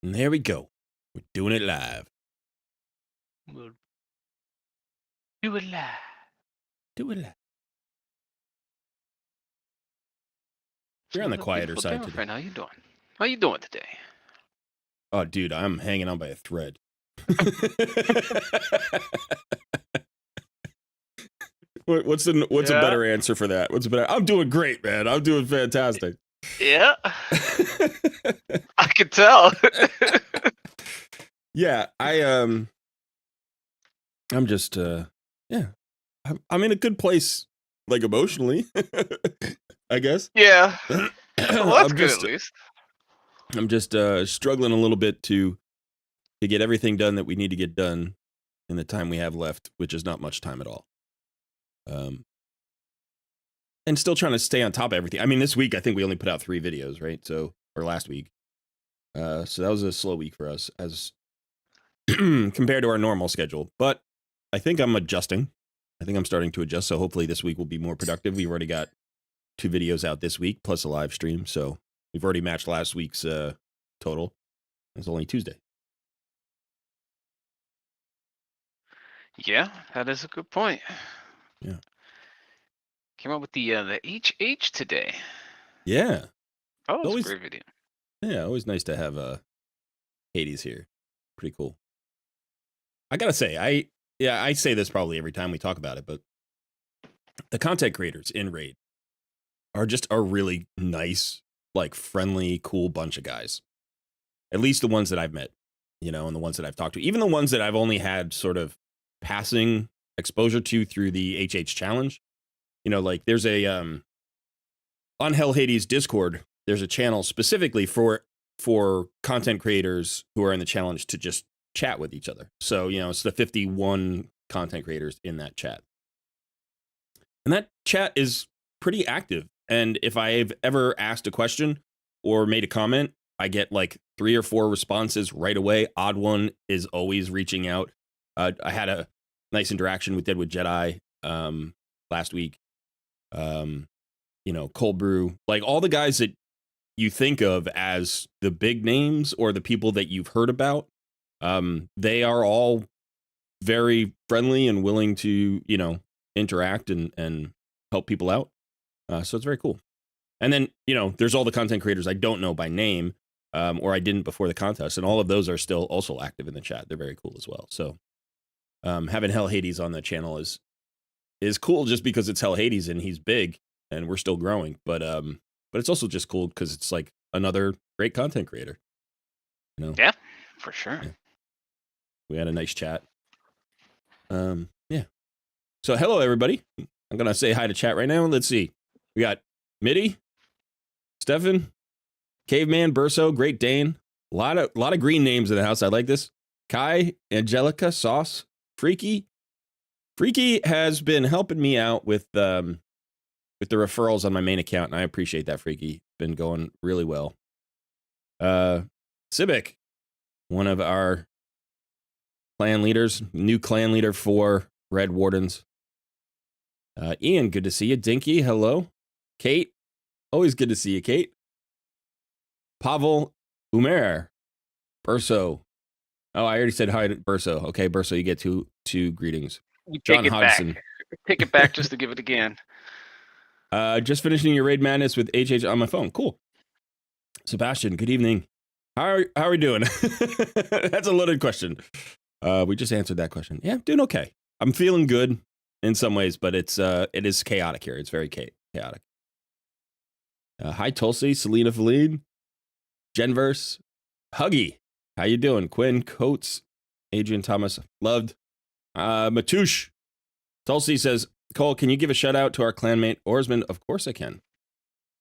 And there we go. We're doing it live. We'll do it live. Do it live. You're on the Another quieter beautiful side day, today. friend. How you doing? How you doing today? Oh, dude, I'm hanging on by a thread. What's a better answer for that? What's a better? I'm doing great, man. I'm doing fantastic. Yeah, I can tell. Yeah, I'm just yeah. I'm in a good place, like emotionally, I guess. Yeah, well, that's good at least. I'm just struggling a little bit to get everything done that we need to get done in the time we have left, which is not much time at all. And still trying to stay on top of everything. I mean, this week I think we only put out 3 videos, right? So, or last week. So that was a slow week for us as compared to our normal schedule. But I think I'm adjusting. I think I'm starting to adjust. So hopefully this week will be more productive. We've already got 2 videos out this week plus a live stream. So we've already matched last week's total. It's only Tuesday. Yeah, that is a good point. Yeah. Came up with the HH today. Yeah. Oh, it's Always, a great video. yeah, always nice to have Hades here. Pretty cool. I gotta say, I say this probably every time we talk about it, but the content creators in Raid are just a really nice, like friendly, cool bunch of guys. At least the ones that I've met, and the ones that I've talked to. Even the ones that I've only had sort of passing exposure to through the HH challenge. Like there's a on Hell Hades Discord, there's a channel specifically for content creators who are in the challenge to just chat with each other. So, it's the 51 content creators in that chat. And that chat is pretty active. And if I've ever asked a question or made a comment, I get like 3 or 4 responses right away. Odd One is always reaching out. I had a nice interaction with Deadwood Jedi last week. Cold Brew, like all the guys that you think of as the big names or the people that you've heard about, they are all very friendly and willing to, interact and help people out. So it's very cool. And then, there's all the content creators I don't know by name, or I didn't before the contest. And all of those are still also active in the chat. They're very cool as well. So having Hell Hades on the channel is cool just because it's Hell Hades and he's big and we're still growing. But it's also just cool because it's like another great content creator. Yeah, for sure. Yeah. We had a nice chat. Yeah. So hello everybody. I'm gonna say hi to chat right now. Let's see. We got Mitty, Stefan, Caveman, Burso, Great Dane. A lot of green names in the house. I like this. Kai, Angelica, Sauce, Freaky. Freaky has been helping me out with the referrals on my main account, and I appreciate that, Freaky. Been going really well. Civic, one of our clan leaders, new clan leader for Red Wardens. Ian, good to see you. Dinky, hello. Kate, always good to see you, Kate. Pavel, Umer, Burso. Oh, I already said hi to Burso. Okay, Burso, you get two greetings. You John Hodgson. Take it back just to give it again. Just finishing your Raid Madness with HH on my phone. Cool. Sebastian, good evening. How are we doing? That's a loaded question. We just answered that question. Yeah, doing okay. I'm feeling good in some ways, but it is chaotic here. It's very chaotic. Hi, Tulsi, Selena Feline, Genverse, Huggy. How you doing? Quinn, Coates, Adrian Thomas, loved. Matouche. Tulsi says, Cole, can you give a shout out to our clanmate Oarsman? Of course I can.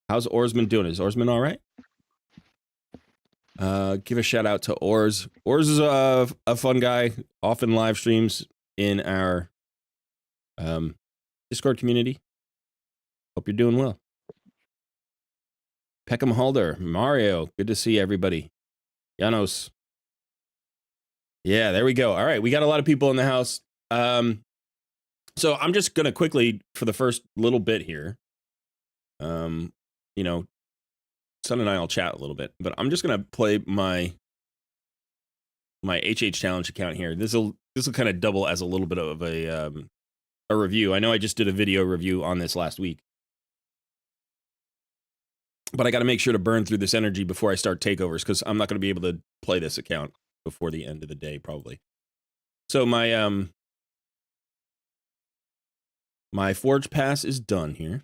How's Oarsman doing? Is Oarsman all right? Give a shout out to Ors. Ors is a fun guy. Often live streams in our Discord community. Hope you're doing well. Peckham Halder, Mario. Good to see everybody. Janos. Yeah, there we go. All right, we got a lot of people in the house. So I'm just gonna quickly, for the first little bit here, Son and I will chat a little bit, but I'm just gonna play my my HH challenge account here. This will kind of double as a little bit of a review. I know I just did a video review on this last week, but I got to make sure to burn through this energy before I start takeovers, because I'm not going to be able to play this account before the end of the day, probably. So my Forge Pass is done here.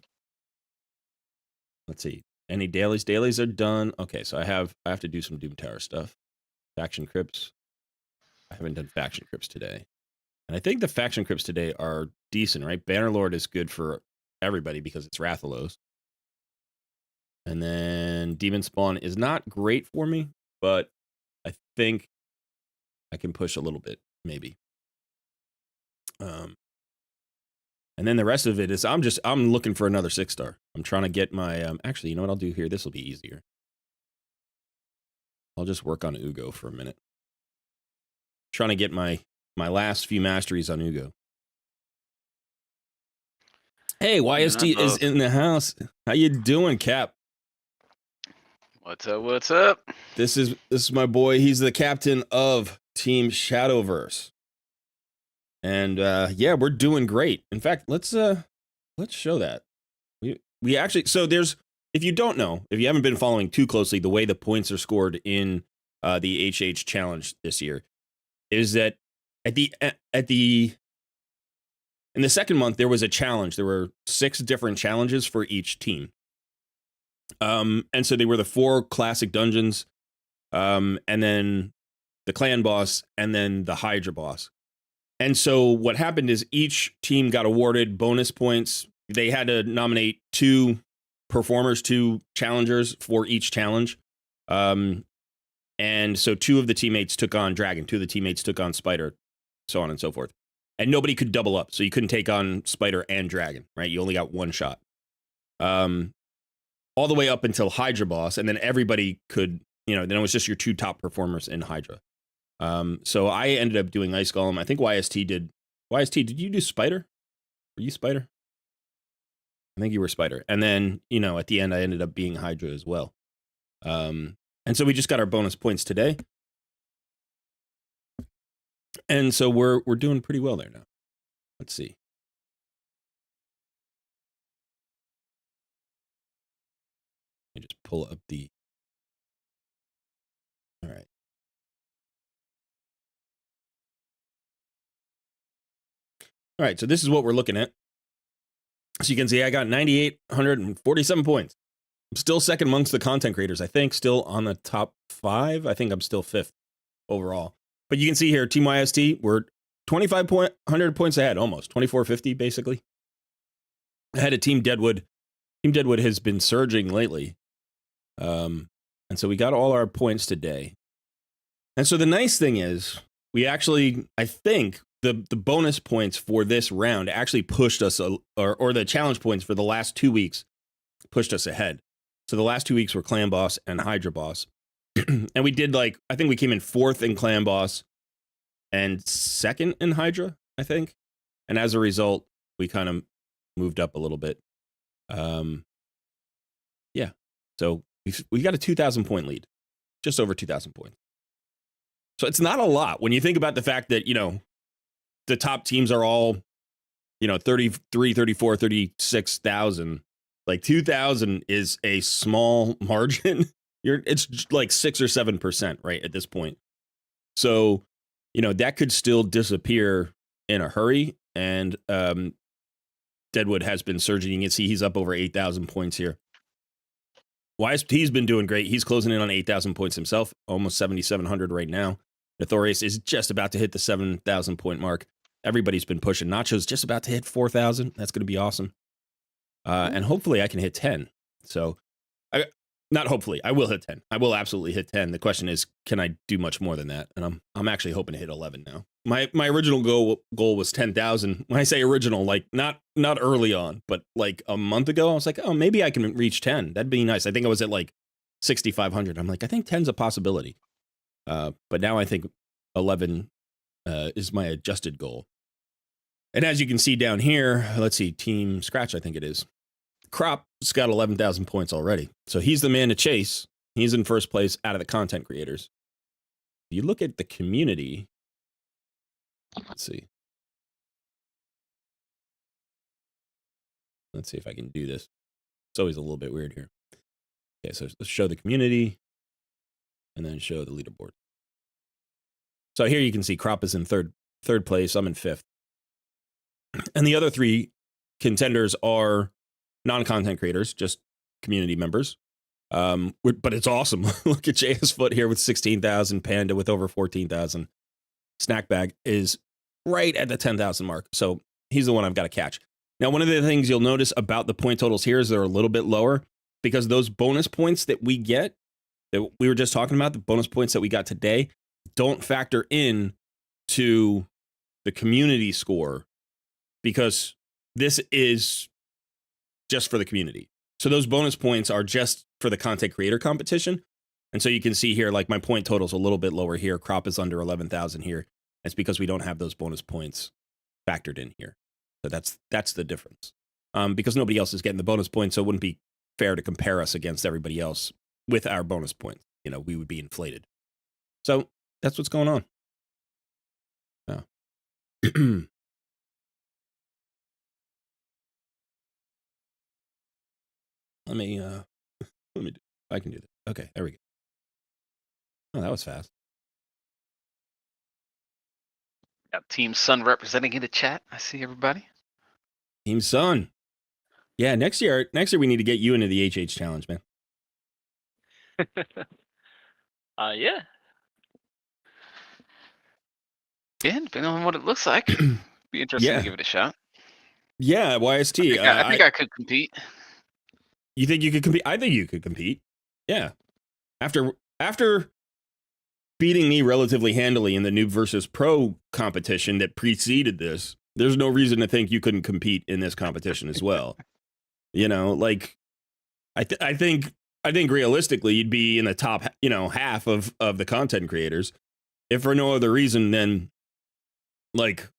Let's see. Any dailies? Dailies are done. Okay, so I have to do some Doom Tower stuff. Faction Crypts. I haven't done Faction Crypts today. And I think the Faction Crypts today are decent, right? Bannerlord is good for everybody because it's Rathalos. And then Demon Spawn is not great for me, but I think I can push a little bit, maybe. And then the rest of it is I'm looking for another 6-star. I'm trying to get my actually, you know what I'll do here? This will be easier. I'll just work on Ugo for a minute. Trying to get my last few masteries on Ugo. Hey, YST is in the house. How you doing, Cap? What's up? What's up? This is my boy. He's the captain of Team Shadowverse. And yeah, we're doing great. In fact, let's show that. We actually, so there's, if you don't know, if you haven't been following too closely, the way the points are scored in the HH challenge this year is that in the second month there was a challenge. There were 6 different challenges for each team. And so they were the 4 classic dungeons, and then the clan boss, and then the Hydra boss. And so what happened is each team got awarded bonus points. They had to nominate 2 performers, 2 challengers for each challenge. And so 2 of the teammates took on Dragon, 2 of the teammates took on Spider, so on and so forth. And nobody could double up, so you couldn't take on Spider and Dragon, right? You only got 1 shot. All the way up until Hydra boss, and then everybody could, then it was just your 2 top performers in Hydra. So I ended up doing Ice Golem. I think YST did. YST, did you do Spider? Were you Spider? I think you were Spider. And then, at the end, I ended up being Hydra as well. And so we just got our bonus points today. And so we're doing pretty well there now. Let's see. Let me just pull up the. All right. All right, so this is what we're looking at. So you can see I got 9,847 points. I'm still second amongst the content creators. I think still on the top 5. I think I'm still 5th overall. But you can see here, Team YST, we're 2,500 points ahead, almost 2,450 basically. Ahead of Team Deadwood. Team Deadwood has been surging lately. And so we got all our points today. And so the nice thing is, we actually, I think, the bonus points for this round actually pushed us, or the challenge points for the last 2 weeks pushed us ahead. So the last 2 weeks were Clan Boss and Hydra Boss. And we did I think we came in 4th in Clan Boss and 2nd in Hydra, I think. And as a result, we kind of moved up a little bit. Yeah. So we got a 2,000 point lead, just over 2,000 points. So it's not a lot when you think about the fact that, the top teams are all, 33, 34, 36,000. 2,000 is a small margin. It's like 6 or 7%, right, at this point. So, that could still disappear in a hurry. And Deadwood has been surging. You can see he's up over 8,000 points here. YST's been doing great. He's closing in on 8,000 points himself, almost 7,700 right now. Notorious is just about to hit the 7,000 point mark. Everybody's been pushing. Nacho's just about to hit 4,000. That's going to be awesome. And hopefully I can hit 10. So, not hopefully, I will hit 10. I will absolutely hit 10. The question is, can I do much more than that? And I'm actually hoping to hit 11 now. My original goal was 10,000. When I say original, not early on, but a month ago, I was like, oh, maybe I can reach 10. That'd be nice. I think I was at 6,500. I'm like, I think 10's a possibility. But now I think 11 is my adjusted goal. And as you can see down here, let's see, Team Scratch, I think it is. Crop's got 11,000 points already. So he's the man to chase. He's in first place out of the content creators. you look at the community, let's see. Let's see if I can do this. It's always a little bit weird here. Okay, so let's show the community and then show the leaderboard. So here you can see Crop is in third place. I'm in 5th. And the other 3 contenders are non-content creators, just community members. But it's awesome. Look at JS Foot here with 16,000, Panda with over 14,000. Snackbag is right at the 10,000 mark. So he's the one I've got to catch. Now, one of the things you'll notice about the point totals here is they're a little bit lower because those bonus points that we get, that we were just talking about, the bonus points that we got today, don't factor in to the community score because this is just for the community. So those bonus points are just for the content creator competition. And so you can see here, like my point total is a little bit lower here. Crop is under 11,000 here. It's because we don't have those bonus points factored in here. So that's the difference. Because nobody else is getting the bonus points, so it wouldn't be fair to compare us against everybody else with our bonus points. You know, we would be inflated. So that's what's going on. Oh. Let me do, I can do this. Okay, there we go. Oh, that was fast. Got Team Sun representing in the chat. I see everybody. Team Sun. Yeah, next year we need to get you into the HH challenge, man. Yeah. Yeah, depending on what it looks like. Be interesting Yeah. to give it a shot. Yeah, YST. I think I could compete. You think you could compete? I think you could compete. Yeah. After beating me relatively handily in the noob versus pro competition that preceded this, there's no reason to think you couldn't compete in this competition as well. You know, like I think realistically you'd be in the top, half of the content creators. If for no other reason than like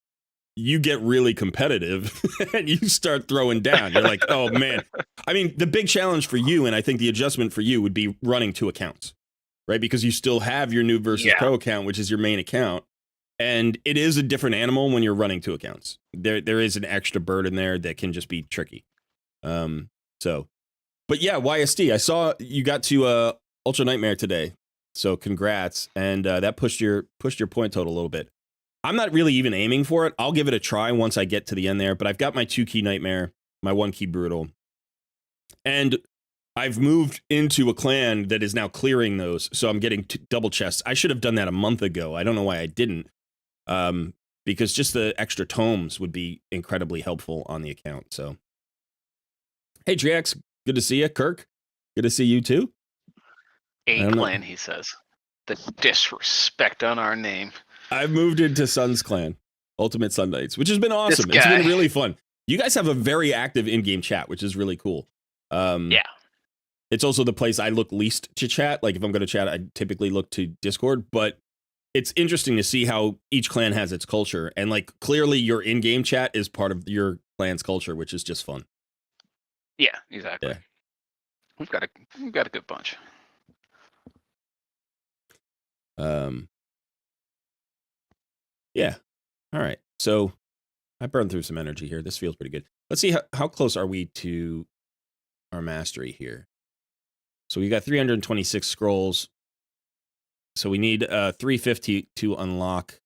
you get really competitive and you start throwing down. You're like, oh man. I mean, the big challenge for you, and I think the adjustment for you would be running 2 accounts, right? Because you still have your noob versus pro account, which is your main account. And it is a different animal when you're running 2 accounts. There is an extra burden there that can just be tricky. But yeah, YST, I saw you got to Ultra Nightmare today. So congrats. And that pushed your point total a little bit. I'm not really even aiming for it. I'll give it a try once I get to the end there, but I've got my 2-key Nightmare, my 1-key Brutal. And I've moved into a clan that is now clearing those, so I'm getting double chests. I should have done that a month ago. I don't know why I didn't, because just the extra tomes would be incredibly helpful on the account. So, hey, Drax, good to see you. Kirk, good to see you too. A clan, he says. The disrespect on our name. I've moved into Sun's clan, Ultimate Sun Knights, which has been awesome. It's been really fun. You guys have a very active in-game chat, which is really cool. Yeah. It's also the place I look least to chat. Like if I'm going to chat, I typically look to Discord, but it's interesting to see how each clan has its culture. And like clearly your in-game chat is part of your clan's culture, which is just fun. Yeah, exactly. Yeah. We've got a good bunch. Yeah. All right. So I burned through some energy here. This feels pretty good. Let's see how close are we to our mastery here. So we got 326 scrolls. So we need 350 to unlock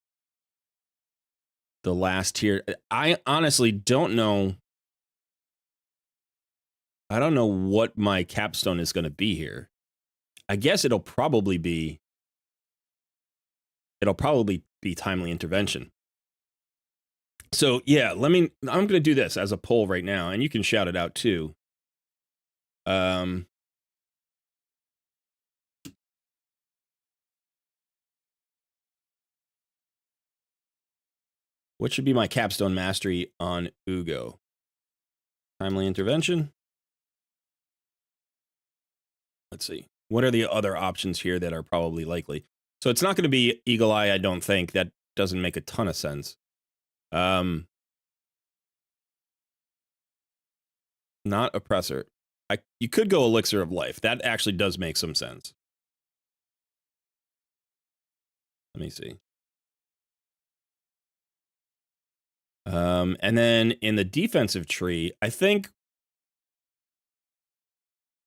the last tier. I honestly don't know. I don't know what my capstone is going to be here. I guess it'll probably be timely intervention. So yeah, I'm going to do this as a poll right now, and you can shout it out too. What should be my capstone mastery on Ugo? Timely intervention. Let's see. What are the other options here that are probably likely? So it's not going to be Eagle Eye, I don't think. That doesn't make a ton of sense. Not Oppressor. You could go Elixir of Life. That actually does make some sense. me see. And then in the defensive tree, I think,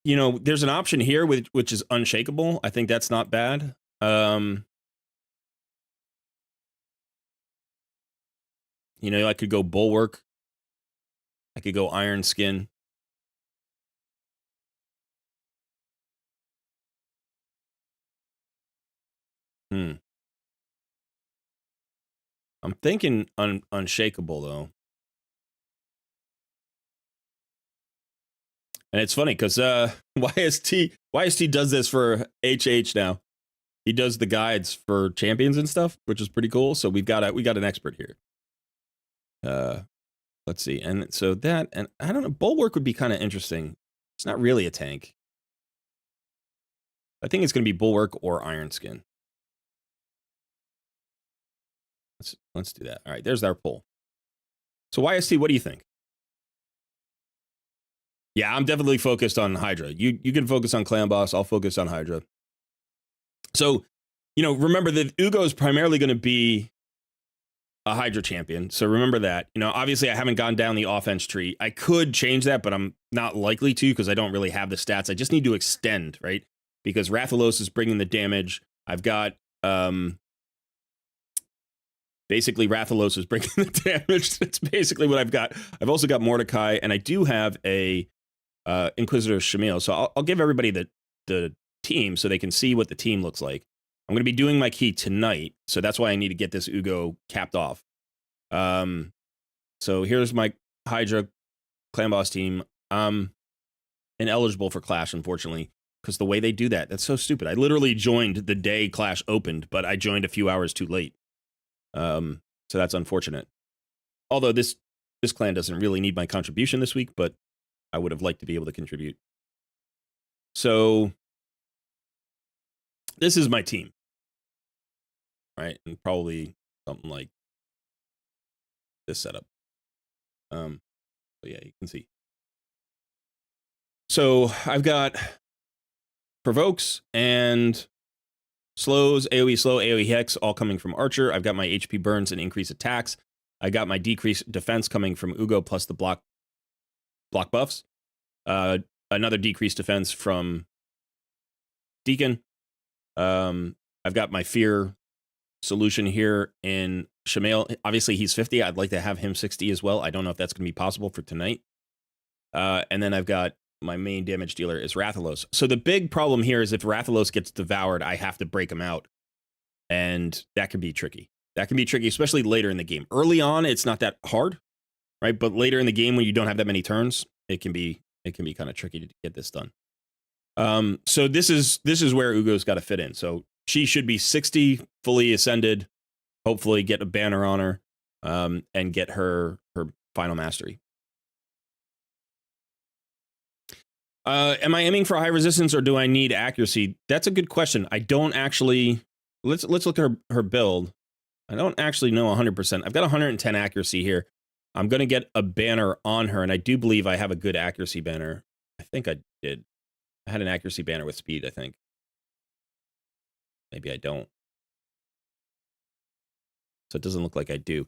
there's an option here which is unshakable. I think that's not bad. I could go bulwark. I could go iron skin. I'm thinking unshakable though. And it's funny because YST does this for HH now. He does the guides for champions and stuff, which is pretty cool. So we got an expert here. Let's see. And so that, and I don't know, bulwark would be kind of interesting. It's not really a tank. I think it's going to be bulwark or iron skin. Let's do that. All right, there's our poll. So YST, what do you think? Yeah, I'm definitely focused on Hydra. You can focus on Clan Boss. I'll focus on Hydra. So, remember that Ugo is primarily going to be a Hydra champion. So remember that. Obviously I haven't gone down the offense tree. I could change that, but I'm not likely to because I don't really have the stats. I just need to extend, right? Because Rathalos is bringing the damage. I've got, basically Rathalos is bringing the damage. That's basically what I've got. I've also got Mordecai, and I do have a Inquisitor Shamil. So I'll give everybody the team so they can see what the team looks like. I'm going to be doing my key tonight, so that's why I need to get this Ugo capped off. So here's my Hydra Clan Boss team. I'm ineligible for Clash, unfortunately, because the way they do that's so stupid. I literally joined the day Clash opened, but I joined a few hours too late. So that's unfortunate. Although this clan doesn't really need my contribution this week, but I would have liked to be able to contribute. So this is my team. Right, and probably something like this setup. But yeah, you can see. So I've got provokes and slows, AoE slow, AoE hex, all coming from Archer. I've got my HP burns and increased attacks. I got my decreased defense coming from Ugo plus the block buffs. Another decreased defense from Deacon. I've got my fear solution here in Shamail. Obviously he's 50. I'd like to have him 60 as well. I don't know if that's going to be possible for tonight. And then I've got my main damage dealer is Rathalos. So the big problem here is if Rathalos gets devoured, I have to break him out. And that can be tricky. That can be tricky, especially later in the game. Early on, it's not that hard, right? But later in the game, when you don't have that many turns, it can be kind of tricky to get this done. So this is where Ugo's got to fit in. So she should be 60, fully ascended, hopefully get a banner on her, and get her final mastery. Am I aiming for high resistance or do I need accuracy? That's a good question. I don't actually, let's look at her build. I don't actually know 100%. I've got 110 accuracy here. I'm going to get a banner on her, and I do believe I have a good accuracy banner. I think I did. I had an accuracy banner with speed, I think. Maybe I don't. So it doesn't look like I do.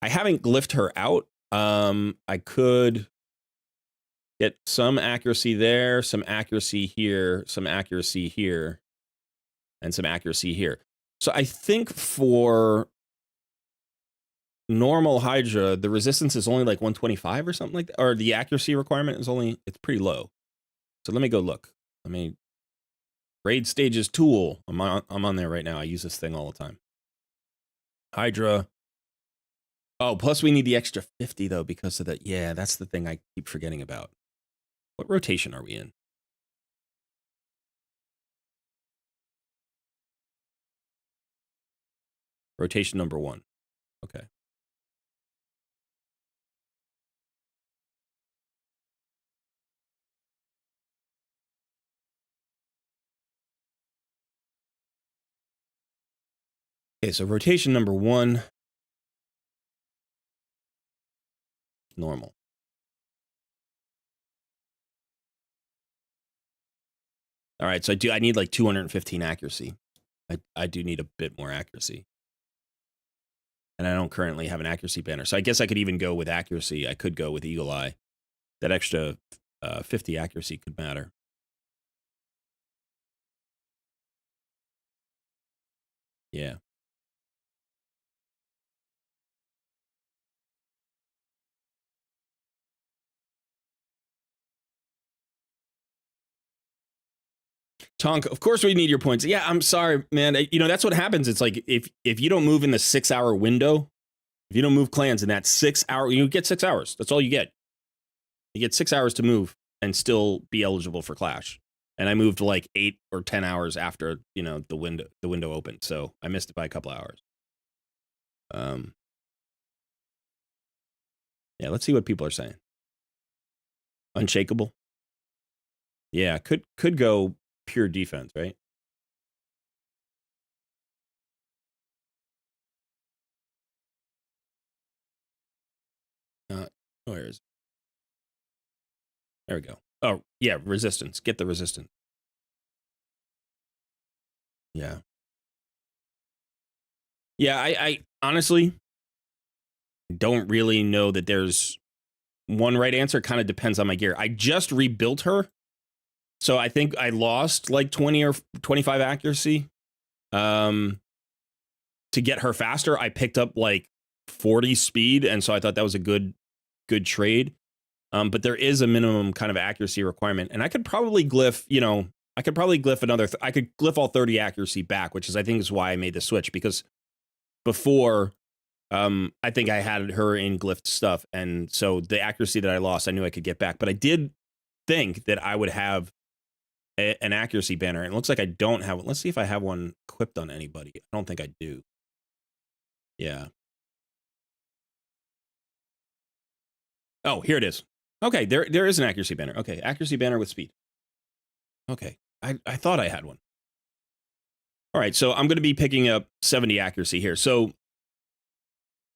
I haven't glyphed her out. I could get some accuracy there, some accuracy here, some accuracy here, and some accuracy here. So I think for normal Hydra, the resistance is only like 125 or something like that, or the accuracy requirement is it's pretty low. So let me go look. Raid Stages tool. I'm on there right now. I use this thing all the time. Hydra. Oh, plus we need the extra 50 though because of that. Yeah, that's the thing I keep forgetting about. What rotation are we in? Rotation number 1. Okay. Okay, so rotation number 1. Normal. All right, so I need like 215 accuracy. I do need a bit more accuracy. and I don't currently have an accuracy banner. So I guess I could even go with accuracy. I could go with Eagle Eye. That extra 50 accuracy could matter. Yeah. Tonk, of course we need your points. Yeah, I'm sorry, man. You know, that's what happens. It's like if you don't move in the 6-hour window, if you don't move clans in that 6 hour, you get 6 hours. That's all you get. You get 6 hours to move and still be eligible for Clash. And I moved like 8 or 10 hours after, you know, the window opened. So I missed it by a couple hours. Yeah, let's see what people are saying. Unshakable. Yeah, could go pure defense, right? Where is it? There we go. Oh, yeah, resistance. Get the resistance. Yeah. Yeah, I honestly don't really know that there's one right answer. Kind of depends on my gear. I just rebuilt her. So I think I lost like 20 or 25 accuracy. To get her faster, I picked up like 40 speed, and so I thought that was a good trade. But there is a minimum kind of accuracy requirement, and I could probably glyph, you know, I could glyph all 30 accuracy back, which is I think is why I made the switch, because before I think I had her in glyphed stuff, and so the accuracy that I lost, I knew I could get back. But I did think that I would have an accuracy banner, and it looks like I don't have it. Let's see if I have one equipped on anybody. I don't think I do. Yeah. Oh, here it is. Okay, there is an accuracy banner. Okay, accuracy banner with speed. Okay, I thought I had one. All right, so I'm going to be picking up 70 accuracy here. So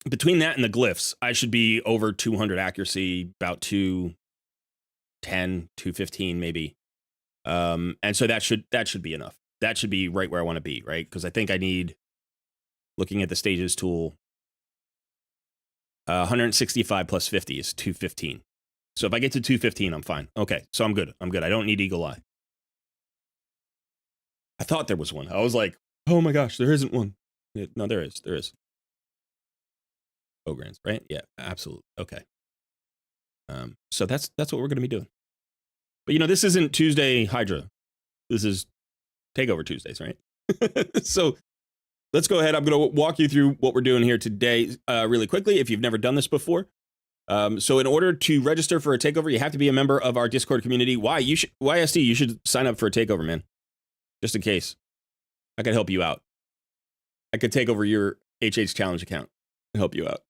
between that and the glyphs, I should be over 200 accuracy, about 210, 215 maybe. And so that should be enough. That should be right where I want to be, right? Because I think I need, looking at the stages tool, 165 plus 50 is 215. So if I get to 215, I'm fine. Okay, so I'm good. I don't need Eagle Eye. I thought there was one. I was like, oh my gosh, there isn't one. No, there is. Ograns, right? Yeah, absolutely. Okay. So that's what we're going to be doing. But you know, this isn't Tuesday Hydra. This is Takeover Tuesdays, right? So let's go ahead. I'm going to walk you through what we're doing here today really quickly if you've never done this before. So in order to register for a takeover, you have to be a member of our Discord community. YSD, you should sign up for a takeover, man. Just in case. I could help you out. I could take over your HH Challenge account and help you out.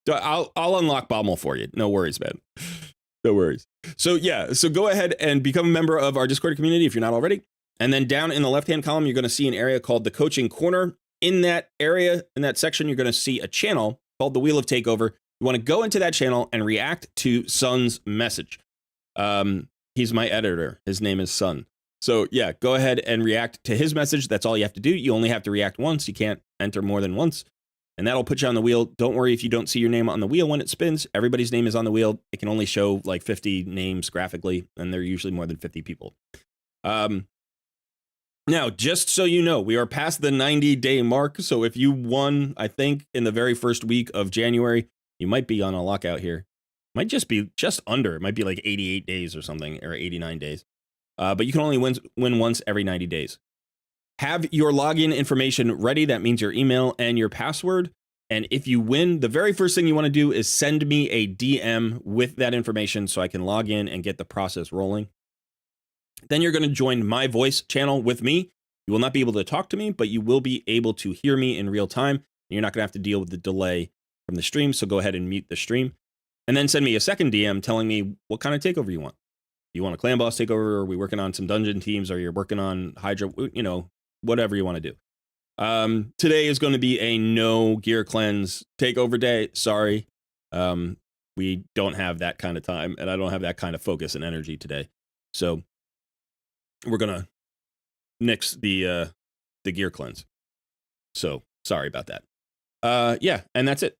So I'll unlock Bommel for you. No worries, man. No worries. So yeah, so go ahead and become a member of our Discord community if you're not already. And then down in the left-hand column, you're going to see an area called the Coaching Corner. In that area, in that section, you're going to see a channel called the Wheel of Takeover. You want to go into that channel and react to Sun's message. He's my editor. His name is Sun. So yeah, go ahead and react to his message. That's all you have to do. You only have to react once. You can't enter more than once. And that'll put you on the wheel. Don't worry if you don't see your name on the wheel when it spins. Everybody's name is on the wheel. It can only show like 50 names graphically, and they're usually more than 50 people. Now, just so you know, we are past the 90-day mark. So if you won, I think, in the very first week of January, you might be on a lockout here. Might just be just under. It might be like 88 days or something, or 89 days. But you can only win once every 90 days. Have your login information ready. That means your email and your password. And if you win, the very first thing you want to do is send me a DM with that information so I can log in and get the process rolling. Then you're going to join my voice channel with me. You will not be able to talk to me, but you will be able to hear me in real time. You're not going to have to deal with the delay from the stream. So go ahead and mute the stream. And then send me a second DM telling me what kind of takeover you want. You want a clan boss takeover? Or are we working on some dungeon teams? Or you're working on Hydra? You know, whatever you want to do. Today is going to be a no gear cleanse takeover day. Sorry. We don't have that kind of time, and I don't have that kind of focus and energy today. So we're going to nix the gear cleanse. So Sorry about that. Yeah, and that's it.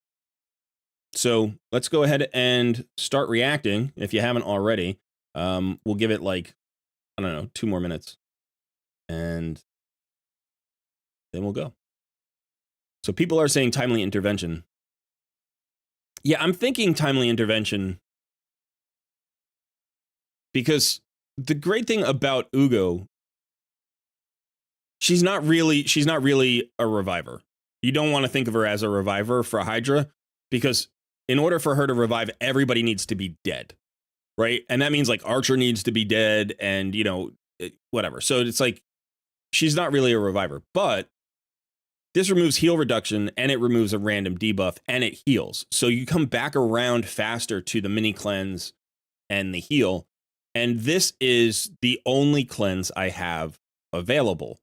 So let's go ahead and start reacting. If you haven't already, we'll give it like, I don't know, 2 more minutes. And then we'll go. So people are saying timely intervention. Yeah, I'm thinking timely intervention because the great thing about Ugo, she's not really a reviver. You don't want to think of her as a reviver for Hydra because in order for her to revive, everybody needs to be dead, right? And that means like Archer needs to be dead and, you know, whatever. So it's like she's not really a reviver, but this removes heal reduction and it removes a random debuff and it heals. So you come back around faster to the mini cleanse and the heal. And this is the only cleanse I have available.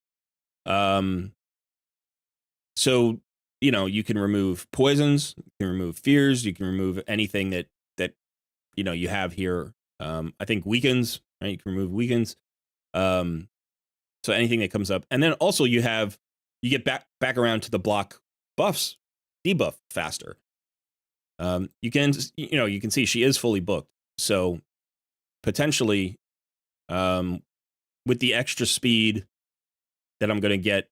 So, you know, you can remove poisons, you can remove fears, you can remove anything that you know you have here. I think weakens, right? You can remove weakens. So anything that comes up. And then also you get back around to the block buffs, debuff faster. You can see she is fully booked. So potentially with the extra speed that I'm going to get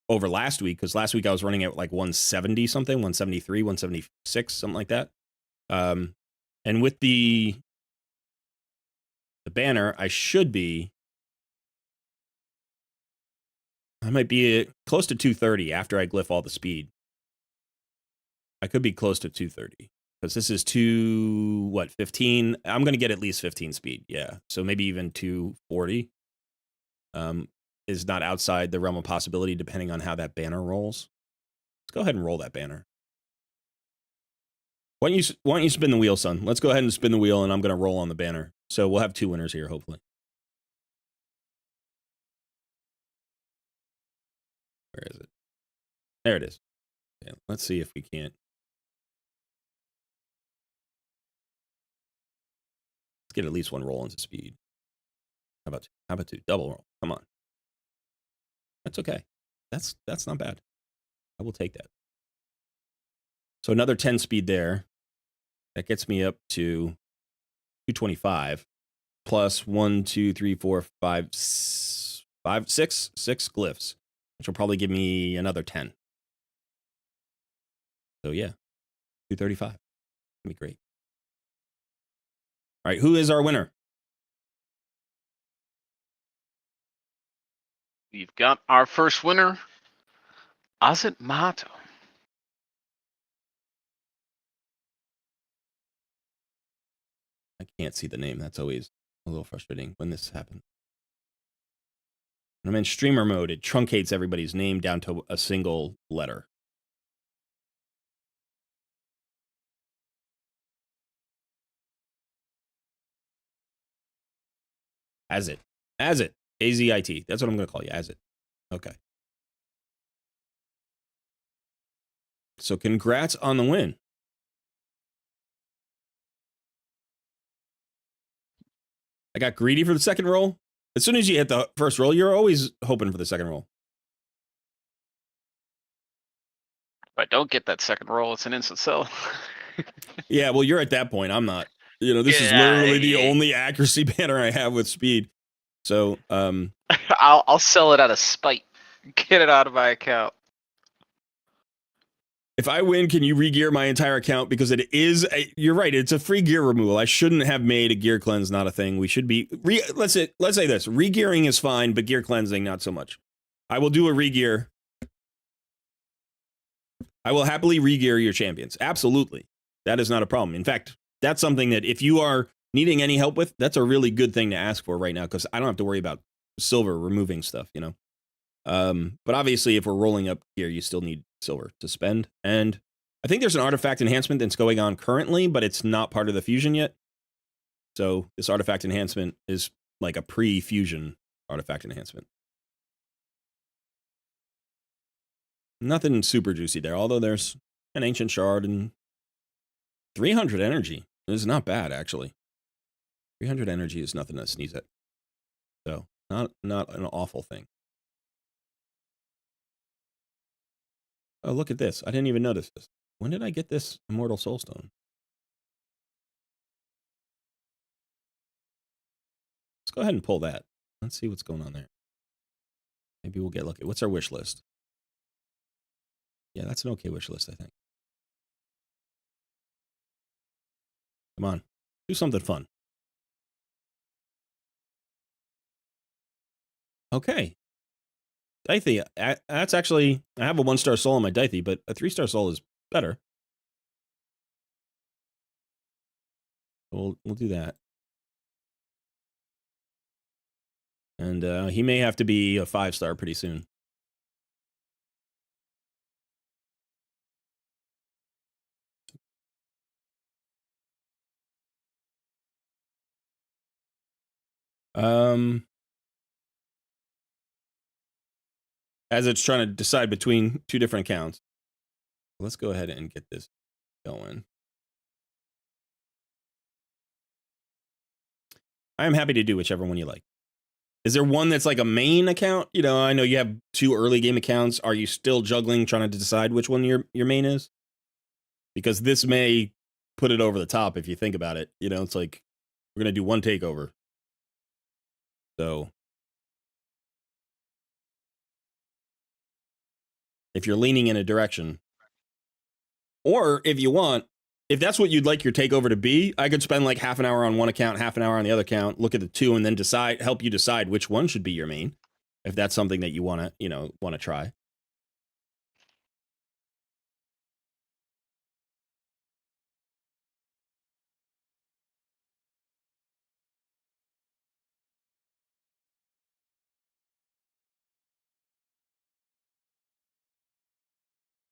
over last week, because last week I was running at like 170 something, 173, 176, something like that. And with the banner, I might be close to 230 after I glyph all the speed. I could be close to 230 because this is 15. I'm going to get at least 15 speed. Yeah. So maybe even 240 is not outside the realm of possibility depending on how that banner rolls. Let's go ahead and roll that banner. Why don't you spin the wheel, son? Let's go ahead and spin the wheel and I'm going to roll on the banner. So we'll have 2 winners here, hopefully. Where is it? There it is. Yeah, let's see if we can't. Let's get at least 1 roll into speed. How about 2? Double roll. Come on. That's okay. That's not bad. I will take that. So another 10 speed there. That gets me up to 225 plus 1, 2, 3, 4, 5, 6 glyphs, which will probably give me another 10. So yeah, 235. That'd be great. All right, who is our winner? We've got our first winner, Azit Mato. I can't see the name. That's always a little frustrating when this happens. When I'm in streamer mode, it truncates everybody's name down to a single letter. Azit. A-Z-I-T. That's what I'm going to call you, Azit. Okay. So congrats on the win. I got greedy for the second roll. As soon as you hit the first roll, you're always hoping for the second roll. If I don't get that second roll, it's an instant sell. Yeah, well, you're at that point. I'm not. You know, this is literally the only accuracy banner I have with speed. So, I'll sell it out of spite. Get it out of my account. if I win, can you re-gear my entire account? Because it is, you're right, it's a free gear removal. I shouldn't have made a gear cleanse not a thing. We should be, let's say this, re-gearing is fine, but gear cleansing, not so much. I will do a re-gear. I will happily re-gear your champions. Absolutely. That is not a problem. In fact, that's something that if you are needing any help with, that's a really good thing to ask for right now because I don't have to worry about silver removing stuff, you know? But obviously, if we're rolling up gear, you still need silver to spend. And I think there's an artifact enhancement that's going on currently, but it's not part of the fusion yet. So this artifact enhancement is like a pre-fusion artifact enhancement. Nothing super juicy there, although there's an ancient shard and 300 energy. This is not bad, actually. 300 energy is nothing to sneeze at. So not an awful thing. Oh, look at this. I didn't even notice this. When did I get this Immortal Soulstone? Let's go ahead and pull that. Let's see what's going on there. Maybe we'll get lucky. What's our wish list? Yeah, that's an okay wish list, I think. Come on. Do something fun. Okay. Dithy. That's actually... I have a 1-star soul on my Dithy, but a 3-star soul is better. We'll do that. And he may have to be a 5-star pretty soon. As it's trying to decide between 2 different accounts. Let's go ahead and get this going. I am happy to do whichever one you like. Is there one that's like a main account? You know, I know you have 2 early game accounts. Are you still juggling, trying to decide which one your main is? Because this may put it over the top if you think about it. You know, it's like, we're going to do 1 takeover. So, if you're leaning in a direction, or if you want, if that's what you'd like your takeover to be, I could spend like half an hour on one account, half an hour on the other account, look at the 2, and then help you decide which one should be your main, if that's something that you want to try.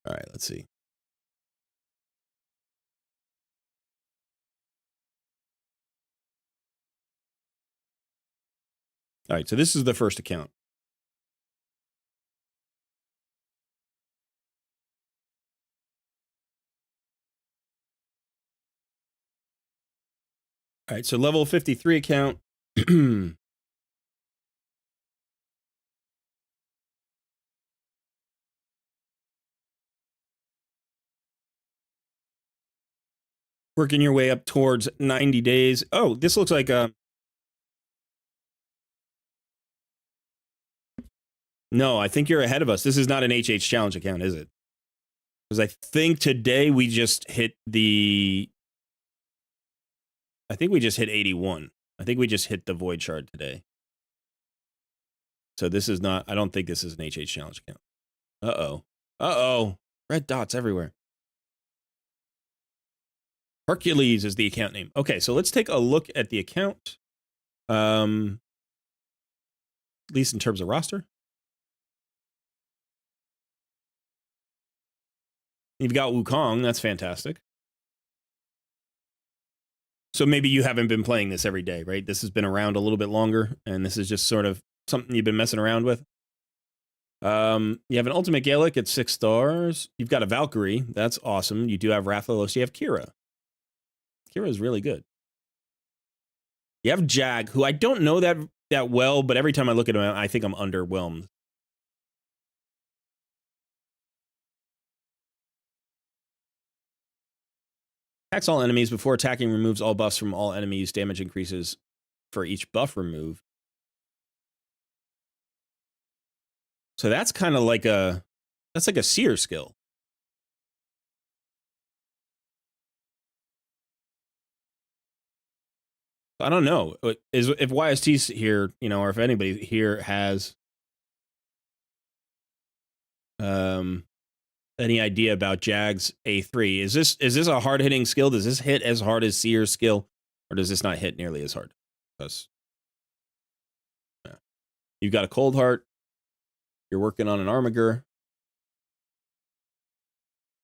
All right, let's see. All right, so this is the first account. All right, so level 53 account. Working your way up towards 90 days. Oh, this looks like a... No, I think you're ahead of us. This is not an HH challenge account, is it? Because I think today we just hit the... I think we just hit 81. I think we just hit the Void Shard today. So this is not... I don't think this is an HH challenge account. Uh-oh. Uh-oh. Red dots everywhere. Hercules is the account name. Okay, so let's take a look at the account. At least in terms of roster. You've got Wukong. That's fantastic. So maybe you haven't been playing this every day, right? This has been around a little bit longer, and this is just sort of something you've been messing around with. You have an Ultimate Gaelic at 6 stars. You've got a Valkyrie. That's awesome. You do have Rathalos. You have Kira. Kira is really good. You have Jag, who I don't know that well, but every time I look at him, I think I'm underwhelmed. Attacks all enemies. Before attacking, removes all buffs from all enemies. Damage increases for each buff removed. So that's kind of like a... That's like a seer skill. I don't know. If YST's here, you know, or if anybody here has any idea about Jag's A3, is this a hard hitting skill? Does this hit as hard as Seer's skill, or does this not hit nearly as hard? Because yeah. You've got a Cold Heart. You're working on an Armiger.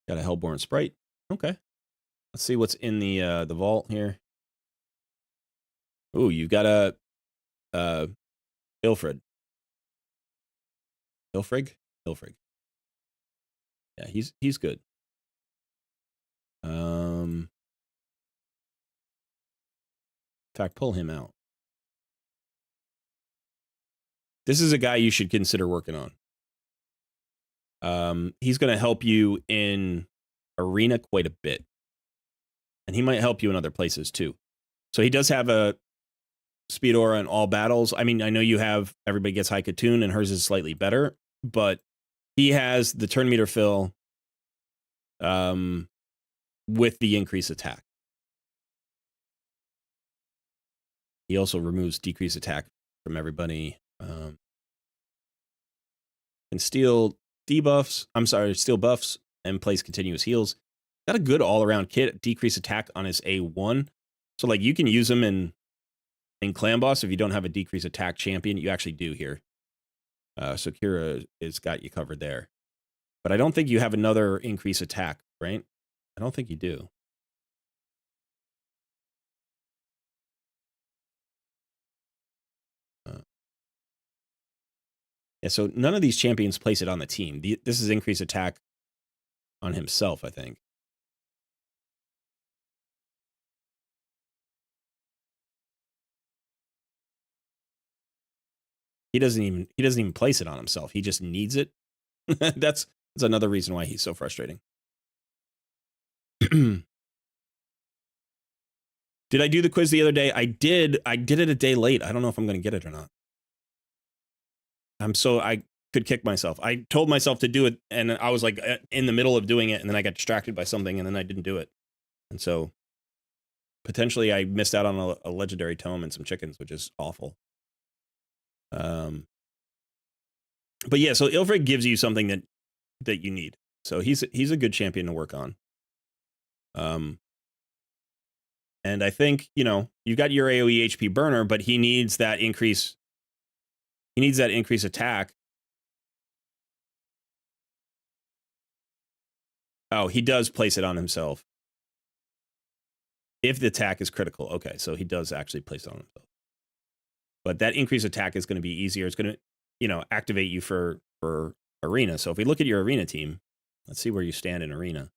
Got a Hellborn Sprite. Okay. Let's see what's in the vault here. Ooh, you've got a Ilfrid. Ilfrig? Yeah, he's good. In fact, pull him out. This is a guy you should consider working on. He's going to help you in arena quite a bit. And he might help you in other places too. So he does have a speed aura in all battles. I mean, I know you have everybody gets high Katoon and hers is slightly better, but he has the turn meter fill with the increased attack. He also removes decreased attack from everybody. Can steal debuffs. I'm sorry, steal buffs and place continuous heals. Got a good all-around kit. Decrease attack on his A1. So like you can use him in Clan Boss if you don't have a decrease attack champion. You actually do here. So Kira has got you covered there. But I don't think you have another increase attack, right? I don't think you do. Yeah, so none of these champions place it on the team. This is increased attack on himself, I think. He doesn't even place it on himself. He just needs it. That's another reason why he's so frustrating. Did I do the quiz the other day? I did it a day late. I don't know if I'm going to get it or not. I could kick myself. I told myself to do it, and I was like in the middle of doing it, and then I got distracted by something, and then I didn't do it. And so potentially I missed out on a legendary tome and some chickens, which is awful. But yeah, so Ilfric gives you something that you need. So he's a good champion to work on. And I think, you got your AoE HP burner, but he needs that increase. He needs that increased attack. Oh, he does place it on himself. If the attack is critical. Okay, so he does actually place it on himself. But that increased attack is going to be easier. It's going to, activate you for arena. So if we look at your arena team, let's see where you stand in arena.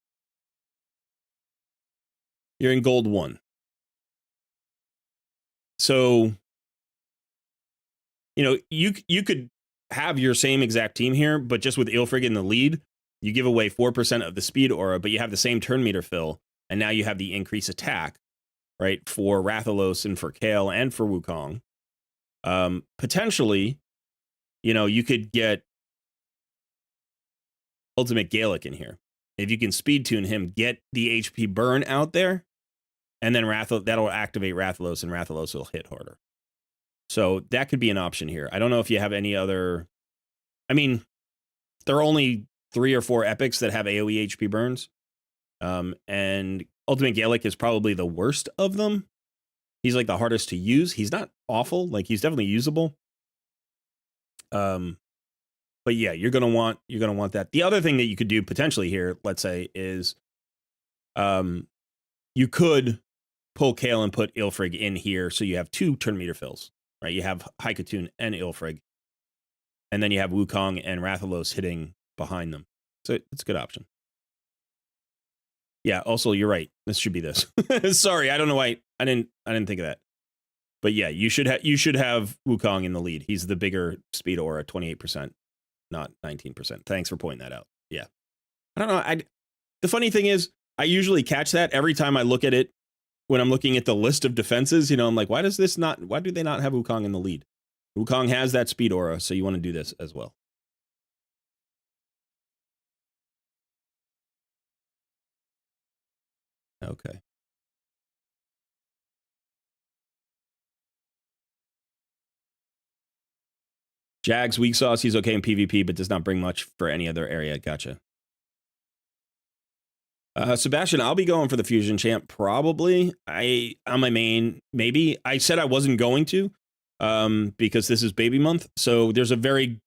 You're in gold 1. So, you could have your same exact team here, but just with Ilfric in the lead, you give away 4% of the speed aura, but you have the same turn meter fill, and now you have the increased attack, right, for Rathalos and for Kale and for Wukong. Potentially, you could get Ultimate Gaelic in here. If you can speed tune him, get the HP burn out there, and then that'll activate Rathalos, and Rathalos will hit harder. So that could be an option here. I don't know if you have any other. I mean, there are only 3 or 4 epics that have AoE HP burns. And Ultimate Gaelic is probably the worst of them. He's like the hardest to use. He's not awful. Like he's definitely usable. But yeah, you're gonna want that. The other thing that you could do potentially here, let's say, is you could pull Kale and put Ilfric in here, so you have 2 turn meter fills. Right, you have Haikatun and Ilfric, and then you have Wukong and Rathalos hitting behind them. So it's a good option. Yeah. Also, you're right. This should be this. Sorry, I don't know why I didn't think of that. But yeah, you should have Wukong in the lead. He's the bigger speed aura, 28%, not 19%. Thanks for pointing that out. Yeah. I don't know. The funny thing is, I usually catch that every time I look at it. When I'm looking at the list of defenses, I'm like, why do they not have Wukong in the lead? Wukong has that speed aura, so you want to do this as well. Okay. Jags weak sauce, he's okay in PvP, but does not bring much for any other area. Gotcha. Sebastian, I'll be going for the fusion champ probably. On my main, maybe. I said I wasn't going to, because this is baby month. So there's a very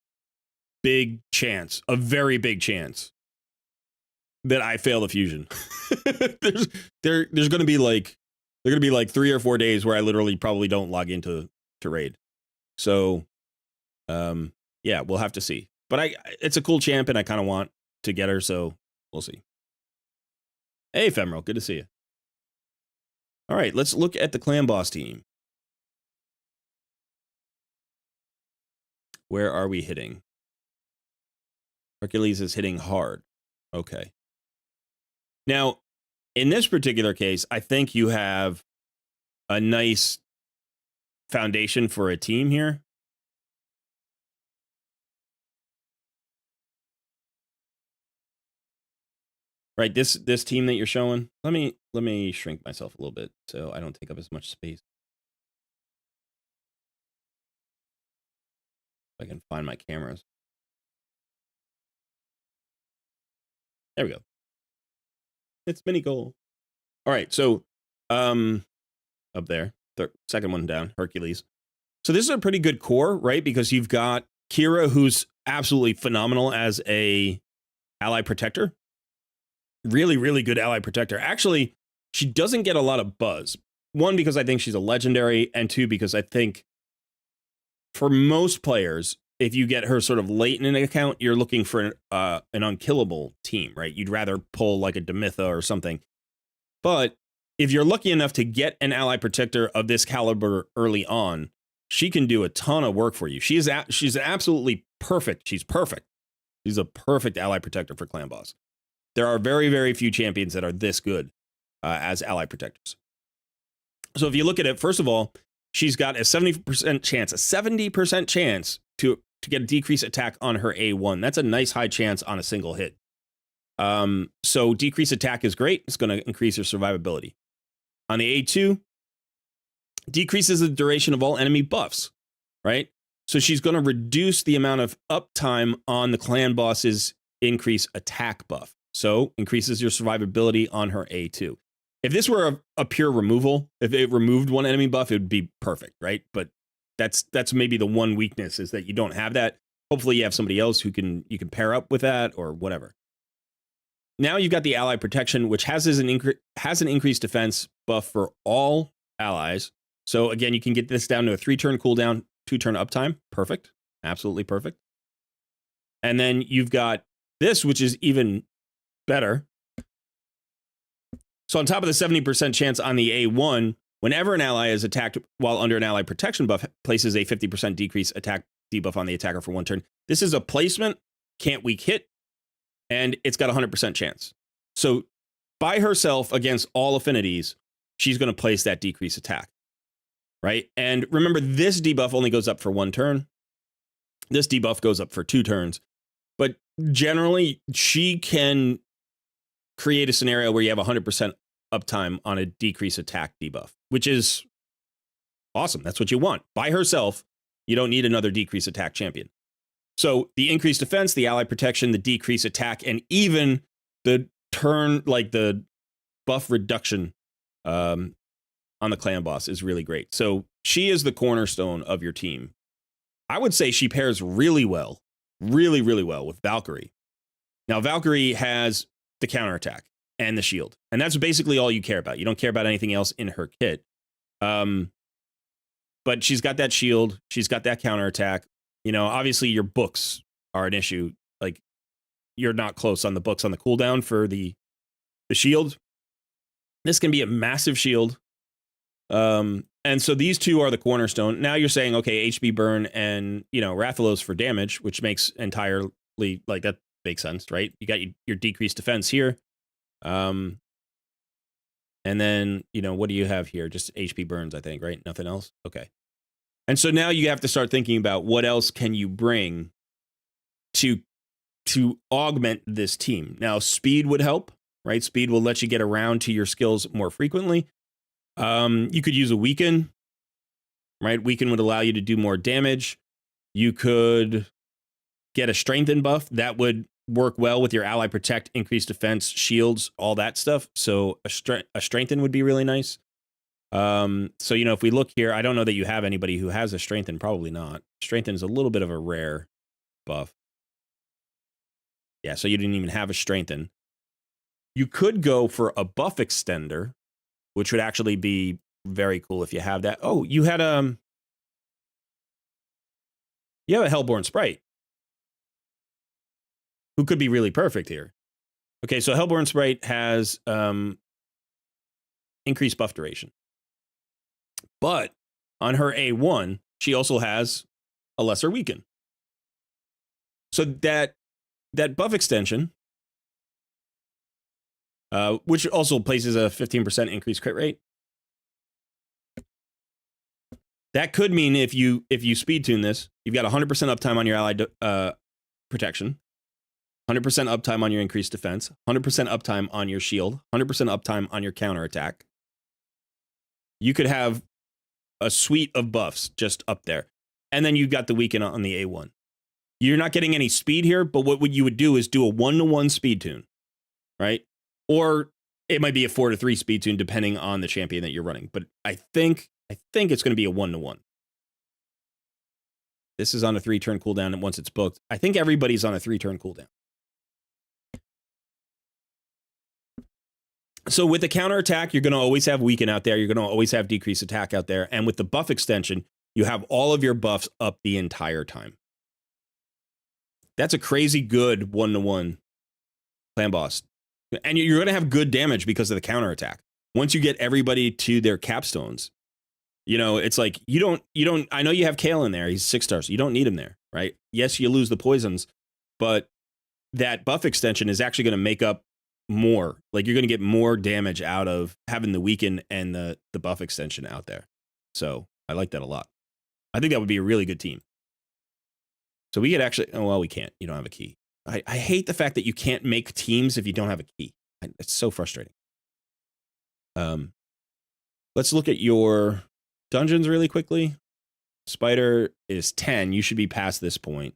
big chance that I fail the fusion. there's going to be like 3 or 4 days where I literally probably don't log into raid. So, yeah, we'll have to see. But it's a cool champ, and I kind of want to get her, so we'll see. Hey, Ephemeral, good to see you. All right, let's look at the Clan Boss team. Where are we hitting? Hercules is hitting hard. Okay. Now, in this particular case, I think you have a nice foundation for a team here. Right, this team that you're showing. Let me shrink myself a little bit so I don't take up as much space. If I can find my cameras. There we go. It's mini goal. All right, so up there, the second one down, Hercules. So this is a pretty good core, right? Because you've got Kira, who's absolutely phenomenal as a ally protector. Really, really good ally protector. Actually, she doesn't get a lot of buzz. One, because I think she's a legendary, and two, because I think for most players, if you get her sort of late in an account, you're looking for an unkillable team, right? You'd rather pull like a Demitha or something. But if you're lucky enough to get an ally protector of this caliber early on, she can do a ton of work for you. She's absolutely perfect. She's perfect. She's a perfect ally protector for Clan Boss. There are very, very few champions that are this good as ally protectors. So if you look at it, first of all, she's got a 70% chance to get a decreased attack on her A1. That's a nice high chance on a single hit. So decreased attack is great. It's going to increase her survivability. On the A2, decreases the duration of all enemy buffs, right? So she's going to reduce the amount of uptime on the Clan Boss's increase attack buff. So increases your survivability on her A2. If this were a pure removal, if it removed one enemy buff, it would be perfect, right? But that's maybe the one weakness, is that you don't have that. Hopefully you have somebody else who you can pair up with that or whatever. Now you've got the ally protection, which has an increased defense buff for all allies. So again, you can get this down to a 3-turn cooldown, 2-turn uptime. Perfect. Absolutely perfect. And then you've got this, which is even better. So on top of the 70% chance on the A1, whenever an ally is attacked while under an ally protection buff, places a 50% decrease attack debuff on the attacker for 1 turn. This is a placement, can't weak hit, and it's got a 100% chance. So by herself against all affinities, she's going to place that decrease attack, right? And remember, this debuff only goes up for 1 turn. This debuff goes up for 2 turns. But generally, she can create a scenario where you have 100% uptime on a decrease attack debuff, which is awesome. That's what you want. By herself, you don't need another decrease attack champion. So the increased defense, the ally protection, the decrease attack, and even the turn, like the buff reduction on the Clan Boss is really great. So she is the cornerstone of your team. I would say she pairs really well, really, really well with Valkyrie. Now, Valkyrie has the counterattack and the shield, and that's basically all you care about. You don't care about anything else in her kit. But she's got that shield. She's got that counterattack. You know, obviously your books are an issue. Like, you're not close on the books on the cooldown for the shield. This can be a massive shield. And so these two are the cornerstone. Now you're saying, okay, HB burn and, Rathalos for damage, which makes entirely, like, that makes sense, right? You got your decreased defense here. And then, what do you have here? Just HP burns, I think, right? Nothing else? Okay. And so now you have to start thinking about what else can you bring to augment this team. Now, speed would help, right? Speed will let you get around to your skills more frequently. You could use a weaken, right? Weaken would allow you to do more damage. You could get a strengthen buff. That would work well with your ally protect, increased defense, shields, all that stuff. So a strengthen would be really nice. So, if we look here, I don't know that you have anybody who has a strengthen. Probably not. Strengthen is a little bit of a rare buff. Yeah, so you didn't even have a strengthen. You could go for a buff extender, which would actually be very cool if you have that. Oh, you have a Hellborn Sprite, who could be really perfect here. Okay, so Hellborn Sprite has increased buff duration. But on her A1, she also has a lesser weaken. So that that buff extension, which also places a 15% increased crit rate. That could mean if you speed tune this, you've got 100% uptime on your allied protection, 100% uptime on your increased defense, 100% uptime on your shield, 100% uptime on your counterattack. You could have a suite of buffs just up there. And then you've got the weaken on the A1. You're not getting any speed here, but what you would do is do a 1-to-1 speed tune, right? Or it might be a 4-to-3 speed tune depending on the champion that you're running. But I think it's going to be a 1-to-1. This is on a 3-turn cooldown, and once it's booked, I think everybody's on a 3-turn cooldown. So with the counterattack, you're going to always have weaken out there. You're going to always have decreased attack out there. And with the buff extension, you have all of your buffs up the entire time. That's a crazy good 1-to-1 clan boss. And you're going to have good damage because of the counterattack. Once you get everybody to their capstones, you know, it's like you don't, I know you have Kale in there. He's 6 stars. You don't need him there, right? Yes, you lose the poisons, but that buff extension is actually going to make up more. Like you're going to get more damage out of having the weaken and the buff extension out there. So I like that a lot. I think that would be a really good team. So we could actually, oh, well, we can't. You don't have a key. I hate the fact that you can't make teams if you don't have a key. It's so frustrating. Let's look at your dungeons really quickly. Spider is 10. You should be past this point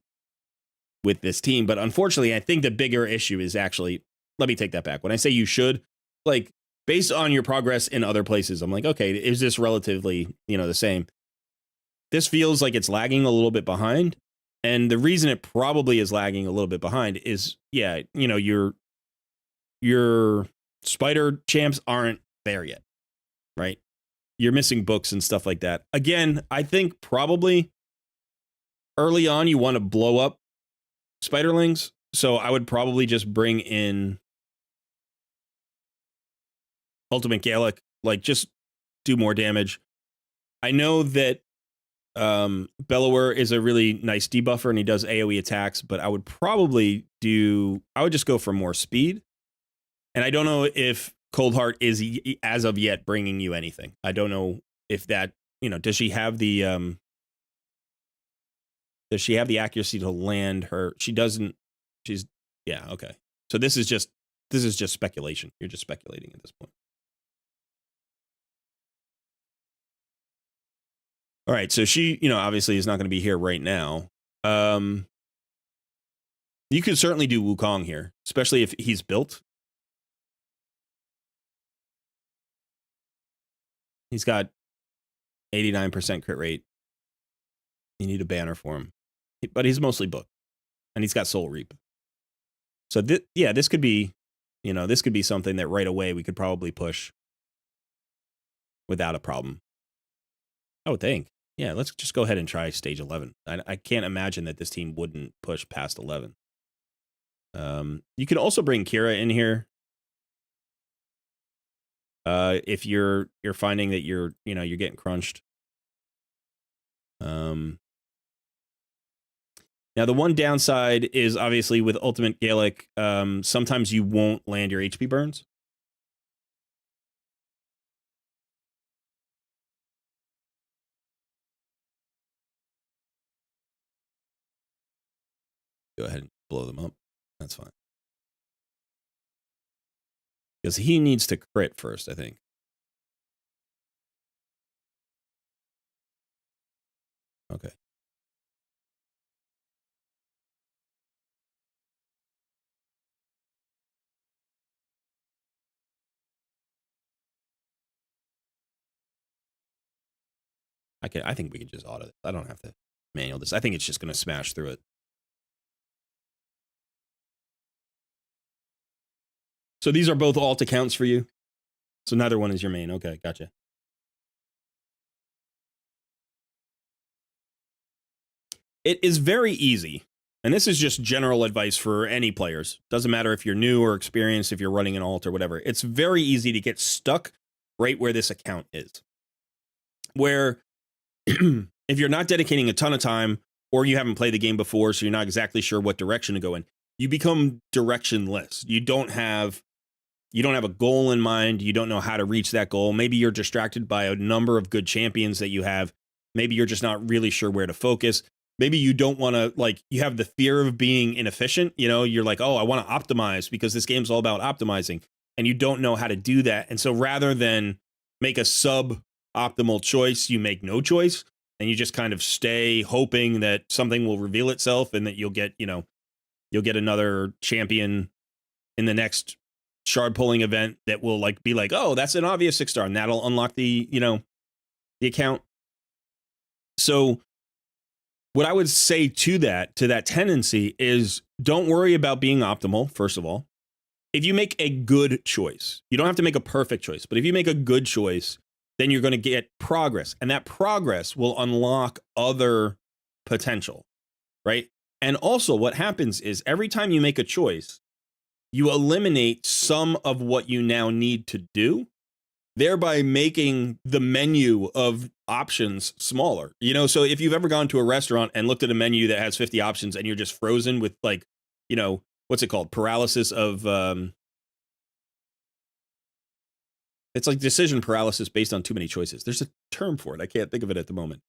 with this team. But unfortunately, I think the bigger issue is actually, let me take that back. When I say you should, like, based on your progress in other places, I'm like, okay, is this relatively, the same? This feels like it's lagging a little bit behind. And the reason it probably is lagging a little bit behind is, your Spider champs aren't there yet, right? You're missing books and stuff like that. Again, I think probably early on you want to blow up Spiderlings. So I would probably just bring in Ultimate Gallic, like just do more damage. I know that Bellower is a really nice debuffer and he does AoE attacks, but I would just go for more speed. And I don't know if Coldheart is as of yet bringing you anything. I don't know if that, does she have the accuracy to land her? She doesn't. Yeah, okay. So this is just speculation. You're just speculating at this point. All right, so she, obviously is not going to be here right now. You could certainly do Wukong here, especially if he's built. He's got 89% crit rate. You need a banner for him. But he's mostly booked. And he's got Soul Reap. So, this could be, this could be something that right away we could probably push without a problem. I would think. Yeah, let's just go ahead and try stage 11. I can't imagine that this team wouldn't push past 11. You could also bring Kira in here. If you're finding that you're getting crunched. Now the one downside is obviously with Ultimate Gallic, sometimes you won't land your HP burns. Go ahead and blow them up. That's fine. Because he needs to crit first, I think. Okay. I think we can just auto this. I don't have to manual this. I think it's just going to smash through it. So these are both alt accounts for you? So neither one is your main. Okay, gotcha. It is very easy, and this is just general advice for any players. Doesn't matter if you're new or experienced, if you're running an alt or whatever. It's very easy to get stuck right where this account is. Where if you're not dedicating a ton of time or you haven't played the game before, so you're not exactly sure what direction to go in, you become directionless. You don't have a goal in mind. You don't know how to reach that goal. Maybe you're distracted by a number of good champions that you have. Maybe you're just not really sure where to focus. Maybe you don't want to, like, you have the fear of being inefficient. You know, you're like, oh, I want to optimize because this game's all about optimizing, and you don't know how to do that. And so rather than make a sub-optimal choice, you make no choice, and you just kind of stay hoping that something will reveal itself and that you'll get another champion in the next shard pulling event that will like be like, oh, that's an obvious 6-star, and that'll unlock the account. So what I would say to that tendency is, don't worry about being optimal. First of all, if you make a good choice, you don't have to make a perfect choice, but if you make a good choice, then you're going to get progress, and that progress will unlock other potential, right? And also what happens is every time you make a choice, you eliminate some of what you now need to do, thereby making the menu of options smaller. You know, so if you've ever gone to a restaurant and looked at a menu that has 50 options and you're just frozen with, like, you know, what's it called? Paralysis of, it's like decision paralysis based on too many choices. There's a term for it. I can't think of it at the moment.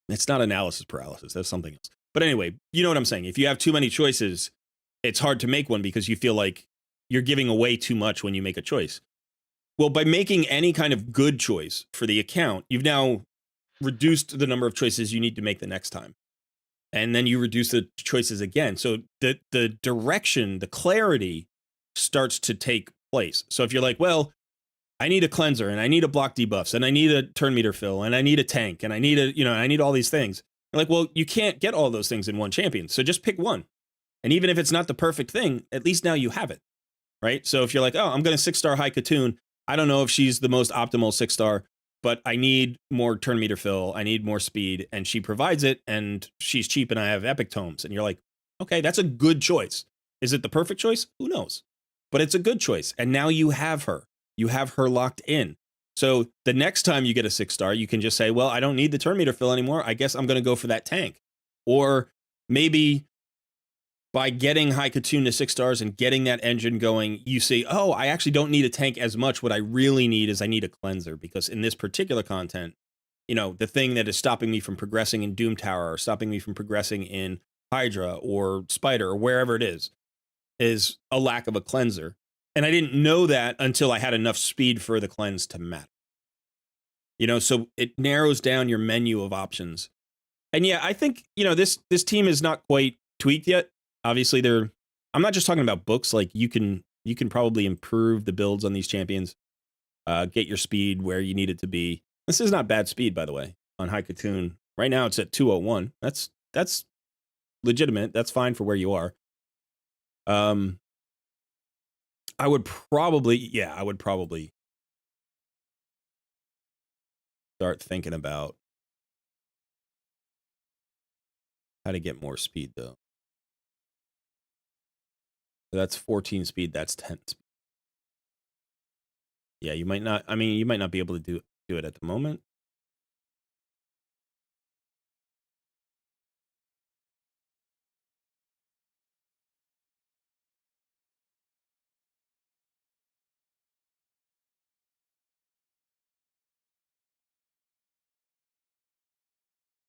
It's not analysis paralysis. That's something else. But anyway, you know what I'm saying. If you have too many choices, it's hard to make one because you feel like you're giving away too much when you make a choice. Well, by making any kind of good choice for the account, you've now reduced the number of choices you need to make the next time. And then you reduce the choices again. So the direction, the clarity starts to take place. So if you're like, well, I need a cleanser and I need a block debuffs and I need a turn meter fill and I need a tank and I need I need all these things. You're like, well, you can't get all those things in one champion. So just pick one. And even if it's not the perfect thing, at least now you have it, right? So if you're like, oh, I'm going to 6-star High Katoon. I don't know if she's the most optimal 6-star, but I need more turn meter fill. I need more speed. And she provides it, and she's cheap, and I have epic tomes. And you're like, okay, that's a good choice. Is it the perfect choice? Who knows? But it's a good choice. And now you have her. You have her locked in. So the next time you get a 6-star, you can just say, well, I don't need the turn meter fill anymore. I guess I'm going to go for that tank. Or maybe by getting High Katoon to 6 stars and getting that engine going, you say, oh, I actually don't need a tank as much. What I really need is I need a cleanser, because in this particular content, you know, the thing that is stopping me from progressing in Doom Tower or stopping me from progressing in Hydra or Spider or wherever it is a lack of a cleanser. And I didn't know that until I had enough speed for the cleanse to matter. You know, so it narrows down your menu of options. And yeah, I think, you know, this team is not quite tweaked yet. Obviously, I'm not just talking about books. Like, you can probably improve the builds on these champions, get your speed where you need it to be. This is not bad speed, by the way, on High Katoon. Right now, it's at 201. That's legitimate. That's fine for where you are. I would probably start thinking about how to get more speed, though. So that's 14 speed. That's 10 speed. Yeah, you might not be able to do it at the moment.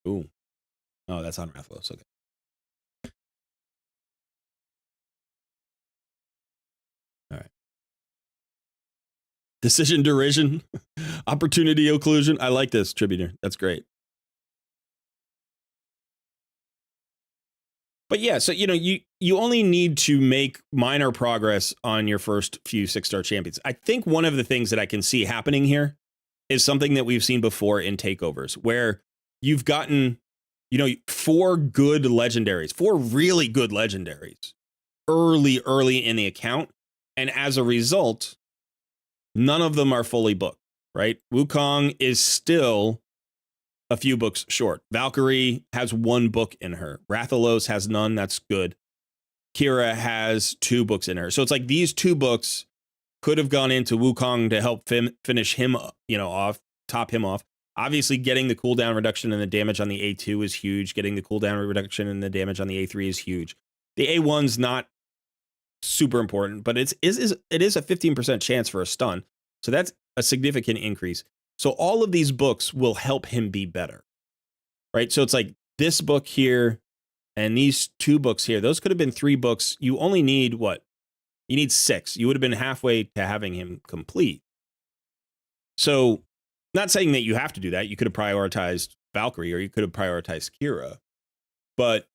Ooh. Oh, that's on Rathalos. Okay. All right. Decision derision, opportunity occlusion. I like this, Tribuner. That's great. But yeah, so, you know, you only need to make minor progress on your first few 6-star champions. I think one of the things that I can see happening here is something that we've seen before in takeovers, where you've gotten, you know, 4 good legendaries, 4 really good legendaries early in the account. And as a result, none of them are fully booked, right? Wukong is still a few books short. Valkyrie has 1 book in her. Rathalos has none. That's good. Kira has 2 books in her. So it's like these 2 books could have gone into Wukong to help finish him, you know, off, top him off. Obviously, getting the cooldown reduction and the damage on the A2 is huge. Getting the cooldown reduction and the damage on the A3 is huge. The A1's not super important, but it is a 15% chance for a stun. So that's a significant increase. So all of these books will help him be better, right? So it's like this book here and these 2 books here. Those could have been 3 books. You only need what? You need 6. You would have been halfway to having him complete. So not saying that you have to do that. You could have prioritized Valkyrie or you could have prioritized Kira. But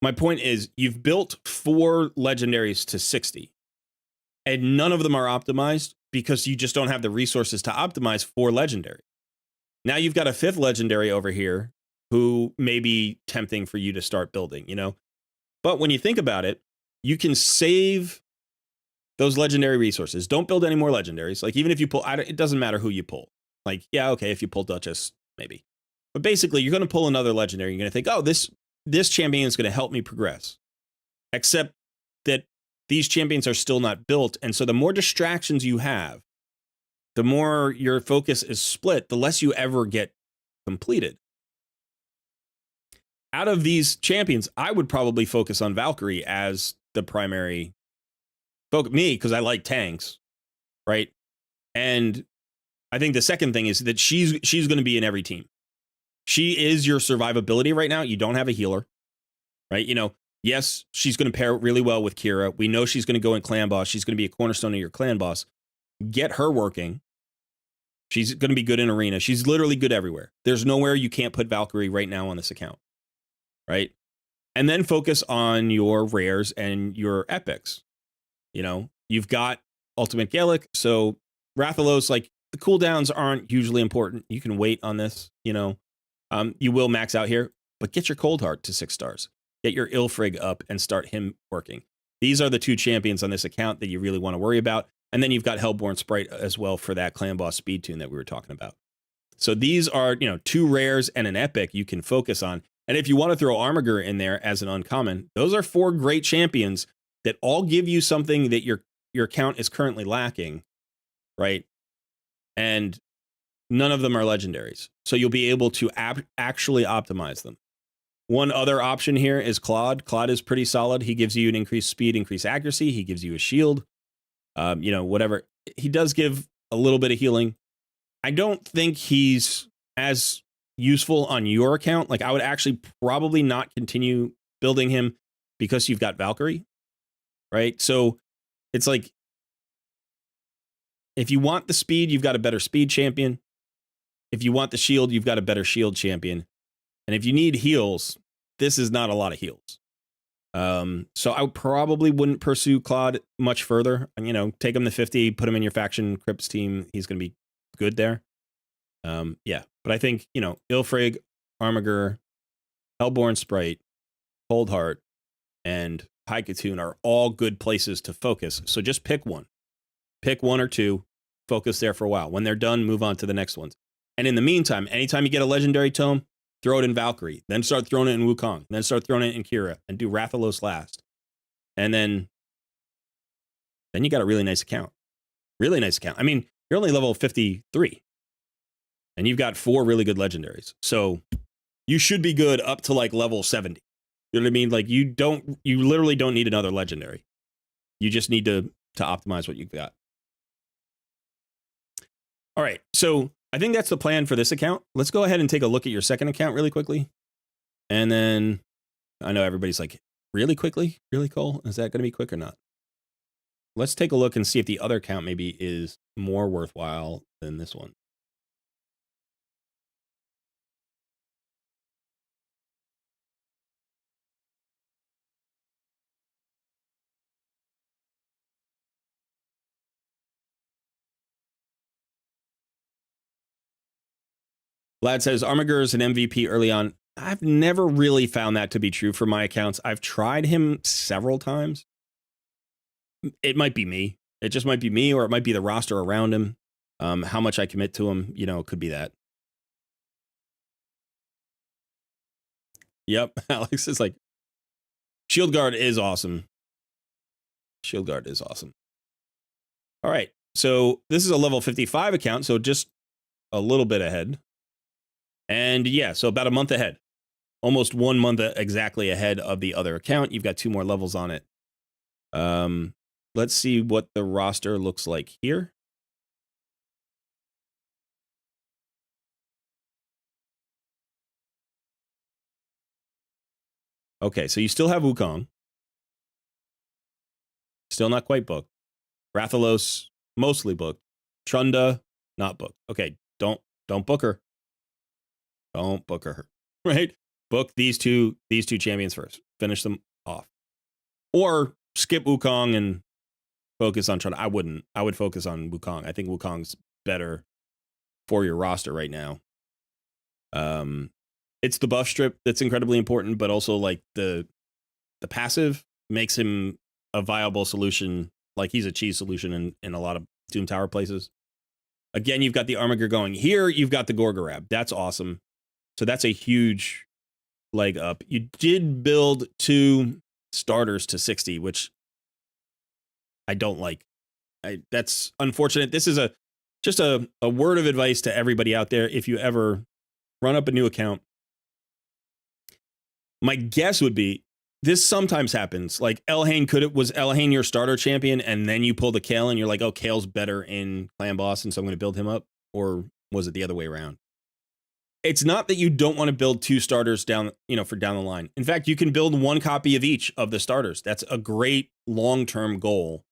my point is you've built 4 legendaries to 60 and none of them are optimized because you just don't have the resources to optimize 4 legendary. Now you've got a 5th legendary over here who may be tempting for you to start building, you know? But when you think about it, you can save those legendary resources. Don't build any more legendaries. Like even if you pull, it doesn't matter who you pull. Like, yeah, okay, if you pull Duchess, maybe. But basically, you're going to pull another legendary. You're going to think, oh, this champion is going to help me progress. Except that these champions are still not built. And so the more distractions you have, the more your focus is split, the less you ever get completed. Out of these champions, I would probably focus on Valkyrie as the primary focus. Me, because I like tanks, right? And I think the second thing is that she's going to be in every team. She is your survivability right now. You don't have a healer, right? You know, yes, she's going to pair really well with Kira. We know she's going to go in clan boss. She's going to be a cornerstone of your clan boss. Get her working. She's going to be good in arena. She's literally good everywhere. There's nowhere you can't put Valkyrie right now on this account, right? And then focus on your rares and your epics. You know, you've got Ultimate Gaelic, so Rathalos, like the cooldowns aren't hugely important. You can wait on this, you know. You will max out here, but get your Cold Heart to 6 stars. Get your Ilfrig up and start him working. These are the 2 champions on this account that you really want to worry about. And then you've got Hellborn Sprite as well for that clan boss speed tune that we were talking about. So these are, you know, 2 rares and an epic you can focus on. And if you want to throw Armiger in there as an uncommon, those are 4 great champions that all give you something that your account is currently lacking, right? And none of them are legendaries. So you'll be able to actually optimize them. One other option here is Claude. Claude is pretty solid. He gives you an increased speed, increased accuracy. He gives you a shield. You know, whatever. He does give a little bit of healing. I don't think he's as useful on your account. Like I would actually probably not continue building him because you've got Valkyrie, right? So it's like, if you want the speed, you've got a better speed champion. If you want the shield, you've got a better shield champion. And if you need heals, this is not a lot of heals. So I probably wouldn't pursue Claude much further. You know, take him to 50, put him in your faction Crips team. He's going to be good there. Yeah, but I think, you know, Ilfrig, Armiger, Hellborn Sprite, Cold Heart, and High Katoon are all good places to focus. So just pick one. Pick 1 or 2, focus there for a while. When they're done, move on to the next ones. And in the meantime, anytime you get a legendary tome, throw it in Valkyrie, then start throwing it in Wukong, then start throwing it in Kira, and do Rathalos last. And then you got a really nice account. Really nice account. I mean, you're only level 53, and you've got 4 really good legendaries. So you should be good up to like level 70. You know what I mean? Like you literally don't need another legendary. You just need to optimize what you've got. All right, so I think that's the plan for this account. Let's go ahead and take a look at your second account really quickly. And then I know everybody's like, really quickly? Really, Cole? Is that going to be quick or not? Let's take a look and see if the other account maybe is more worthwhile than this one. Vlad says, Armiger is an MVP early on. I've never really found that to be true for my accounts. I've tried him several times. It might be me. It just might be me, or it might be the roster around him. How much I commit to him, you know, it could be that. Yep, Alex is like, Shield Guard is awesome. Shield Guard is awesome. All right, so this is a level 55 account, so just a little bit ahead. And yeah, so about a month ahead. Almost 1 month exactly ahead of the other account. You've got 2 more levels on it. Let's see what the roster looks like here. Okay, so you still have Wukong. Still not quite booked. Rathalos, mostly booked. Trunda, not booked. Okay, don't book her. Don't book her. Right? Book these two champions first. Finish them off. Or skip Wukong and focus on Trunda. I wouldn't. I would focus on Wukong. I think Wukong's better for your roster right now. It's the buff strip that's incredibly important, but also like the passive makes him a viable solution. Like he's a cheese solution in a lot of Doom Tower places. Again, you've got the Armiger going. Here, you've got the Gorgorab. That's awesome. So that's a huge leg up. You did build 2 starters to 60, which I don't like. That's unfortunate. This is just a word of advice to everybody out there. If you ever run up a new account, my guess would be this sometimes happens. Like Elhain was Elhain your starter champion, and then you pull the Kale and you're like, oh, Kale's better in Clan Boss, and so I'm going to build him up? Or was it the other way around? It's not that you don't want to build 2 starters down the line. In fact, you can build 1 copy of each of the starters. That's a great long-term goal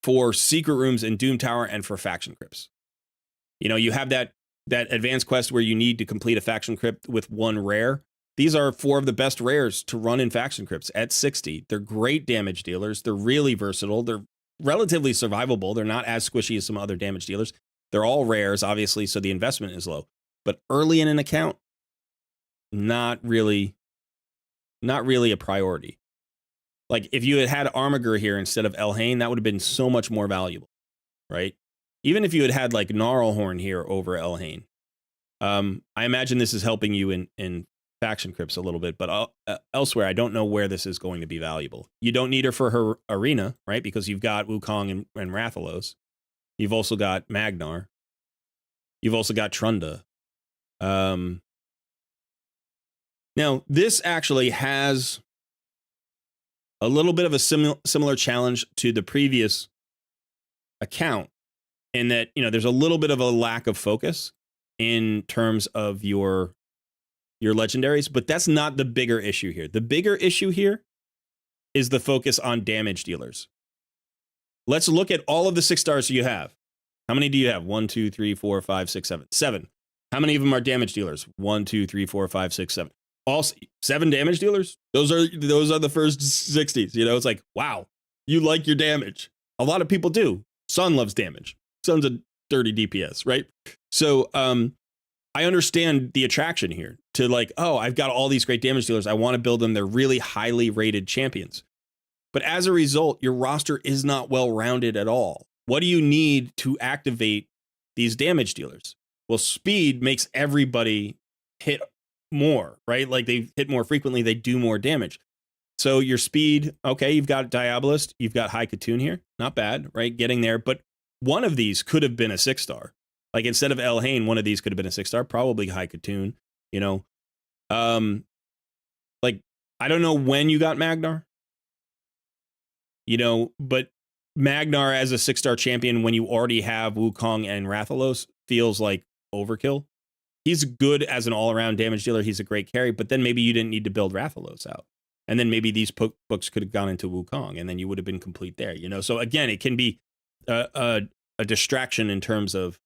for secret rooms in Doom Tower and for faction crypts. You have that advanced quest where you need to complete a faction crypt with 1 rare. These are 4 of the best rares to run in faction crypts at 60. They're great damage dealers. They're really versatile. They're relatively survivable. They're not as squishy as some other damage dealers. They're all rares, obviously, so the investment is low. But early in an account, not really a priority. Like if you had Armiger here instead of Elhain, that would have been so much more valuable, right? Even if you had like Gnarlhorn here over Elhain. I imagine this is helping you in faction crypts a little bit, but elsewhere, I don't know where this is going to be valuable. You don't need her for her arena, right? Because you've got Wukong and Rathalos. You've also got Magnar. You've also got Trunda. Now, this actually has a little bit of a similar challenge to the previous account in that, there's a little bit of a lack of focus in terms of your legendaries, but that's not the bigger issue here. The bigger issue here is the focus on damage dealers. Let's look at all of the 6 stars you have. How many do you have? 1, 2, 3, 4, 5, 6, 7. 7. How many of them are damage dealers? 1, 2, 3, 4, 5, 6, 7. All 7 damage dealers? Those are the first 60s. It's like, wow, you like your damage. A lot of people do. Sun loves damage. Sun's a dirty DPS, right? So I understand the attraction here to like, oh, I've got all these great damage dealers. I want to build them. They're really highly rated champions. But as a result, your roster is not well-rounded at all. What do you need to activate these damage dealers? Well, speed makes everybody hit more, right? Like they hit more frequently, they do more damage. So your speed, okay, you've got Diabolist, you've got High Katoon here. Not bad, right? Getting there. But one of these could have been a 6-star. Like instead of Elhain, one of these could have been a 6-star, probably High Katoon, Like, I don't know when you got Magnar, but Magnar as a 6-star champion when you already have Wukong and Rathalos feels like overkill. He's good as an all-around damage dealer. He's a great carry, but then maybe you didn't need to build Rathalos out. And then maybe these books could have gone into Wukong, and then you would have been complete there, So again, it can be a distraction in terms of,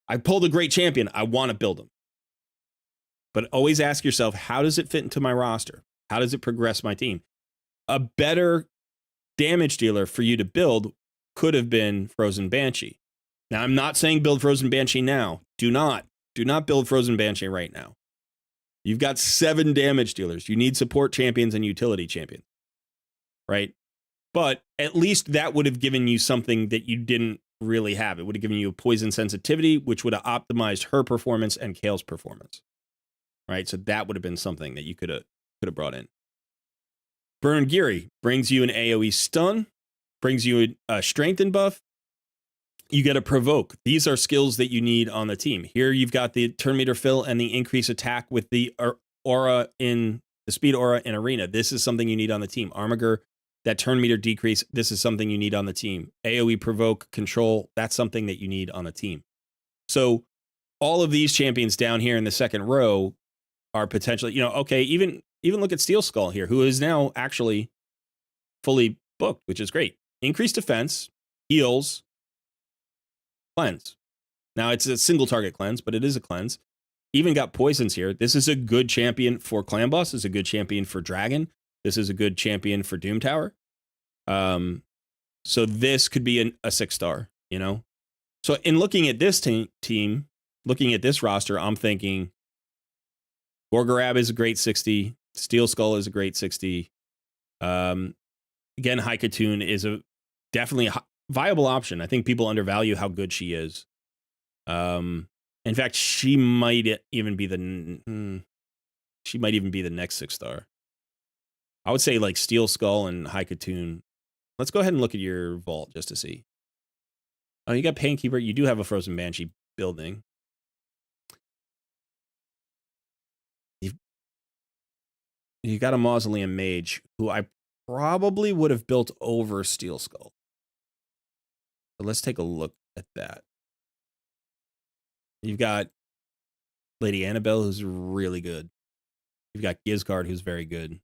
I pulled a great champion, I want to build him. But always ask yourself, how does it fit into my roster? How does it progress my team? A better damage dealer for you to build could have been Frozen Banshee. Now, I'm not saying build Frozen Banshee now. Do not build Frozen Banshee right now. You've got 7 damage dealers. You need support champions and utility champions, right? But at least that would have given you something that you didn't really have. It would have given you a poison sensitivity, which would have optimized her performance and Kale's performance, right? So that would have been something that you could have brought in. Burn Giri brings you an AoE stun, brings you a strengthen buff. You get a provoke. These are skills that you need on the team. Here you've got the turn meter fill and the increase attack with the aura in the speed aura in arena. This is something you need on the team. Armiger, that turn meter decrease. This is something you need on the team. AoE provoke control. That's something that you need on the team. So all of these champions down here in the second row are potentially, okay, even look at Steel Skull here, who is now actually fully booked, which is great. Increased defense, heals, cleanse. Now it's a single target cleanse, but it is a cleanse. Even got poisons here. This is a good champion for Clan Boss. This is a good champion for Dragon. This is a good champion for Doom Tower. So this could be a 6-star, So in looking at this team, looking at this roster, I'm thinking Gorgorab is a great 60. Steel Skull is a great 60. Again, Haikatoon is definitely a viable option. I think people undervalue how good she is. In fact, she might even be the next 6-star. I would say like Steel Skull and Haikatoon. Let's go ahead and look at your vault just to see. Oh, you got Painkeeper. You do have a Frozen Banshee building. You got a Mausoleum Mage, who I probably would have built over Steel Skull. So let's take a look at that. You've got Lady Annabelle, who's really good. You've got Gizgard, who's very good. And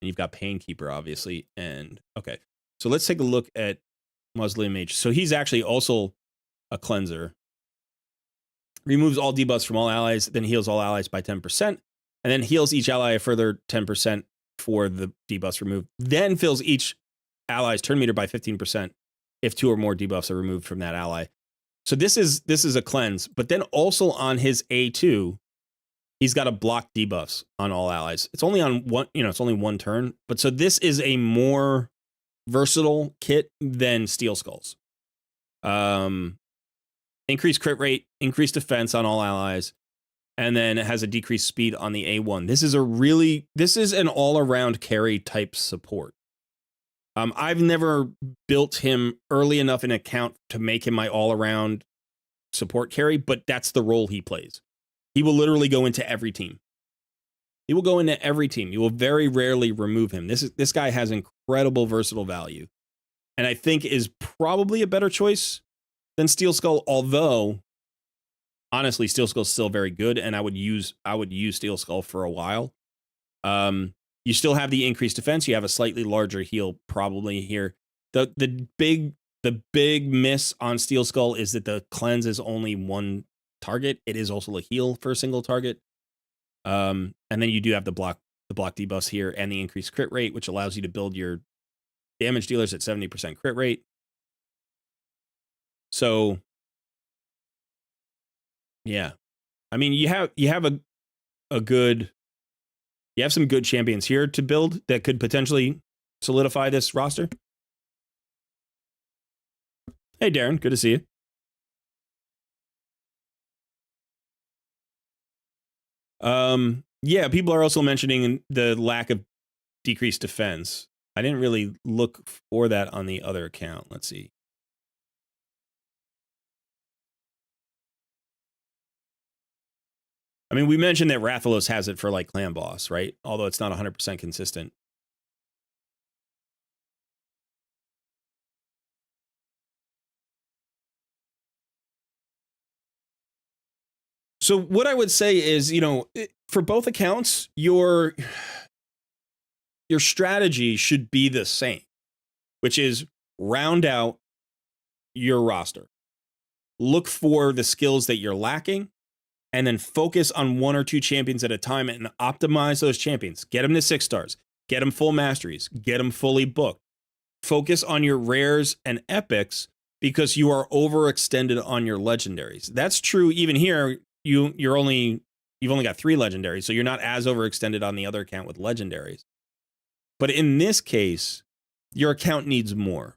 you've got Painkeeper, obviously. And okay, so let's take a look at Mausoleum Mage. So he's actually also a cleanser. Removes all debuffs from all allies, then heals all allies by 10%, and then heals each ally a further 10% for the debuffs removed. Then fills each ally's turn meter by 15% if 2 or more debuffs are removed from that ally. So this is a cleanse, but then also on his A2, he's got to block debuffs on all allies. It's only on one, it's only one turn, but so this is a more versatile kit than Steel Skulls. Increased crit rate, increased defense on all allies, and then it has a decreased speed on the A1. This is an all-around carry type support. I've never built him early enough in account to make him my all-around support carry, but that's the role he plays. He will literally go into every team. He will go into every team. You will very rarely remove him. This guy has incredible versatile value, and I think is probably a better choice than Steel Skull, although honestly, Steel Skull is still very good, and I would use Steel Skull for a while. You still have the increased defense. You have a slightly larger heal probably here. The big miss on Steel Skull is that the cleanse is only one target. It is also a heal for a single target. And then you do have the block debuffs here and the increased crit rate, which allows you to build your damage dealers at 70% crit rate. So, yeah, I mean, you have some good champions here to build that could potentially solidify this roster. Hey, Darren, good to see you. Yeah, people are also mentioning the lack of decreased defense. I didn't really look for that on the other account. Let's see. I mean, we mentioned that Rathalos has it for like Clan Boss, right? Although it's not 100% consistent. So what I would say is, for both accounts, your strategy should be the same, which is round out your roster. Look for the skills that you're lacking, and then focus on 1 or 2 champions at a time and optimize those champions. Get them to 6 stars. Get them full masteries. Get them fully booked. Focus on your rares and epics because you are overextended on your legendaries. That's true even here. You've only got 3 legendaries, so you're not as overextended on the other account with legendaries. But in this case, your account needs more,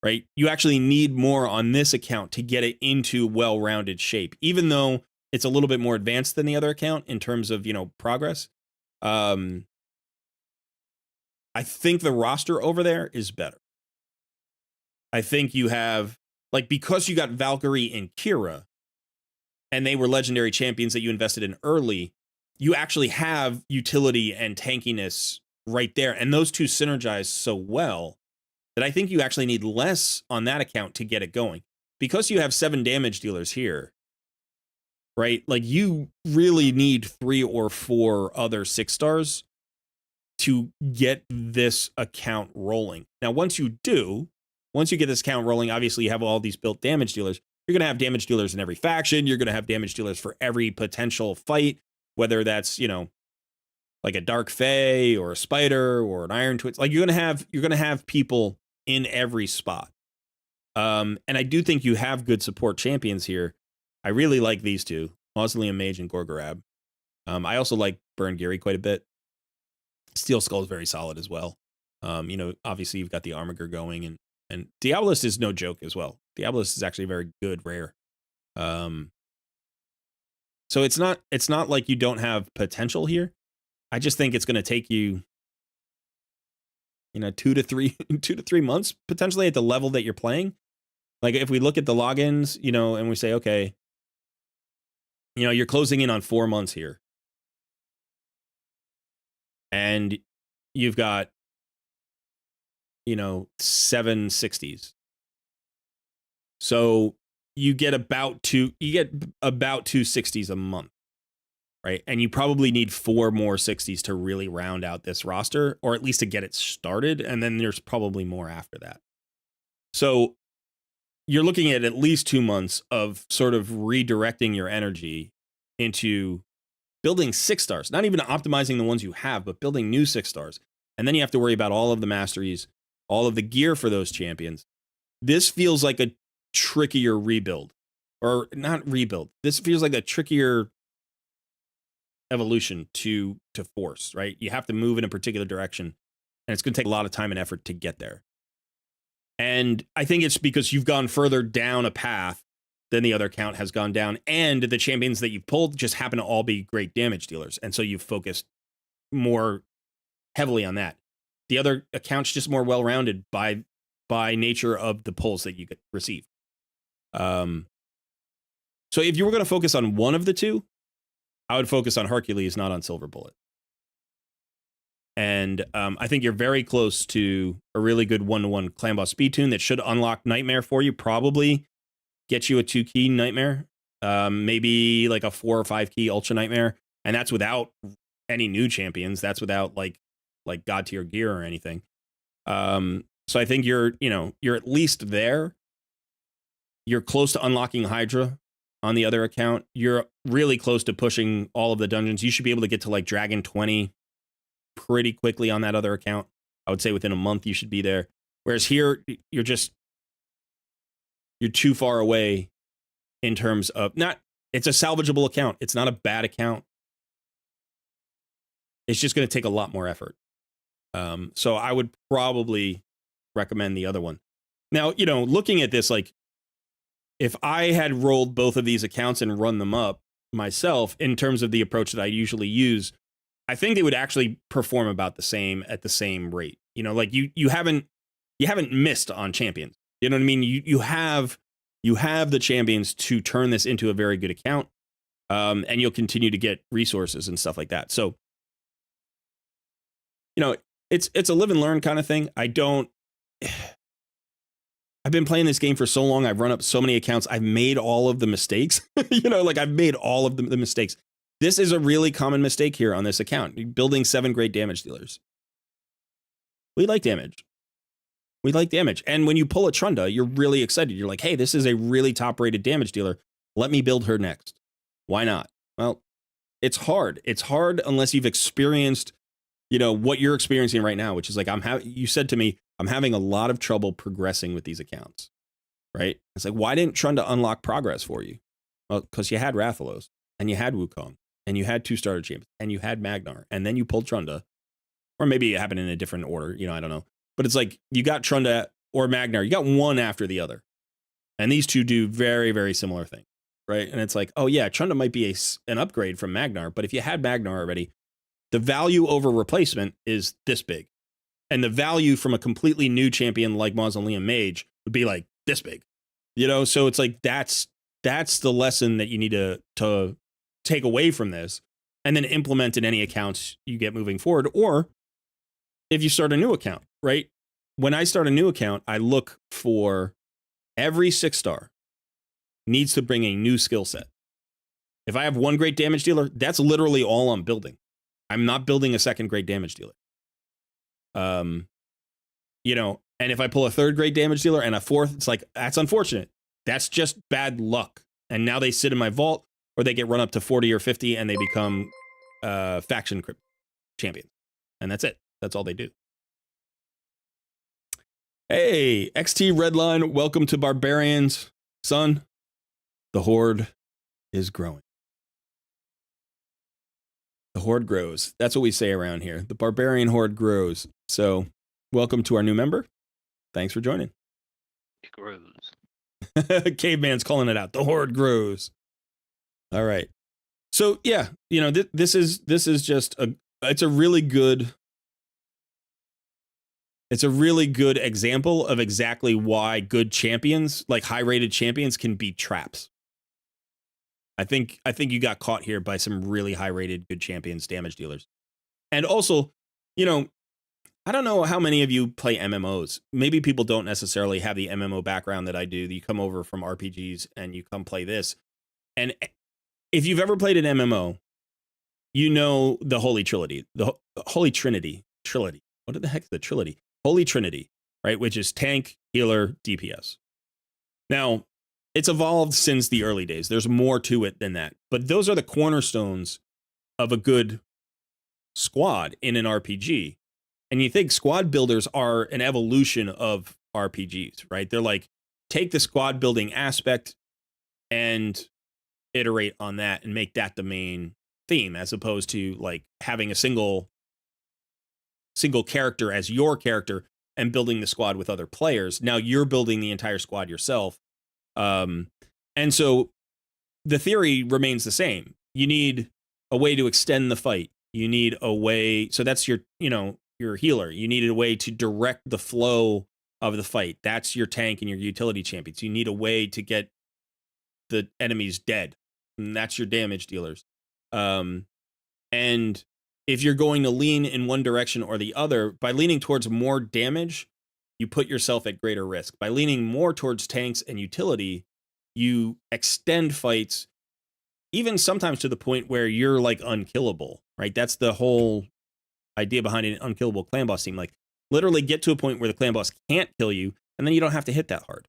right? You actually need more on this account to get it into well-rounded shape, even though it's a little bit more advanced than the other account in terms of, progress. I think the roster over there is better. I think you have, like, because you got Valkyrie and Kira, and they were legendary champions that you invested in early, you actually have utility and tankiness right there. And those two synergize so well that I think you actually need less on that account to get it going. Because you have 7 damage dealers here, right? Like, you really need 3 or 4 other 6 stars to get this account rolling. Now, once you get this account rolling, obviously you have all these built damage dealers. You're going to have damage dealers in every faction. You're going to have damage dealers for every potential fight, whether that's, like a Dark Fae or a Spider or an Iron Twins. Like, you're going to have people in every spot. And I do think you have good support champions here. I really like these two, Mausoleum Mage and Gorgorab. I also like Burn Giri quite a bit. Steel Skull is very solid as well. Obviously you've got the Armiger going, and Diabolist is no joke as well. Diabolist is actually a very good rare. So it's not like you don't have potential here. I just think it's going to take you, 2 to 3 months potentially at the level that you're playing. Like, if we look at the logins, and we say, okay, you're closing in on 4 months here. And you've got, 7 60s. So you get about 2 60s a month, right? And you probably need 4 more 60s to really round out this roster, or at least to get it started. And then there's probably more after that. So you're looking at least 2 months of sort of redirecting your energy into building 6 stars, not even optimizing the ones you have, but building new 6 stars. And then you have to worry about all of the masteries, all of the gear for those champions. This feels like a trickier rebuild, or not rebuild. This feels like a trickier evolution to force, right? You have to move in a particular direction, and it's going to take a lot of time and effort to get there. And I think it's because you've gone further down a path than the other account has gone down, and the champions that you've pulled just happen to all be great damage dealers, and so you've focused more heavily on that. The other account's just more well-rounded by nature of the pulls that you could receive. So if you were going to focus on one of the two, I would focus on Hercules, not on Silver Bullet. And I think you're very close to a really good 1-to-1 clan boss speed tune that should unlock Nightmare for you. Probably get you a 2-key Nightmare, maybe like a 4 or 5 key Ultra Nightmare, and that's without any new champions. That's without like God tier gear or anything. So I think you're at least there. You're close to unlocking Hydra on the other account. You're really close to pushing all of the dungeons. You should be able to get to like Dragon 20 pretty quickly on that other account. I would say within a month you should be there. Whereas here, you're too far away in terms of it's a salvageable account. It's not a bad account. It's just going to take a lot more effort. So I would probably recommend the other one. Now, looking at this, like, if I had rolled both of these accounts and run them up myself in terms of the approach that I usually use, I think they would actually perform about the same at the same rate. Like you haven't missed on champions. You know what I mean? You have the champions to turn this into a very good account, and you'll continue to get resources and stuff like that. So, it's a live and learn kind of thing. I've been playing this game for so long. I've run up so many accounts. I've made all of the mistakes. I've made all of the mistakes. This is a really common mistake here on this account. Building 7 great damage dealers. We like damage. And when you pull a Trunda, you're really excited. You're like, hey, this is a really top-rated damage dealer. Let me build her next. Why not? Well, it's hard. It's hard unless you've experienced, what you're experiencing right now, which is like, you said to me, I'm having a lot of trouble progressing with these accounts, right? It's like, why didn't Trunda unlock progress for you? Well, because you had Rathalos, and you had Wukong, and you had 2 starter champions, and you had Magnar, and then you pulled Trunda. Or maybe it happened in a different order, I don't know. But it's like, you got Trunda or Magnar, you got one after the other. And these two do very, very similar things, right? And it's like, oh yeah, Trunda might be an upgrade from Magnar, but if you had Magnar already, the value over replacement is this big. And the value from a completely new champion like Mausoleum Mage would be like this big, you know? So it's like, that's the lesson that you need to take away from this and then implement in any accounts you get moving forward. Or if you start a new account, right? When I start a new account, I look for every 6-star needs to bring a new skill set. If I have one great damage dealer, that's literally all I'm building. I'm not building a second great damage dealer. You know, and if I pull a third great damage dealer and a fourth, it's like, that's unfortunate. That's just bad luck. And now they sit in my vault, or they get run up to 40 or 50 and they become faction champions. And that's it. That's all they do. Hey, XT Redline, welcome to Barbarians. Son, the Horde is growing. The Horde grows. That's what we say around here. The Barbarian Horde grows. So, welcome to our new member. Thanks for joining. It grows. Caveman's calling it out. The Horde grows. All right. So, yeah, you know, this is just it's a really good example of exactly why good champions, like high-rated champions, can be traps. I think you got caught here by some really high-rated good champions, damage dealers. And also, you know, I don't know how many of you play MMOs. Maybe people don't necessarily have the MMO background that I do. You come over from RPGs and you come play this. And if you've ever played an MMO, you know the Holy Trilogy. The Holy Trinity. What the heck is the Trilogy? Holy Trinity, right? Which is tank, healer, DPS. Now, it's evolved since the early days. There's more to it than that. But those are the cornerstones of a good squad in an RPG. And you think squad builders are an evolution of RPGs, right? They're like, take the squad building aspect and iterate on that and make that the main theme, as opposed to like having a single character as your character and building the squad with other players. Now you're building the entire squad yourself. And so the theory remains the same. You need a way to extend the fight. You need a way. So that's your healer. You need a way to direct the flow of the fight. That's your tank and your utility champions. You need a way to get the enemies dead. And that's your damage dealers. And if you're going to lean in one direction or the other, by leaning towards more damage, you put yourself at greater risk. By leaning more towards tanks and utility, you extend fights, even sometimes to the point where you're like unkillable, right? That's the whole idea behind an unkillable clan boss team. Like literally get to a point where the clan boss can't kill you, and then you don't have to hit that hard.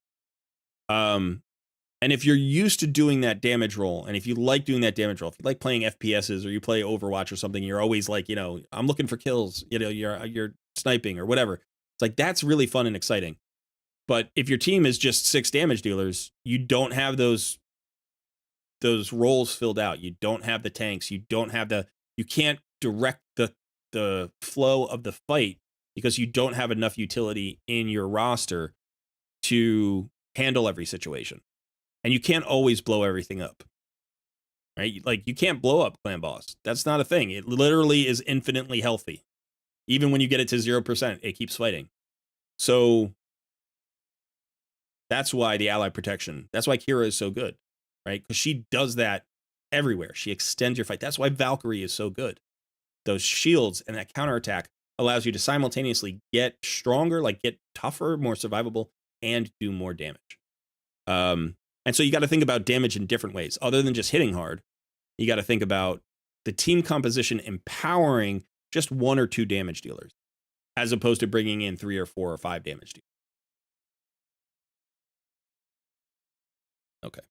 And if you're used to doing that damage roll, and if you like doing that damage roll, if you like playing FPSs or you play Overwatch or something, you're always like, you know, I'm looking for kills, you know, you're sniping or whatever. It's like, that's really fun and exciting. But if your team is just 6 damage dealers, you don't have those roles filled out. You don't have the tanks. You can't direct the flow of the fight because you don't have enough utility in your roster to handle every situation. And you can't always blow everything up, right? Like you can't blow up clan boss. That's not a thing. It literally is infinitely healthy. Even when you get it to 0%, it keeps fighting. So that's why the ally protection, that's why Kira is so good, right? Because she does that everywhere. She extends your fight. That's why Valkyrie is so good. Those shields and that counterattack allows you to simultaneously get stronger, like get tougher, more survivable, and do more damage. And so you got to think about damage in different ways. Other than just hitting hard, you got to think about the team composition empowering just 1 or 2 damage dealers, as opposed to bringing in 3 or 4 or 5 damage dealers. Okay.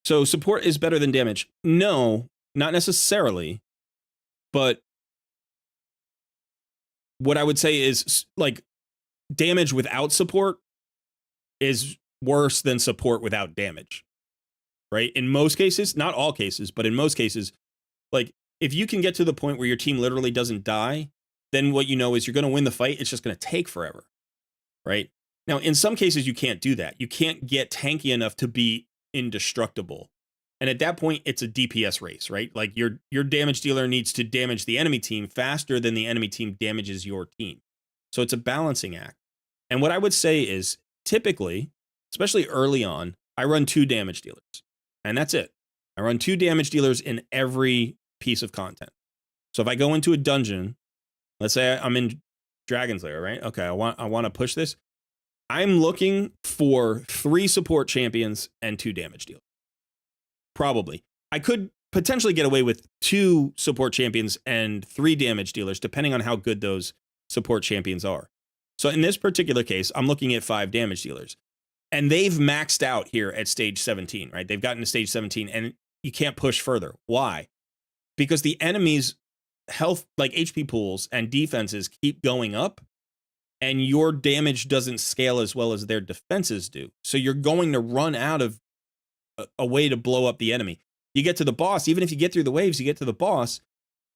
So support is better than damage. No, not necessarily. But what I would say is like damage without support is worse than support without damage, right? In most cases, not all cases, but in most cases, like if you can get to the point where your team literally doesn't die, then what you know is you're going to win the fight. It's just going to take forever, right? Now, in some cases, you can't do that. You can't get tanky enough to be indestructible. And at that point, it's a DPS race, right? Like your damage dealer needs to damage the enemy team faster than the enemy team damages your team. So it's a balancing act. And what I would say is typically, especially early on, I run 2 damage dealers. And that's it. I run 2 damage dealers in every piece of content. So if I go into a dungeon, let's say I'm in Dragon's Lair, right? Okay, I want to push this. I'm looking for 3 support champions and 2 damage dealers. Probably. I could potentially get away with 2 support champions and 3 damage dealers, depending on how good those support champions are. So in this particular case, I'm looking at 5 damage dealers. And they've maxed out here at stage 17, right? They've gotten to stage 17 and you can't push further. Why? Because the enemy's health, like HP pools and defenses, keep going up, and your damage doesn't scale as well as their defenses do. So you're going to run out of a way to blow up the enemy. You get to the boss, even if you get through the waves, you get to the boss,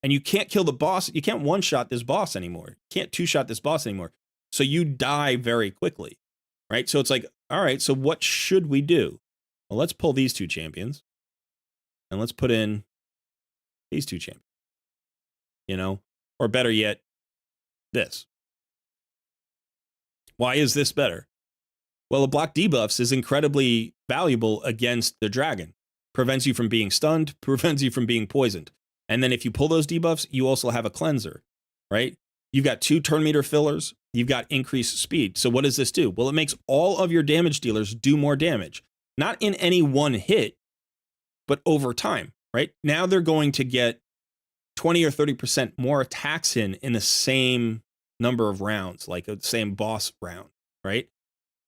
and you can't kill the boss. You can't one-shot this boss anymore. You can't two-shot this boss anymore. So you die very quickly, right? So it's like, all right, so what should we do? Well, let's pull these 2 champions, and let's put in these 2 champions, or better yet, this. Why is this better? Well, the block debuffs is incredibly valuable against the dragon. Prevents you from being stunned, prevents you from being poisoned. And then if you pull those debuffs, you also have a cleanser, right? You've got 2 turn meter fillers. You've got increased speed. So what does this do? Well, it makes all of your damage dealers do more damage. Not in any one hit, but over time, right? Now they're going to get 20 or 30% more attacks in the same number of rounds, like the same boss round, right?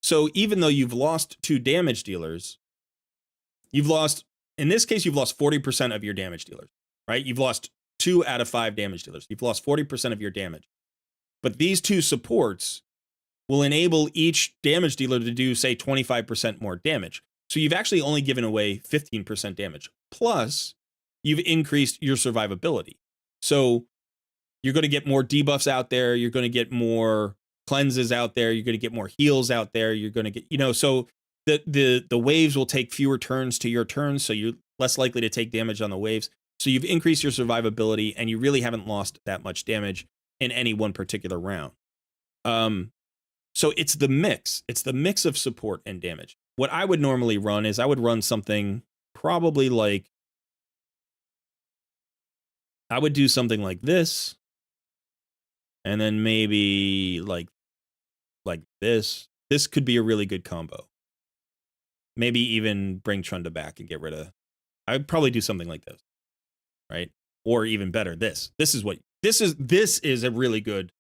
So even though you've lost 2 damage dealers, in this case, you've lost 40% of your damage dealers, right? You've lost 2 out of 5 damage dealers. You've lost 40% of your damage. But these 2 supports will enable each damage dealer to do, say, 25% more damage. So you've actually only given away 15% damage. Plus, you've increased your survivability. So you're going to get more debuffs out there. You're going to get more cleanses out there. You're going to get more heals out there. You're going to get, so the waves will take fewer turns to your turns. So you're less likely to take damage on the waves. So you've increased your survivability, and you really haven't lost that much damage in any one particular round. So it's the mix. It's the mix of support and damage. What I would normally run is I would run something probably like, I would do something like this, and then maybe like this. This could be a really good combo. Maybe even bring Trunda back and get rid of. I would probably do something like this, right? Or even better, this. This is a really good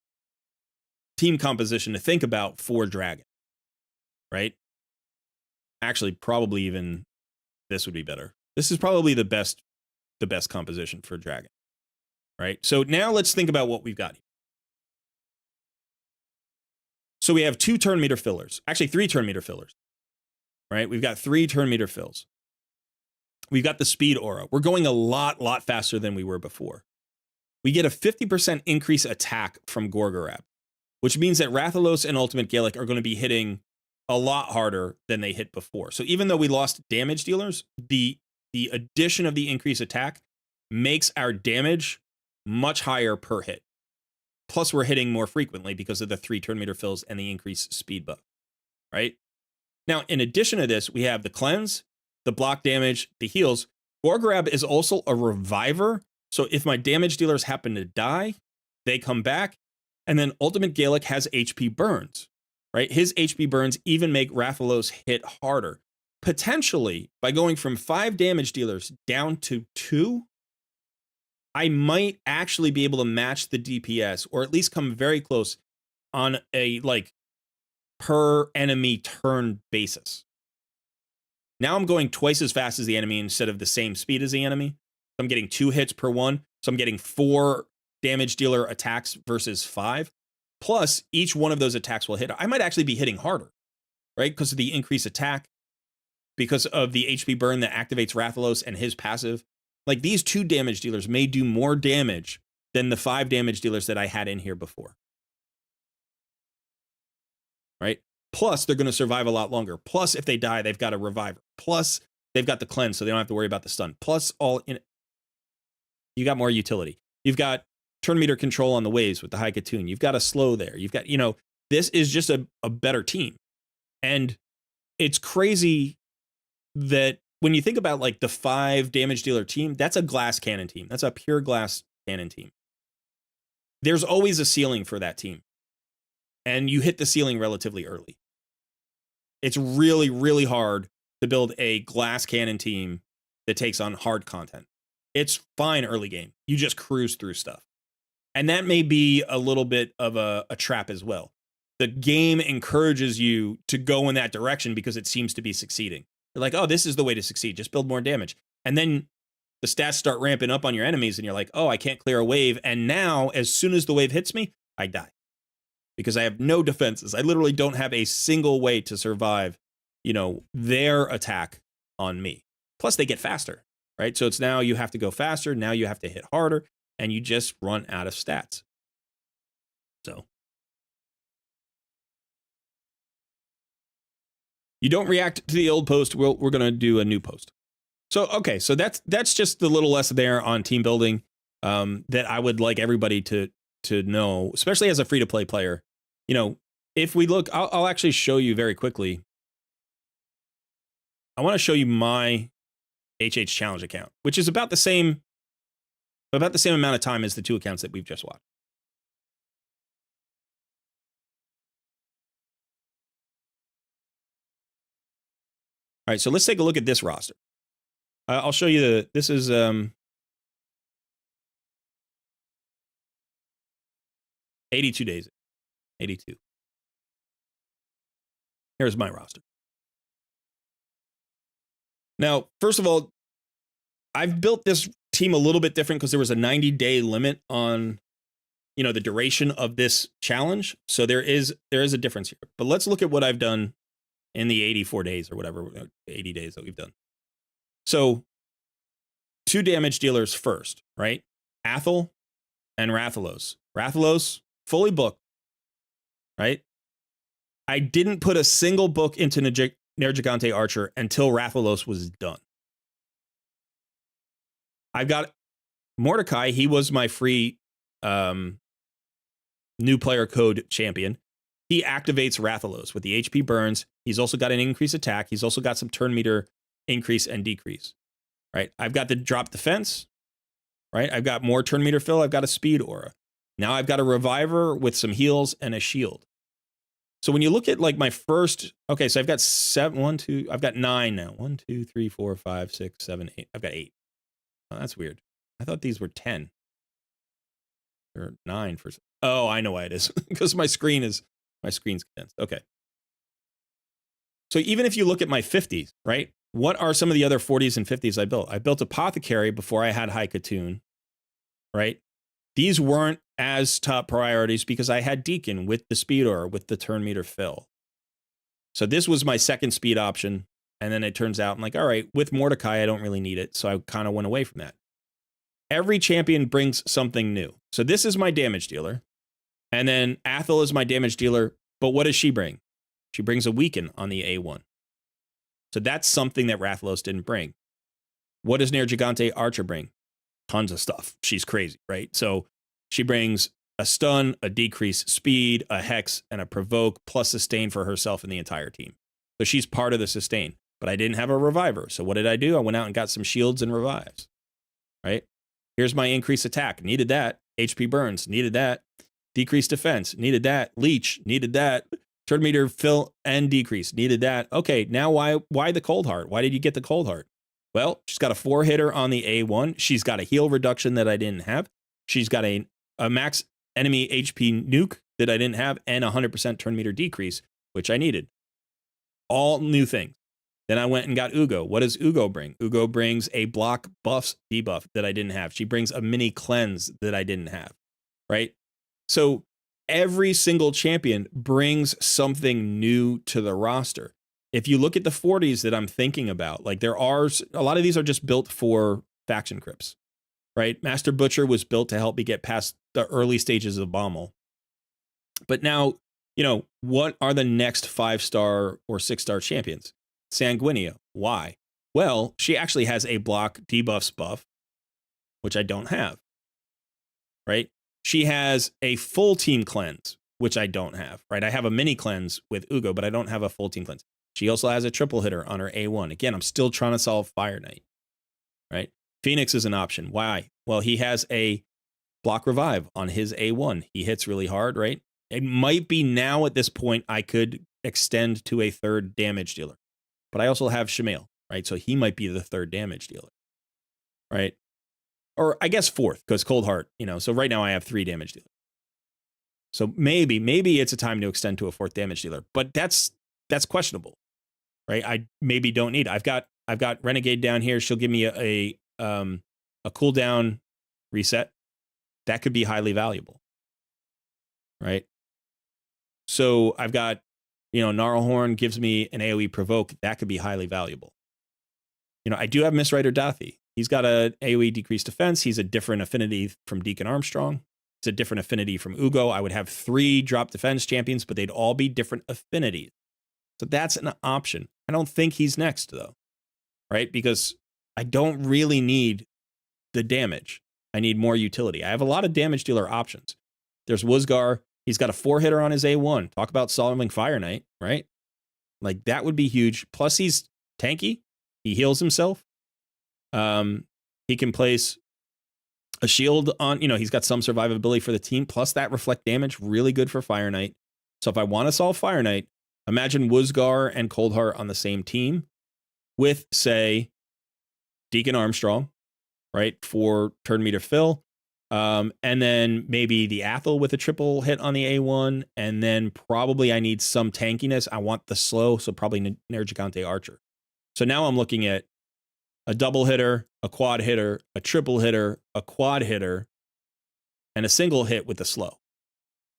team composition to think about for Dragon, right? Actually, probably even this would be better. This is probably the best composition for Dragon, right? So now let's think about what we've got here. So we have 2 turn meter fillers, actually 3 turn meter fillers, right? We've got 3 turn meter fills. We've got the speed aura. We're going a lot faster than we were before. We get a 50% increase attack from Gorgorab, which means that Rathalos and Ultimate Gaelic are going to be hitting a lot harder than they hit before. So even though we lost damage dealers, the addition of the increased attack makes our damage much higher per hit. Plus, we're hitting more frequently because of the 3 turn meter fills and the increased speed buff, right? Now, in addition to this, we have the cleanse, the block damage, the heals. Gorgorab is also a reviver. So if my damage dealers happen to die, they come back. And then Ultimate Gaelic has HP burns, right? His HP burns even make Rathalos hit harder. Potentially, by going from 5 damage dealers down to 2, I might actually be able to match the DPS, or at least come very close on a per enemy turn basis. Now I'm going twice as fast as the enemy instead of the same speed as the enemy. I'm getting 2 hits per one. So I'm getting 4 damage dealer attacks versus 5. Plus, each one of those attacks will hit. I might actually be hitting harder, right? Because of the increased attack, because of the HP burn that activates Rathalos and his passive. Like, these 2 damage dealers may do more damage than the 5 damage dealers that I had in here before. Right? Plus, they're going to survive a lot longer. Plus, if they die, they've got a reviver. Plus, they've got the cleanse, so they don't have to worry about the stun. Plus, you got more utility. You've got turn meter control on the waves with the high Katoon. You've got a slow there. You've got, this is just a better team. And it's crazy that when you think about like the 5 damage dealer team, that's a glass cannon team. That's a pure glass cannon team. There's always a ceiling for that team. And you hit the ceiling relatively early. It's really, really hard to build a glass cannon team that takes on hard content. It's fine early game. You just cruise through stuff. And that may be a little bit of a trap as well. The game encourages you to go in that direction because it seems to be succeeding. You're like, oh, this is the way to succeed. Just build more damage. And then the stats start ramping up on your enemies and you're like, oh, I can't clear a wave. And now, as soon as the wave hits me, I die. Because I have no defenses. I literally don't have a single way to survive, their attack on me. Plus, they get faster, right? So it's now you have to go faster. Now you have to hit harder. And you just run out of stats. So you don't react to the old post. We're going to do a new post. So, okay. So that's just the little lesson there on team building that I would like everybody to know, especially as a free-to-play player. If we look, I'll actually show you very quickly. I want to show you my HH Challenge account, which is about the same amount of time as the 2 accounts that we've just watched. All right, so let's take a look at this roster. I'll show you this is 82 days. 82. Here's my roster. Now, first of all, I've built this team a little bit different because there was a 90-day limit on, the duration of this challenge. So there is a difference here. But let's look at what I've done in the 84 days or whatever, 80 days that we've done. So 2 damage dealers first, right? Athel and Rathalos. Rathalos, fully booked, right? I didn't put a single book into Nergigante Archer until Rathalos was done. I've got Mordecai. He was my free new player code champion. He activates Rathalos with the HP burns. He's also got an increased attack. He's also got some turn meter increase and decrease, right? I've got the drop defense, right? I've got more turn meter fill. I've got a speed aura. Now I've got a reviver with some heals and a shield. So when you look at like my first, okay, so I've got I've got 9 now. 1, 2, 3, 4, 5, 6, 7, 8. I've got 8. Oh, that's weird. I thought these were 10 or 9 for. Oh, I know why it is because my screen's condensed. Okay. So even if you look at my 50s, right? What are some of the other 40s and 50s I built? I built Apothecary before I had High Katoon, right? These weren't as top priorities because I had Deacon with the speed aura, with the turn meter fill. So this was my second speed option. And then it turns out I'm like, all right, with Mordecai, I don't really need it. So I kind of went away from that. Every champion brings something new. So this is my damage dealer. And then Athel is my damage dealer. But what does she bring? She brings a weaken on the A1. So that's something that Rathalos didn't bring. What does Nergigante Archer bring? Tons of stuff. She's crazy, right? So she brings a stun, a decrease speed, a hex, and a provoke, plus sustain for herself and the entire team. So she's part of the sustain. But I didn't have a reviver. So what did I do? I went out and got some shields and revives, right? Here's my increased attack. Needed that. HP burns. Needed that. Decreased defense. Needed that. Leech. Needed that. Turn meter fill and decrease. Needed that. Okay, now why the cold heart? Why did you get the cold heart? Well, she's got a 4-hitter on the A1. She's got a heal reduction that I didn't have. She's got a max enemy HP nuke that I didn't have and 100% turn meter decrease, which I needed. All new things. Then I went and got Ugo. What does Ugo bring? Ugo brings a block buffs debuff that I didn't have. She brings a mini cleanse that I didn't have, right? So every single champion brings something new to the roster. If you look at the 40s that I'm thinking about, like there are, a lot of these are just built for faction crypts, right? Master Butcher was built to help me get past the early stages of Bommel. But now, what are the next 5-star or 6-star champions? Sanguinia. Why? Well, she actually has a block debuffs buff, which I don't have, right? she has a full team cleanse, which I don't have, right? I have a mini cleanse with Ugo, but I don't have a full team cleanse. She also has a triple hitter on her A1. Again, I'm still trying to solve Fire Knight, right? Phoenix is an option. Why? Well, he has a block revive on his A1. He hits really hard, right? It might be now at this point I could extend to a third damage dealer. But I also have Shamail, right? So he might be the third damage dealer, right? Or I guess fourth, because Cold Heart, so right now I have 3 damage dealers. So maybe it's a time to extend to a 4th damage dealer, but that's questionable, right? I maybe don't need. I've got Renegade down here. She'll give me a cooldown reset. That could be highly valuable, right? So I've got, Gnarlhorn gives me an AoE provoke. That could be highly valuable. I do have Rector Drath. He's got a AoE decreased defense. He's a different affinity from Deacon Armstrong. It's a different affinity from Ugo. I would have 3 drop defense champions, but they'd all be different affinities. So that's an option. I don't think he's next, though, right? Because I don't really need the damage. I need more utility. I have a lot of damage dealer options. There's Wuzgar. He's got a 4-hitter on his A1. Talk about solving Fire Knight, right? Like, that would be huge. Plus, he's tanky. He heals himself. He can place a shield on, he's got some survivability for the team. Plus, that reflect damage, really good for Fire Knight. So if I want to solve Fire Knight, imagine Wuzgar and Coldheart on the same team with, say, Deacon Armstrong, right, for turn meter fill. And then maybe the Athel with a triple hit on the A1. And then probably I need some tankiness. I want the slow, so probably Nergigante Archer. So now I'm looking at a double hitter, a quad hitter, a triple hitter, a quad hitter, and a single hit with the slow.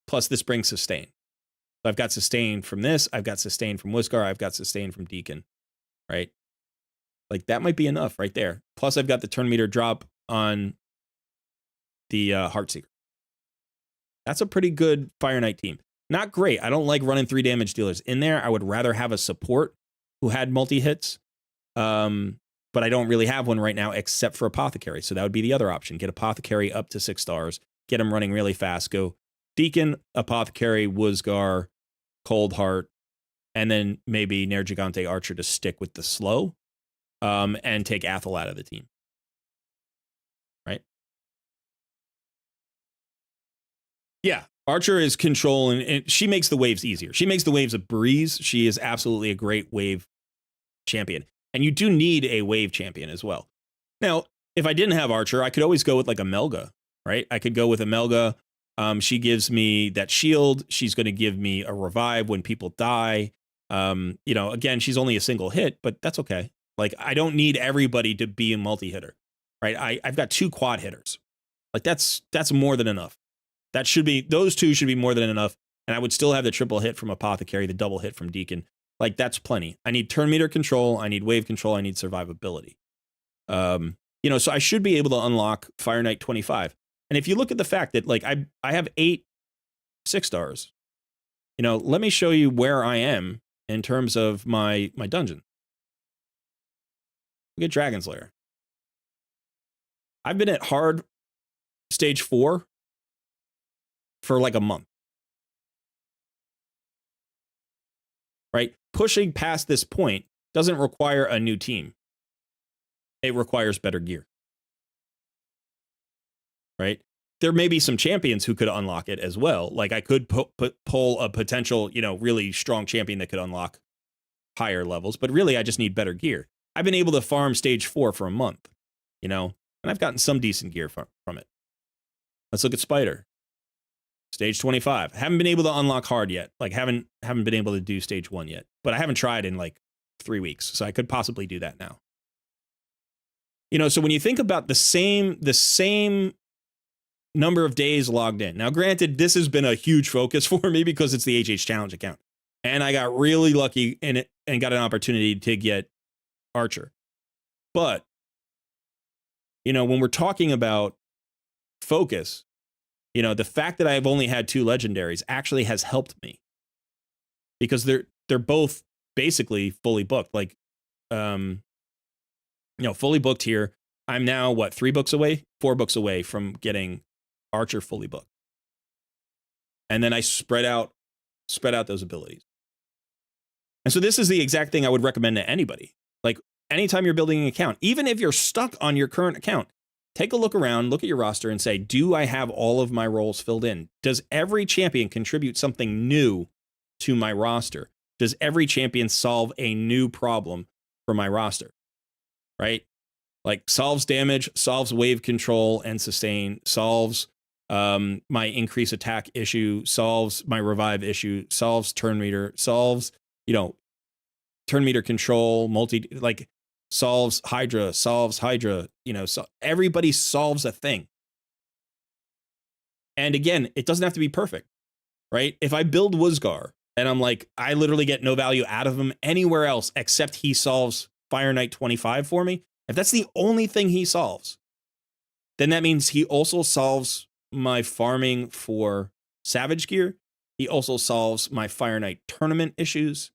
Plus this brings sustain. So I've got sustain from this. I've got sustain from Wuzgar. I've got sustain from Deacon, right? Like that might be enough right there. Plus I've got the turn meter drop on the Heartseeker. That's a pretty good Fire Knight team. Not great. I don't like running 3 damage dealers in there. I would rather have a support who had multi-hits. But I don't really have one right now except for Apothecary. So that would be the other option. Get Apothecary up to 6 stars. Get him running really fast. Go Deacon, Apothecary, Wuzgar, Coldheart, and then maybe Nergigante Archer to stick with the slow. And take Athel out of the team. Right? Yeah. Archer is control, and she makes the waves easier. She makes the waves a breeze. She is absolutely a great wave champion. And you do need a wave champion as well. Now, if I didn't have Archer, I could always go with like a Melga, right? I could go with a Melga. She gives me that shield. She's going to give me a revive when people die. Again, she's only a single hit, but that's okay. Like, I don't need everybody to be a multi-hitter, right? I've got 2 quad hitters. Like, that's more than enough. Those 2 should be more than enough. And I would still have the triple hit from Apothecary, the double hit from Deacon. Like, that's plenty. I need turn meter control. I need wave control. I need survivability. So I should be able to unlock Fire Knight 25. And if you look at the fact that, like, I have 8 6 stars, let me show you where I am in terms of my dungeon. Look at Dragon's Lair. I've been at hard stage 4 for like a month. Right? Pushing past this point doesn't require a new team. It requires better gear. Right? There may be some champions who could unlock it as well. Like I could pull a potential, really strong champion that could unlock higher levels, but really I just need better gear. I've been able to farm stage 4 for a month, and I've gotten some decent gear from it. Let's look at Spider. Stage 25. Haven't been able to unlock hard yet. Like haven't been able to do stage 1 yet, but I haven't tried in like 3 weeks. So I could possibly do that now. So when you think about the same number of days logged in. Now, granted, this has been a huge focus for me because it's the HH Challenge account. And I got really lucky in it and got an opportunity to get Archer. But, when we're talking about focus, the fact that I've only had 2 legendaries actually has helped me. Because they're both basically fully booked. Like, fully booked here. I'm now, 3 books away? 4 books away from getting Archer fully booked. And then I spread out those abilities. And so this is the exact thing I would recommend to anybody. Like anytime you're building an account, even if you're stuck on your current account, take a look around, look at your roster and say, do I have all of my roles filled in? Does every champion contribute something new to my roster? Does every champion solve a new problem for my roster? Right? Like solves damage, solves wave control and sustain, solves my increase attack issue, solves my revive issue, solves turn meter, solves, turn meter control, solves Hydra, so everybody solves a thing. And again, it doesn't have to be perfect, right? If I build Wuzgar and I'm like, I literally get no value out of him anywhere else except he solves Fire Knight 25 for me, if that's the only thing he solves, then that means he also solves my farming for Savage Gear. He also solves my Fire Knight tournament issues.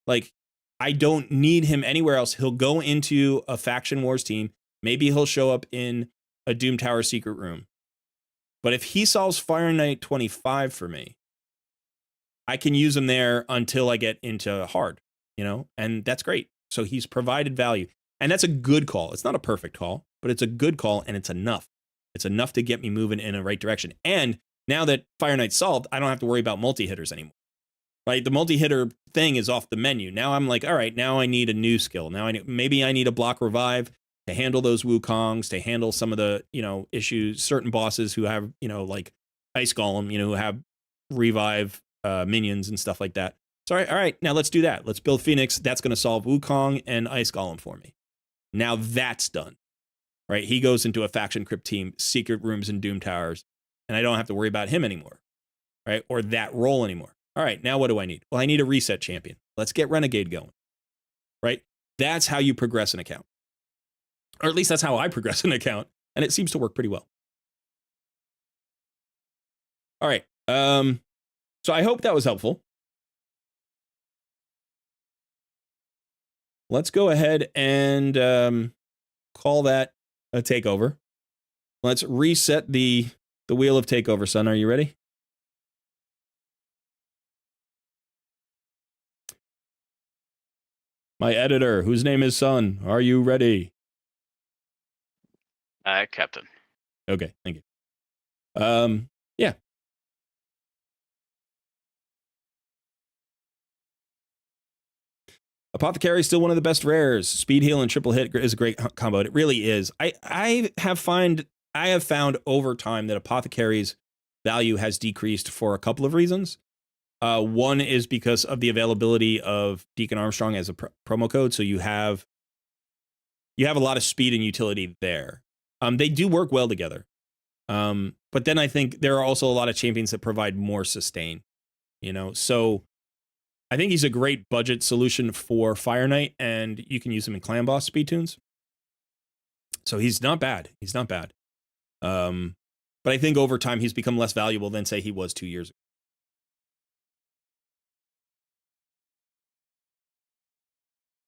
Like, I don't need him anywhere else. He'll go into a Faction Wars team. Maybe he'll show up in a Doom Tower secret room. But if he solves Fire Knight 25 for me, I can use him there until I get into hard, and that's great. So he's provided value. And that's a good call. It's not a perfect call, but it's a good call, and it's enough. It's enough to get me moving in the right direction. And now that Fire Knight's solved, I don't have to worry about multi-hitters anymore. Right? The multi-hitter thing is off the menu. Now I'm like, all right, now I need a new skill. Now maybe I need a block revive to handle those Wukongs, to handle some of the, issues, certain bosses who have, like Ice Golem, who have revive minions and stuff like that. So, all right, now let's do that. Let's build Phoenix. That's going to solve Wukong and Ice Golem for me. Now that's done. Right? He goes into a faction crypt team, secret rooms and Doom Towers, and I don't have to worry about him anymore. Right? Or that role anymore. All right, now what do I need? Well, I need a reset champion. Let's get Renegade going. Right? That's how you progress an account. Or at least that's how I progress an account, and it seems to work pretty well. All right. So I hope that was helpful. Let's go ahead and call that a takeover. Let's reset the wheel of takeover, son. Are you ready? My editor, whose name is Sun, are you ready? Captain. Okay, thank you. Yeah. Apothecary is still one of the best rares. Speed heal and triple hit is a great combo. It really is. I have found over time that Apothecary's value has decreased for a couple of reasons. One is because of the availability of Deacon Armstrong as a promo code, so you have a lot of speed and utility there. They do work well together. But then I think there are also a lot of champions that provide more sustain, so I think he's a great budget solution for Fire Knight, and you can use him in Clan Boss speed tunes. So he's not bad. But I think over time he's become less valuable than, say, he was 2 years ago.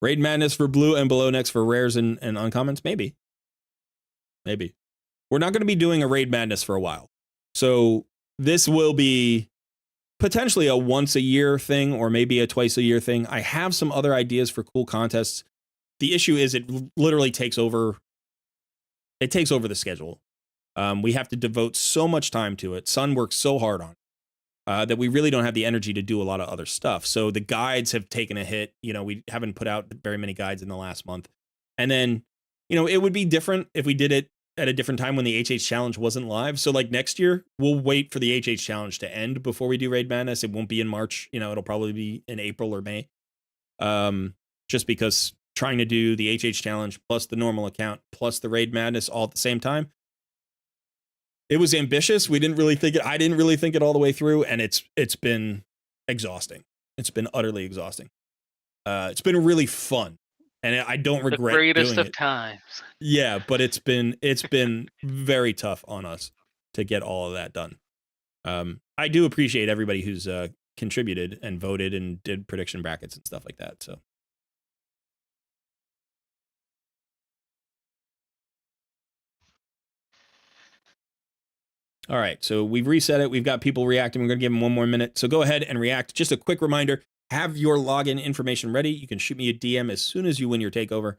Raid Madness for blue and below next for rares and uncommons? Maybe. We're not going to be doing a Raid Madness for a while. So this will be potentially a once a year thing or maybe a twice a year thing. I have some other ideas for cool contests. The issue is it literally takes over the schedule. We have to devote so much time to it. Sun works so hard on it that we really don't have the energy to do a lot of other stuff. So the guides have taken a hit. We haven't put out very many guides in the last month. And then, it would be different if we did it at a different time when the HH Challenge wasn't live. So like next year, we'll wait for the HH Challenge to end before we do Raid Madness. It won't be in March. It'll probably be in April or May. Just because trying to do the HH Challenge plus the normal account plus the Raid Madness all at the same time, it was ambitious. I didn't really think it all the way through, and it's been exhausting. It's been utterly exhausting. It's been really fun, and I don't regret the greatest doing of it. times. Yeah, but it's been very tough on us to get all of that done. I do appreciate everybody who's contributed and voted and did prediction brackets and stuff like that. So. All right, so we've reset it. We've got people reacting. We're going to give them 1 more minute. So go ahead and react. Just a quick reminder, have your login information ready. You can shoot me a DM as soon as you win your takeover.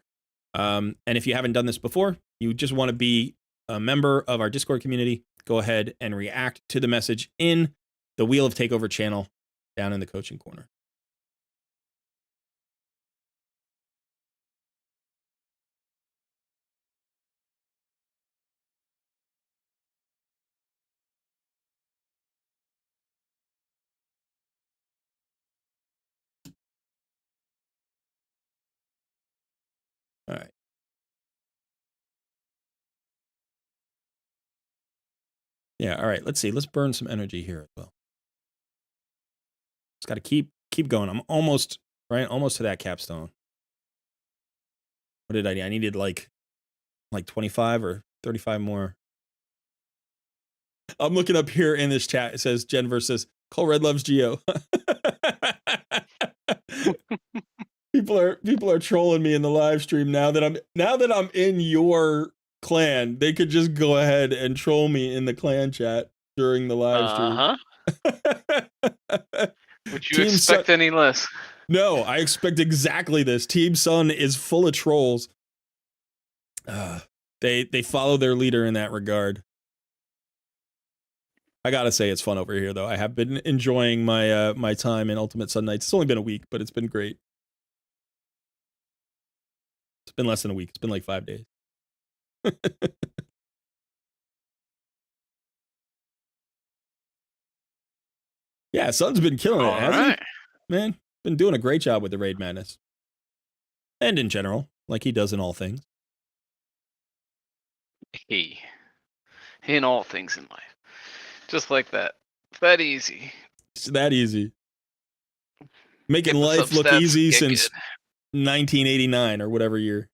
And if you haven't done this before, you just want to be a member of our Discord community, go ahead and react to the message in the Wheel of Takeover channel down in the coaching corner. All right. Yeah, all right, let's see. Let's burn some energy here as well. Just got to keep going. I'm almost, right? Almost to that capstone. What did I need? I needed like 25 or 35 more. I'm looking up here in this chat. It says Jen versus Cole Red loves Geo. People are trolling me in the live stream now that I'm in your clan. They could just go ahead and troll me in the clan chat during the live stream. Would you expect any less? No, I expect exactly this. Team Sun is full of trolls. They follow their leader in that regard. I gotta say it's fun over here, though. I have been enjoying my my time in Ultimate Sun Knights. It's only been a week, but it's been great. It's been less than a week. It's been like 5 days. Yeah, Sun's been killing it, hasn't he? Man, been doing a great job with the Raid Madness. And in general, like he does in all things. He. In all things in life. Just like that. It's that easy. It's that easy. Making life look easy since 1989 or whatever year.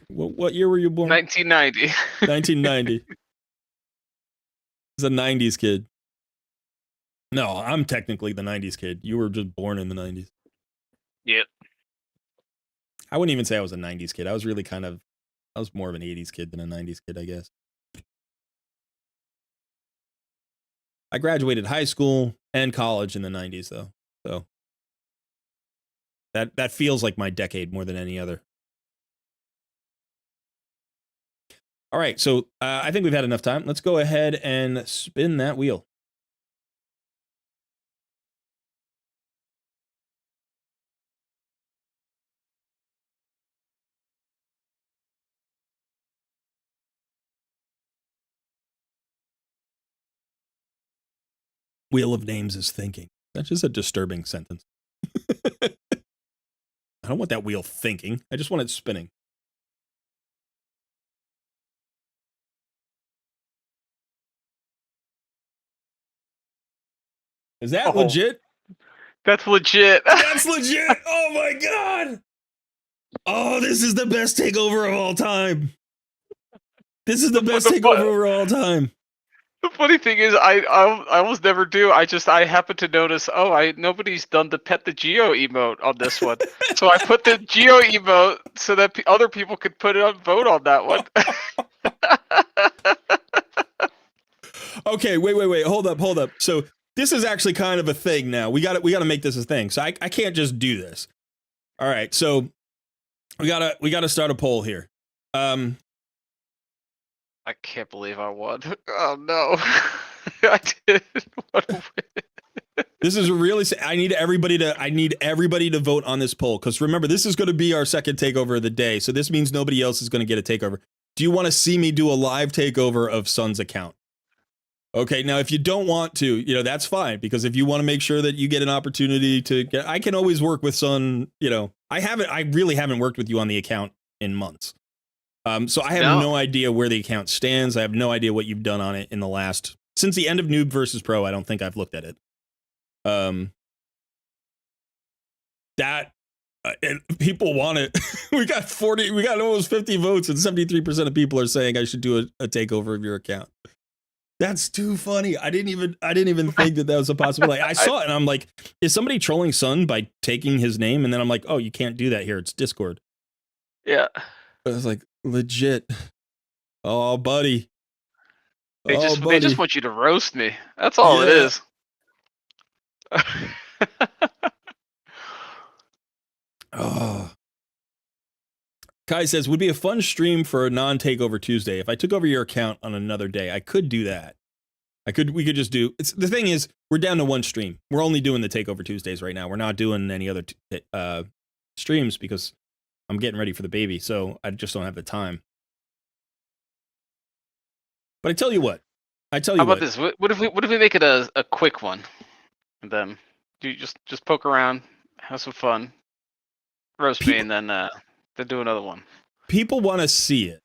What year were you born? 1990. 1990. He's a 90s kid. No, I'm technically the 90s kid. You were just born in the 90s. Yep. I wouldn't even say I was a 90s kid. I was really I was more of an 80s kid than a 90s kid, I guess. I graduated high school and college in the 90s, though. So that feels like my decade more than any other. All right, so I think we've had enough time. Let's go ahead and spin that wheel. Wheel of Names is thinking. That's just a disturbing sentence. I don't want that wheel thinking. I just want it spinning. Is that legit? That's legit. That's legit. Oh my God. Oh, this is the best takeover of all time. This is the best takeover of all time. The funny thing is, I almost never do. I happen to notice. Oh, nobody's done the pet the Geo emote on this one, so I put the Geo emote so that other people could put it on vote on that one. Okay, wait. Hold up. So this is actually kind of a thing now. We got to make this a thing. So I can't just do this. All right, so we gotta start a poll here. I can't believe I won. Oh no. I did. What a win. This is really I need everybody to vote on this poll, because remember, this is going to be our second takeover of the day. So this means nobody else is going to get a takeover. Do you want to see me do a live takeover of Sun's account? Okay, now if you don't want to, that's fine, because if you want to make sure that you get an opportunity to get, I can always work with Sun, I really haven't worked with you on the account in months. So I have no idea where the account stands. I have no idea what you've done on it since the end of Noob versus Pro. I don't think I've looked at it. People want it. we got almost 50 votes, and 73% of people are saying I should do a takeover of your account. That's too funny. I didn't even think that was a possibility. I saw it and I'm like, is somebody trolling Sun by taking his name? And then I'm like, oh, you can't do that here. It's Discord. Yeah. I was like, legit. Oh, buddy. They Oh, just buddy. want you to roast me. That's all it Yeah. is. Oh. Kai says, would be a fun stream for a non-takeover Tuesday. If I took over your account on another day, I could do that. We could just do, the thing is, we're down to one stream. We're only doing the Takeover Tuesdays right now. We're not doing any other streams because I'm getting ready for the baby, so I just don't have the time. But I tell you what. How about this? What if we make it a quick one? And then you just poke around, have some fun, roast me, and then do another one. People want to see it,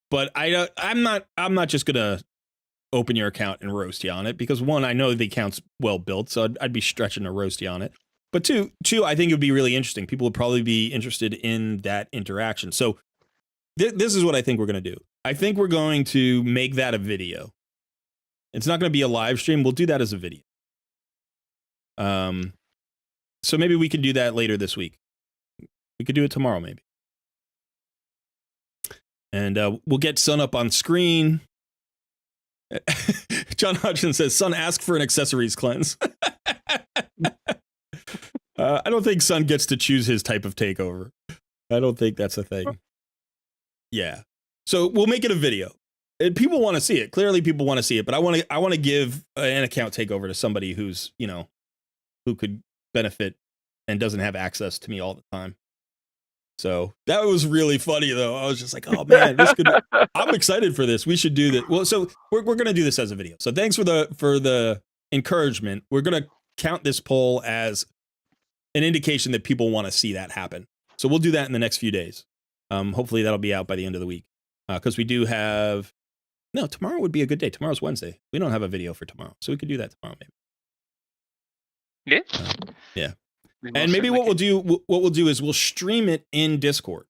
but I'm not just gonna open your account and roast you on it because one, I know the account's well built, so I'd be stretching to roast you on it. But two, I think it would be really interesting. People would probably be interested in that interaction. So this is what I think we're gonna do. I think we're going to make that a video. It's not going to be a live stream. We'll do that as a video. So maybe we could do that later this week. We could do it tomorrow, maybe. And we'll get Sun up on screen. John Hodgson says, Sun, ask for an accessories cleanse. I don't think Sun gets to choose his type of takeover. I don't think that's a thing. Yeah. So we'll make it a video. And people want to see it. Clearly people want to see it, but I want to give an account takeover to somebody who's, who could benefit and doesn't have access to me all the time. So that was really funny though. I was just like, oh man, I'm excited for this. We should do that. Well, so we're going to do this as a video. So thanks for the encouragement. We're going to count this poll as an indication that people want to see that happen. So we'll do that in the next few days. Hopefully that'll be out by the end of the week. Because we do have... No, tomorrow would be a good day. Tomorrow's Wednesday. We don't have a video for tomorrow. So we could do that tomorrow, maybe. Yeah. Yeah. And maybe what we'll do is we'll stream it in Discord.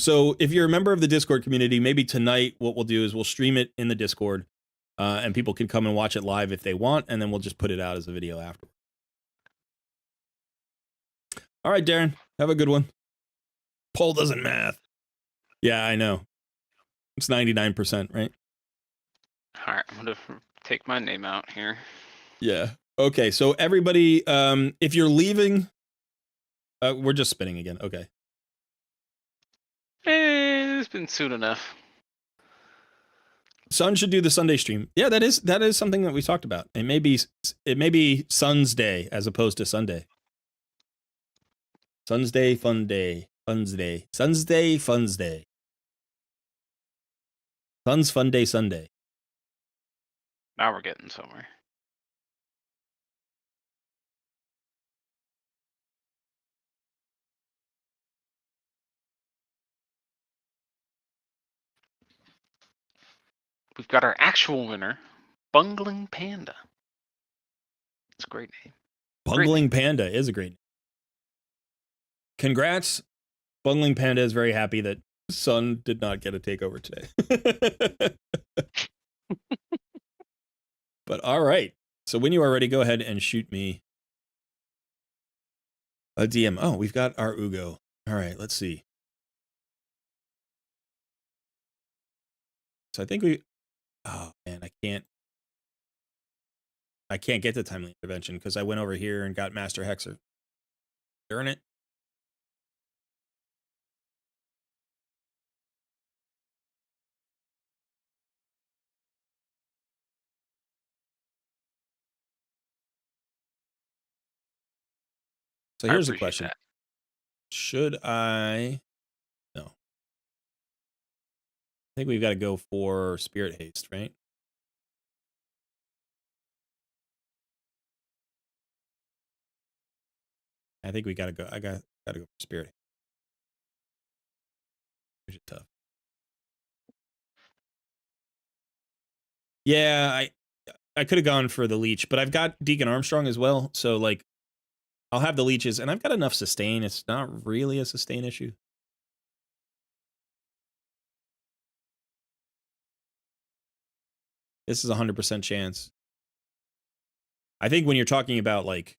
So if you're a member of the Discord community, maybe tonight what we'll do is we'll stream it in the Discord, and people can come and watch it live if they want, and then we'll just put it out as a video afterward. All right, Darren, have a good one. Poll doesn't math. Yeah, I know. It's 99%, right? All right, I'm gonna take my name out here. Yeah. Okay, so everybody, if you're leaving, we're just spinning again. Okay. It's been soon enough. Sun should do the Sunday stream. Yeah, that is something that we talked about. It may be Sun's Day as opposed to Sunday. Sun's Day, fun day. Fun's Day. Sun's Day, fun's day. Sun's Fun Day Sunday. Now we're getting somewhere. We've got our actual winner, Bungling Panda. It's a great name. Bungling Panda is a great name. Congrats. Bungling Panda is very happy that Sun did not get a takeover today. But all right. So when you are ready, go ahead and shoot me a DM. Oh, we've got our Ugo. All right, let's see. So I think oh man, I can't get to timely intervention because I went over here and got Master Hexer. Darn it. So here's the question. That. Should I... No. I think we've got to go for Spirit Haste, right? I think we got to go. I got to go for Spirit Haste. Which is tough. Yeah, I could have gone for the Leech, but I've got Deacon Armstrong as well. So, like, I'll have the leeches, and I've got enough sustain. It's not really a sustain issue. This is a 100% chance. I think when you're talking about, like,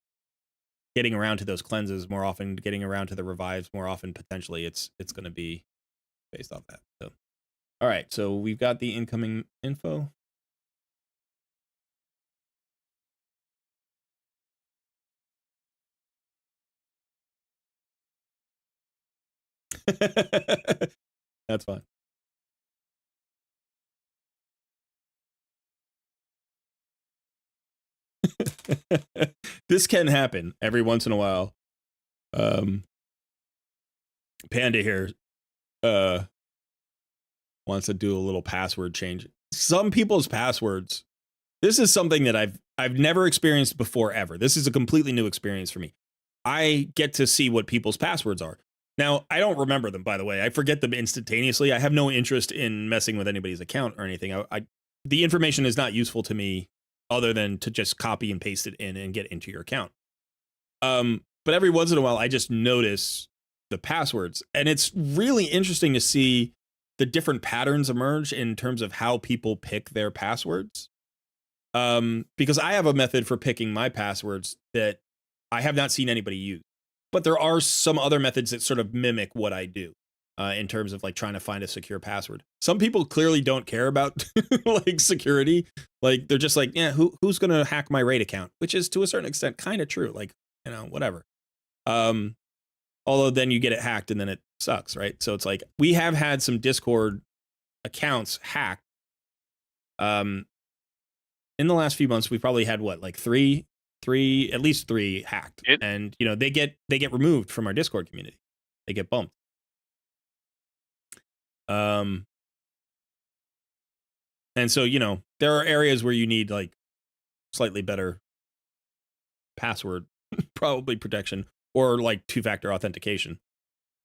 getting around to those cleanses more often, getting around to the revives more often, potentially, it's going to be based off that. So All right, so we've got the incoming info. That's fine. This can happen every once in a while. Panda here wants to do a little password change. Some people's passwords. This is something that I've never experienced before ever. This is a completely new experience for me. I get to see what people's passwords are. Now, I don't remember them, by the way. I forget them instantaneously. I have no interest in messing with anybody's account or anything. The information is not useful to me other than to just copy and paste it in and get into your account. But every once in a while, I just notice the passwords. And it's really interesting to see the different patterns emerge in terms of how people pick their passwords. Because I have a method for picking my passwords that I have not seen anybody use. But there are some other methods that sort of mimic what I do in terms of like trying to find a secure password. Some people clearly don't care about like security. Like they're just like, yeah, who's going to hack my Raid account? Which is to a certain extent kind of true. Like, you know, whatever. Although then you get it hacked and then it sucks, right? So it's like we have had some Discord accounts hacked. In the last few months, we've probably had what, like at least three hacked. And you know, they get removed from our Discord community. They get bumped. And so, you know, there are areas where you need like slightly better password, probably protection, or like two-factor authentication.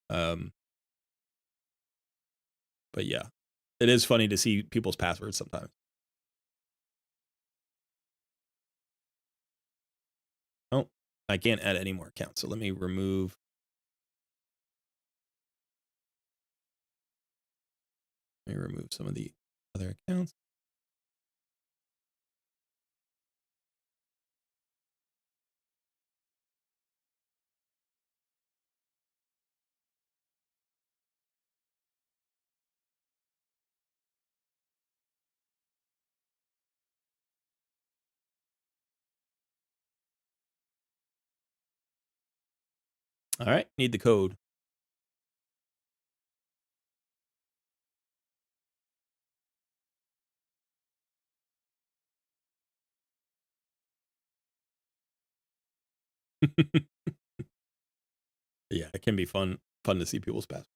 But yeah, it is funny to see people's passwords sometimes. Oh, I can't add any more accounts. So let me remove. Let me remove some of the other accounts. All right, need the code. Yeah, it can be fun to see people's passwords.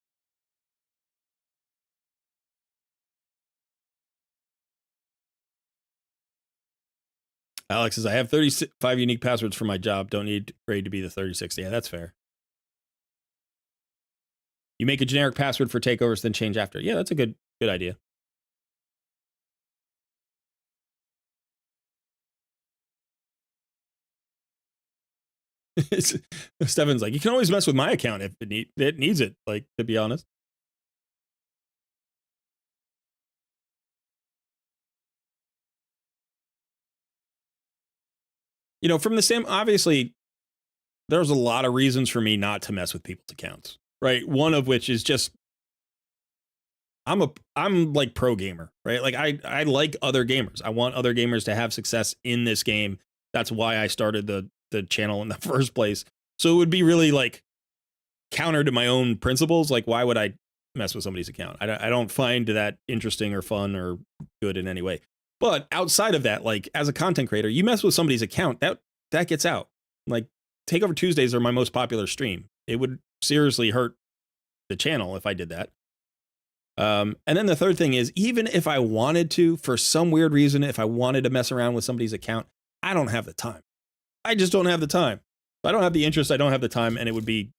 Alex says, I have 35 unique passwords for my job. Don't need Raid to be the 36th. Yeah, that's fair. You make a generic password for takeovers, then change after. Yeah, that's a good idea. Stefan's like, you can always mess with my account if it needs it, like, to be honest. You know, from the same, obviously, there's a lot of reasons for me not to mess with people's accounts, right? One of which is just, I'm like pro gamer, right? Like I like other gamers. I want other gamers to have success in this game. That's why I started the channel in the first place. So it would be really like counter to my own principles. Like, why would I mess with somebody's account? I don't find that interesting or fun or good in any way. But outside of that, like as a content creator, you mess with somebody's account, that gets out. Like Takeover Tuesdays are my most popular stream. It would seriously hurt the channel if I did that. And then the third thing is, even if I wanted to, for some weird reason, if I wanted to mess around with somebody's account, I don't have the time. I just don't have the time. I don't have the interest. I don't have the time, and it would be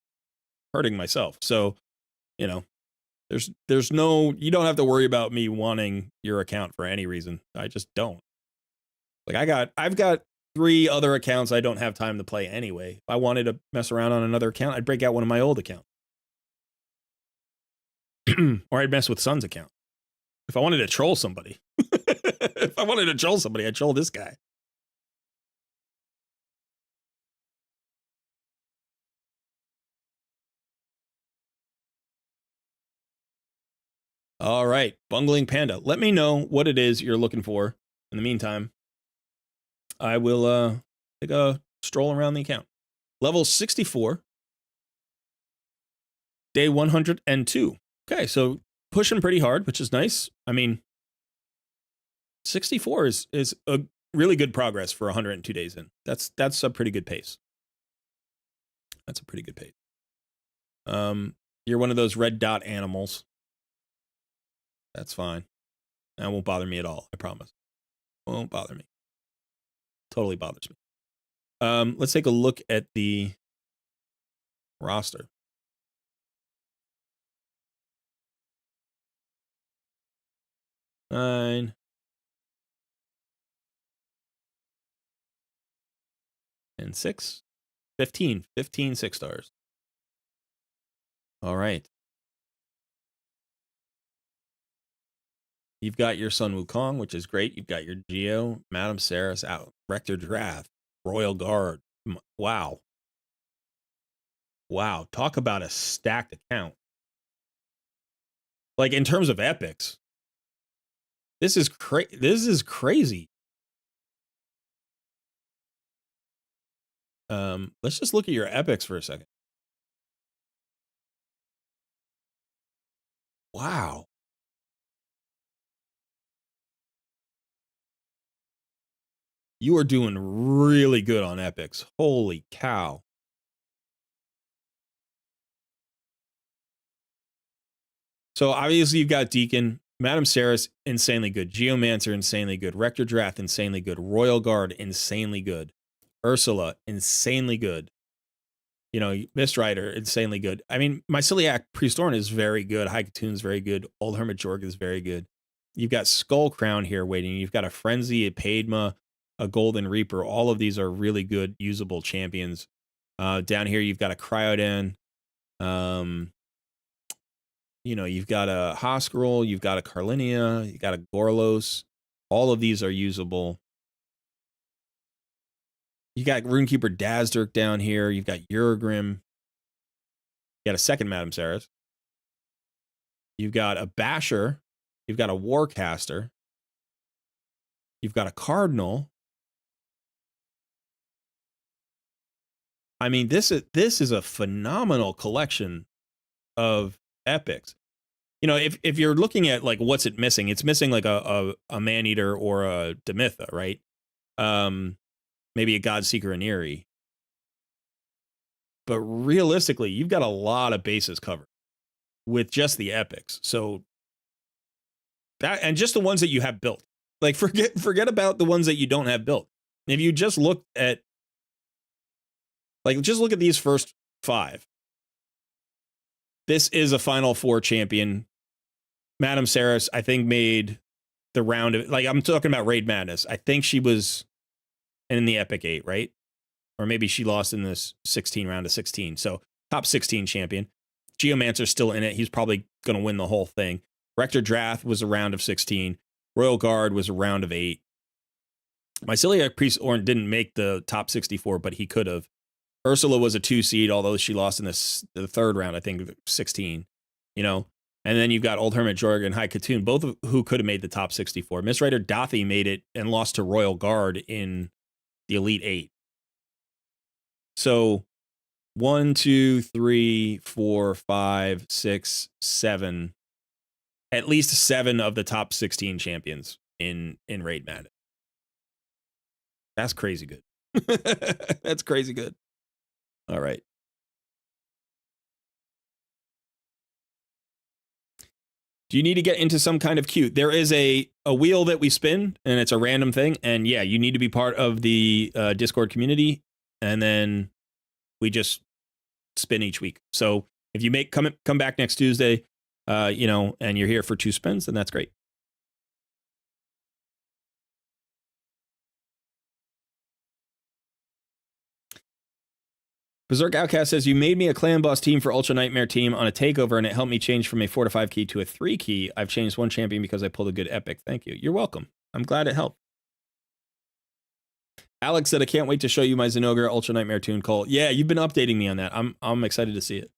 hurting myself. So, you know, there's no, you don't have to worry about me wanting your account for any reason. I just don't. Like I've got 3 other accounts I don't have time to play anyway. If I wanted to mess around on another account, I'd break out one of my old accounts. Or I'd mess with Sun's account. If I wanted to troll somebody. I'd troll this guy. All right, Bungling Panda. Let me know what it is you're looking for. In the meantime, I will take a stroll around the account. Level 64. Day 102. Okay, so pushing pretty hard, which is nice. I mean, 64 is a really good progress for 102 days in. That's a pretty good pace. That's a pretty good pace. You're one of those red dot animals. That's fine. That won't bother me at all, I promise. Won't bother me. Totally bothers me. Let's take a look at the roster. Nine. And 6. 15. 15 6 stars. All right. You've got your Sun Wukong, which is great. You've got your Geo, Madame Saris out, Rector Drath, Royal Guard. Wow. Wow. Talk about a stacked account. Like in terms of epics, this is crazy. Let's just look at your epics for a second. Wow. You are doing really good on epics. Holy cow. So obviously you've got Deacon, Madame Saris, insanely good. Geomancer, insanely good. Rector Drath, insanely good. Royal Guard, insanely good. Ursula, insanely good. You know, Mist Rider, insanely good. I mean, Myceliac Priestorn is very good. Hycatoon's very good. Old Hermit Jorg is very good. You've got Skull Crown here waiting. You've got a Frenzy, a Padma, a Golden Reaper. All of these are really good, usable champions. Down here, you've got a Cryodan. You know, you've got a Hoskrol, you've got a Carlinia, you've got a Gorlos. All of these are usable. You got Runekeeper Dazdurk down here. You've got Urgrim. You got a second Madame Saris. You've got a Basher. You've got a Warcaster. You've got a Cardinal. I mean, this is a phenomenal collection of epics. You know, if you're looking at like what's it missing, it's missing like a Maneater or a Demitha, right? Maybe a Godseeker and Eerie. But realistically, you've got a lot of bases covered with just the epics. So that, and just the ones that you have built. Like forget about the ones that you don't have built. If you just look at, like, just look at these first 5. This is a Final Four champion. Madame Saris, I think, made the round of, like, I'm talking about Raid Madness. I think she was in the Epic 8, right? Or maybe she lost in this 16 round of 16. So top 16 champion. Geomancer's still in it. He's probably going to win the whole thing. Rector Drath was a round of 16. Royal Guard was a round of 8. Myceliac Priestorn didn't make the top 64, but he could have. Ursula was a 2 seed, although she lost in the 3rd round, I think, 16. You know? And then you've got Old Hermit Jorg and Hycatoon, both of who could have made the top 64. Mist Rider Dathi made it and lost to Royal Guard in the Elite 8. So 1, 2, 3, 4, 5, 6, 7. At least 7 of the top 16 champions in Raid Madness. That's crazy good. That's crazy good. All right. Do you need to get into some kind of queue? There is a wheel that we spin, and it's a random thing. And yeah, you need to be part of the Discord community, and then we just spin each week. So if you come back next Tuesday, you know, and you're here for 2 spins, then that's great. Berserk Outcast says, you made me a clan boss team for Ultra Nightmare team on a takeover, and it helped me change from a 4 to 5 key to a 3 key. I've changed 1 champion because I pulled a good epic. Thank you. You're welcome. I'm glad it helped. Alex said, I can't wait to show you my Zenogre Ultra Nightmare tune, Cole. Yeah, you've been updating me on that. I'm excited to see it.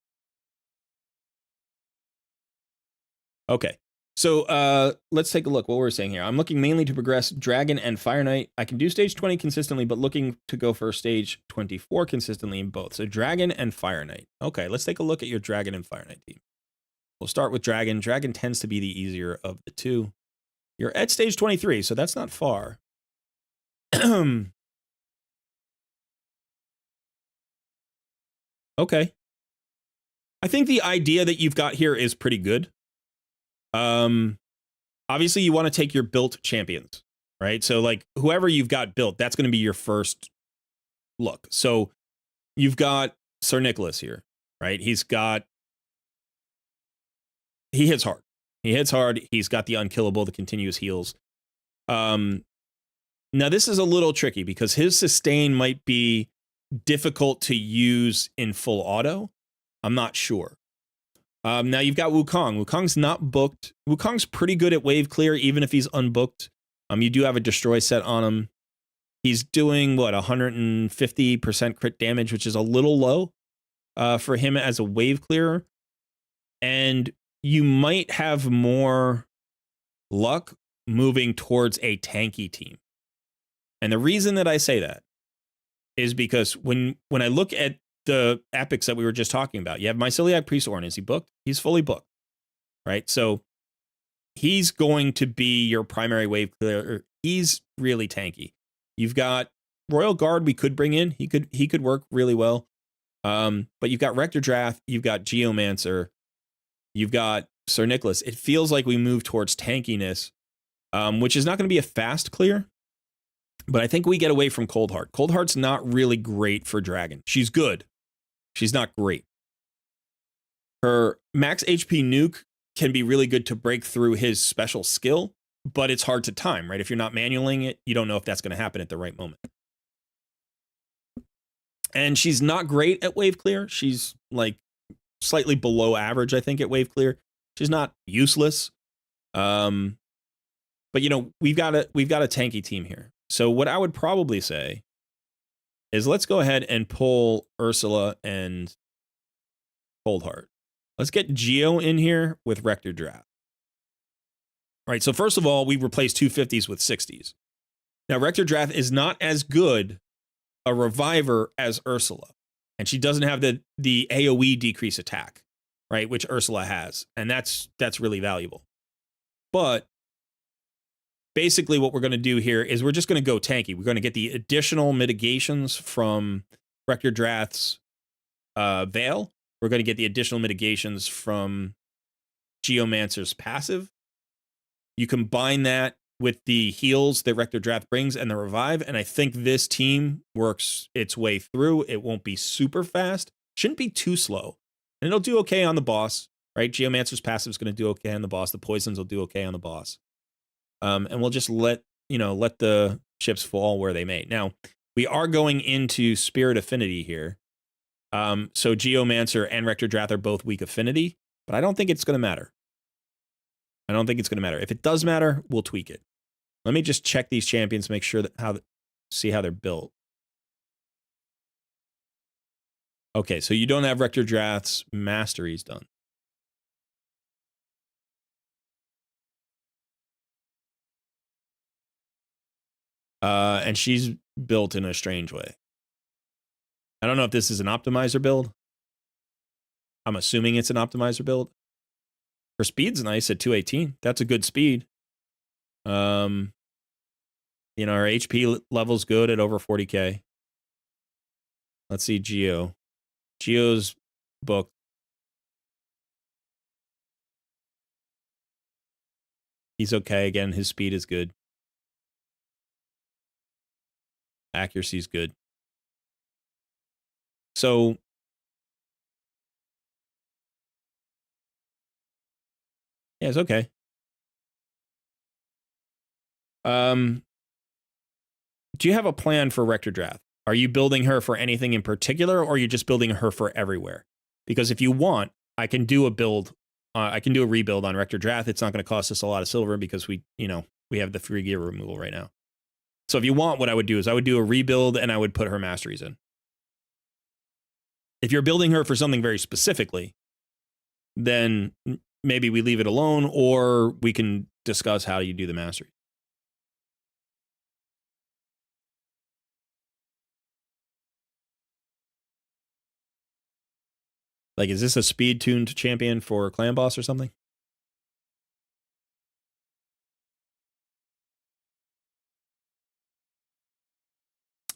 Okay. So let's take a look what we're saying here. I'm looking mainly to progress Dragon and Fire Knight. I can do stage 20 consistently, but looking to go for stage 24 consistently in both. So Dragon and Fire Knight. Okay, let's take a look at your Dragon and Fire Knight team. We'll start with Dragon. Dragon tends to be the easier of the two. You're at stage 23, so that's not far. Okay. I think the idea that you've got here is pretty good. Obviously you want to take your built champions, right? So like whoever you've got built, that's going to be your first look. So you've got Sir Nicholas here, right? He hits hard. He hits hard. He's got the unkillable, the continuous heals. Now this is a little tricky because his sustain might be difficult to use in full auto. I'm not sure. Now you've got Wukong. Wukong's not booked. Wukong's pretty good at wave clear, even if he's unbooked. You do have a destroy set on him. He's doing what, 150% crit damage, which is a little low for him as a wave clearer. And you might have more luck moving towards a tanky team. And the reason that I say that is because when I look at the epics that we were just talking about, you have Myceliac Priest Ornn. Is he booked? He's fully booked, right? So he's going to be your primary wave clearer. He's really tanky. You've got Royal Guard we could bring in. He could work really well. But you've got Rector Drath, you've got Geomancer, you've got Sir Nicholas. It feels like we move towards tankiness, which is not going to be a fast clear. But I think we get away from Coldheart. Coldheart's not really great for Dragon. She's good. She's not great. Her max HP nuke can be really good to break through his special skill, but it's hard to time, right? If you're not manualing it, you don't know if that's going to happen at the right moment. And she's not great at wave clear. She's like slightly below average, I think, at wave clear. She's not useless. But you know, we've got a tanky team here. So what I would probably say is let's go ahead and pull Ursula and Coldheart. Let's get Geo in here with Rector Drath. All right, so first of all, we replaced 250s with 60s. Now, Rector Drath is not as good a reviver as Ursula, and she doesn't have the AoE decrease attack, right, which Ursula has, and that's really valuable. But basically what we're going to do here is we're just going to go tanky. We're going to get the additional mitigations from Rector Drath's Veil. We're going to get the additional mitigations from Geomancer's passive. You combine that with the heals that Rector Drath brings and the revive, and I think this team works its way through. It won't be super fast. Shouldn't be too slow. And it'll do okay on the boss, right? Geomancer's passive is going to do okay on the boss. The poisons will do okay on the boss. And we'll just let the chips fall where they may. Now, we are going into Spirit Affinity here. So Geomancer and Rector Drath are both weak affinity, but I don't think it's going to matter. If it does matter, we'll tweak it. Let me just check these champions, make sure see how they're built. Okay, so you don't have Rector Drath's masteries done. And she's built in a strange way. I don't know if this is an optimizer build. I'm assuming it's an optimizer build. Her speed's nice at 218. That's a good speed. Her HP level's good at over 40k. Let's see Geo. Geo's book. He's okay. Again, his speed is good. Accuracy's good. So yeah, it's okay. Do you have a plan for Rector Drath? Are you building her for anything in particular, or are you just building her for everywhere? Because if you want, I can do a build. I can do a rebuild on Rector Drath. It's not going to cost us a lot of silver because we have the 3 gear removal right now. So if you want, what I would do is I would do a rebuild and I would put her masteries in. If you're building her for something very specifically, then maybe we leave it alone, or we can discuss how you do the mastery. Like, is this a speed-tuned champion for clan boss or something?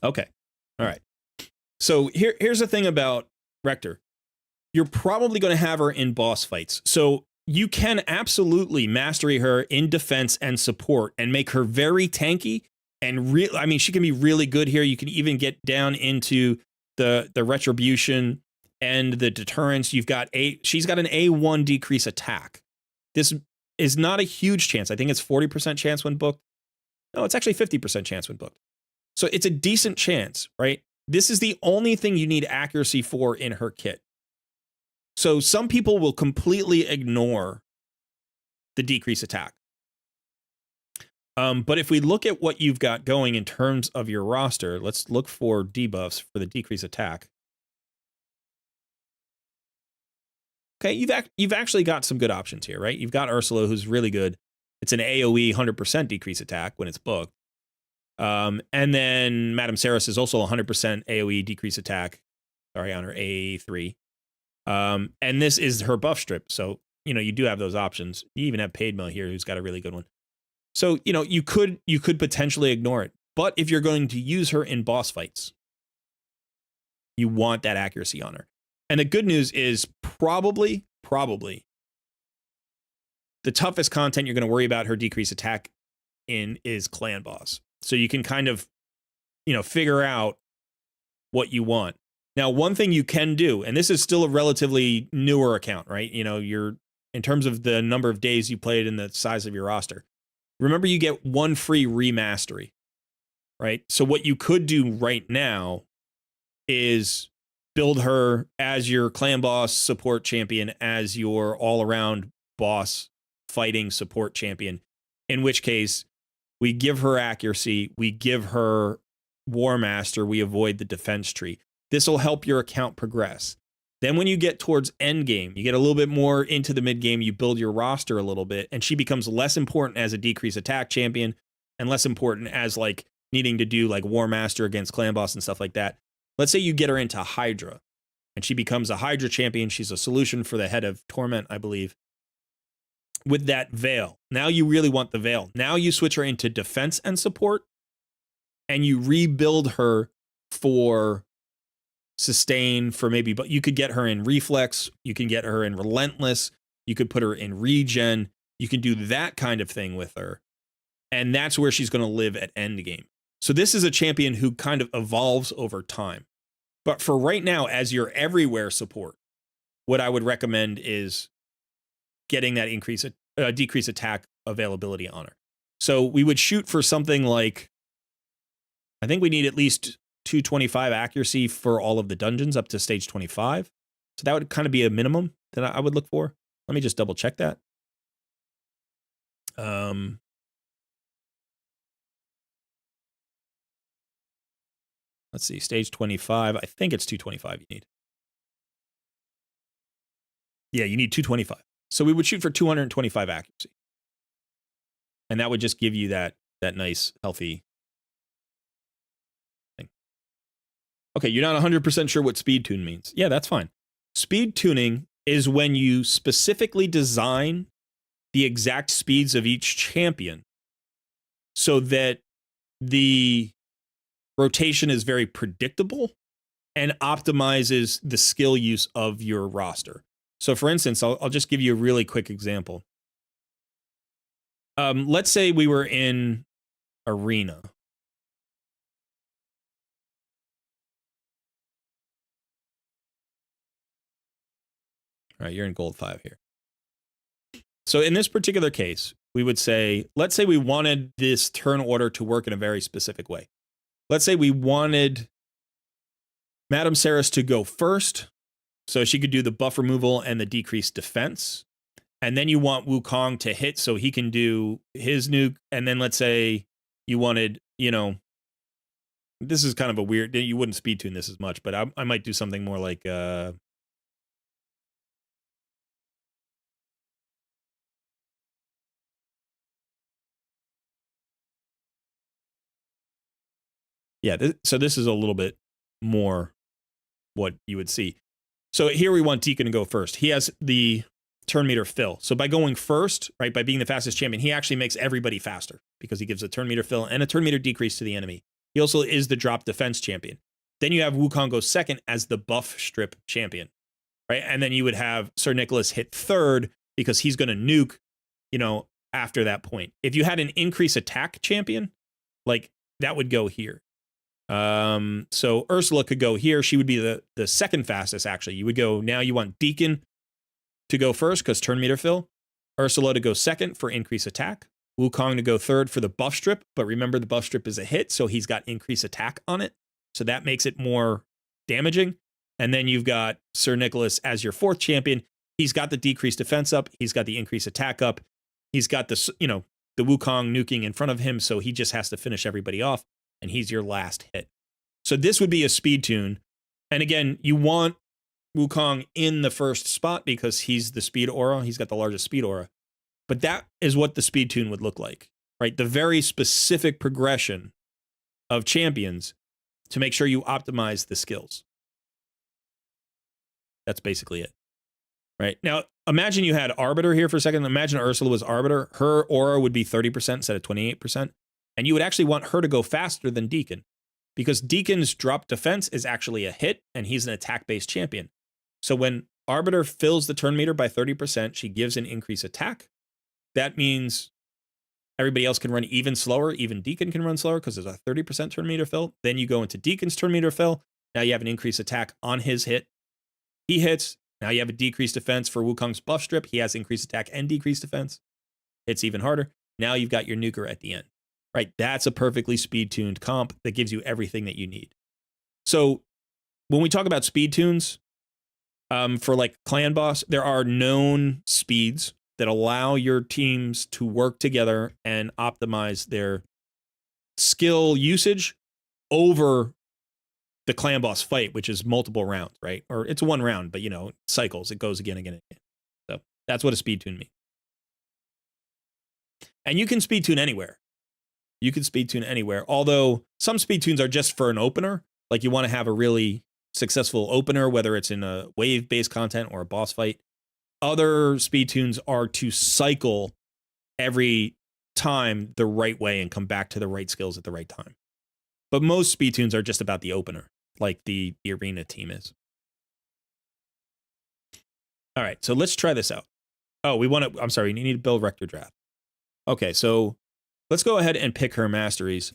Okay. All right. So here's the thing about Rector. You're probably going to have her in boss fights. So you can absolutely mastery her in defense and support and make her very tanky and I mean, she can be really good here. You can even get down into the retribution and the deterrence. She's got an A1 decrease attack. This is not a huge chance. I think it's 40% chance when booked. No, it's actually 50% chance when booked. So it's a decent chance, right? This is the only thing you need accuracy for in her kit. So some people will completely ignore the decrease attack. But if we look at what you've got going in terms of your roster, let's look for debuffs for the decrease attack. Okay, you've actually got some good options here, right? You've got Ursula, who's really good. It's an AoE 100% decrease attack when it's booked. And then Madame Saris is also 100% AoE decrease attack. Sorry, on her A3. And this is her buff strip. So, you do have those options. You even have Paid Mill here, who's got a really good one. So, you could potentially ignore it. But if you're going to use her in boss fights, you want that accuracy on her. And the good news is probably the toughest content you're going to worry about her decrease attack in is clan boss. So you can kind of, figure out what you want. Now, one thing you can do, and this is still a relatively newer account, right? You're in terms of the number of days you played and the size of your roster. Remember, you get one free remastery, right? So what you could do right now is build her as your clan boss support champion, as your all-around boss fighting support champion, in which case we give her accuracy, we give her War Master, we avoid the defense tree. This will help your account progress. Then when you get towards end game, you get a little bit more into the mid game, you build your roster a little bit, and she becomes less important as a decrease attack champion and less important as like needing to do like War Master against clan boss and stuff like that. Let's say you get her into Hydra and she becomes a Hydra champion. She's a solution for the head of Torment, I believe. With that veil. Now you really want the veil. Now you switch her into defense and support and you rebuild her for sustain for maybe, but you could get her in reflex. You can get her in relentless. You could put her in regen. You can do that kind of thing with her. And that's where she's going to live at end game. So this is a champion who kind of evolves over time. But for right now, as your everywhere support, what I would recommend is getting that decrease attack availability on her. So we would shoot for something like, I think we need at least 225 accuracy for all of the dungeons up to stage 25. So that would kind of be a minimum that I would look for. Let me just double check that. Let's see, stage 25. I think it's 225 you need. Yeah, you need 225. So we would shoot for 225 accuracy. And that would just give you that nice, healthy thing. Okay, you're not 100% sure what speed tune means. Yeah, that's fine. Speed tuning is when you specifically design the exact speeds of each champion so that the rotation is very predictable and optimizes the skill use of your roster. So for instance, I'll just give you a really quick example. Let's say we were in Arena. All right, you're in Gold 5 here. So in this particular case, we would say, let's say we wanted this turn order to work in a very specific way. Let's say we wanted Madame Saris to go first, so she could do the buff removal and the decreased defense. And then you want Wukong to hit so he can do his nuke. And then let's say you wanted, this is kind of a weird, you wouldn't speed tune this as much, but I might do something more like, Yeah, so this is a little bit more what you would see. So here we want Deacon to go first. He has the turn meter fill. So by going first, right, by being the fastest champion, he actually makes everybody faster because he gives a turn meter fill and a turn meter decrease to the enemy. He also is the drop defense champion. Then you have Wukong go second as the buff strip champion, right? And then you would have Sir Nicholas hit third because he's going to nuke, after that point. If you had an increase attack champion, like that would go here. So Ursula could go here. She would be the second fastest, actually. You would go, now you want Deacon to go first because turn meter fill. Ursula to go second for increase attack. Wukong to go third for the buff strip. But remember, the buff strip is a hit, so he's got increase attack on it. So that makes it more damaging. And then you've got Sir Nicholas as your fourth champion. He's got the decreased defense up. He's got the increased attack up. He's got the Wukong nuking in front of him, so he just has to finish everybody off. And he's your last hit. So this would be a speed tune. And again, you want Wukong in the first spot because he's the speed aura. He's got the largest speed aura. But that is what the speed tune would look like, right? The very specific progression of champions to make sure you optimize the skills. That's basically it, right? Now, imagine you had Arbiter here for a second. Imagine Ursula was Arbiter. Her aura would be 30% instead of 28%. And you would actually want her to go faster than Deacon because Deacon's drop defense is actually a hit and he's an attack-based champion. So when Arbiter fills the turn meter by 30%, she gives an increased attack. That means everybody else can run even slower. Even Deacon can run slower because there's a 30% turn meter fill. Then you go into Deacon's turn meter fill. Now you have an increased attack on his hit. He hits. Now you have a decreased defense for Wukong's buff strip. He has increased attack and decreased defense. It's even harder. Now you've got your nuker at the end. Right, that's a perfectly speed-tuned comp that gives you everything that you need. So when we talk about speed tunes, for like Clan Boss, there are known speeds that allow your teams to work together and optimize their skill usage over the Clan Boss fight, which is multiple rounds, right? Or it's one round, but cycles. It goes again and again. So that's what a speed tune means. And you can speed tune anywhere. You can speed tune anywhere, although some speed tunes are just for an opener. Like you want to have a really successful opener, whether it's in a wave-based content or a boss fight. Other speed tunes are to cycle every time the right way and come back to the right skills at the right time. But most speed tunes are just about the opener, like the arena team is. All right, so let's try this out. Oh, we need to build Rector Drath. Okay, so let's go ahead and pick her masteries.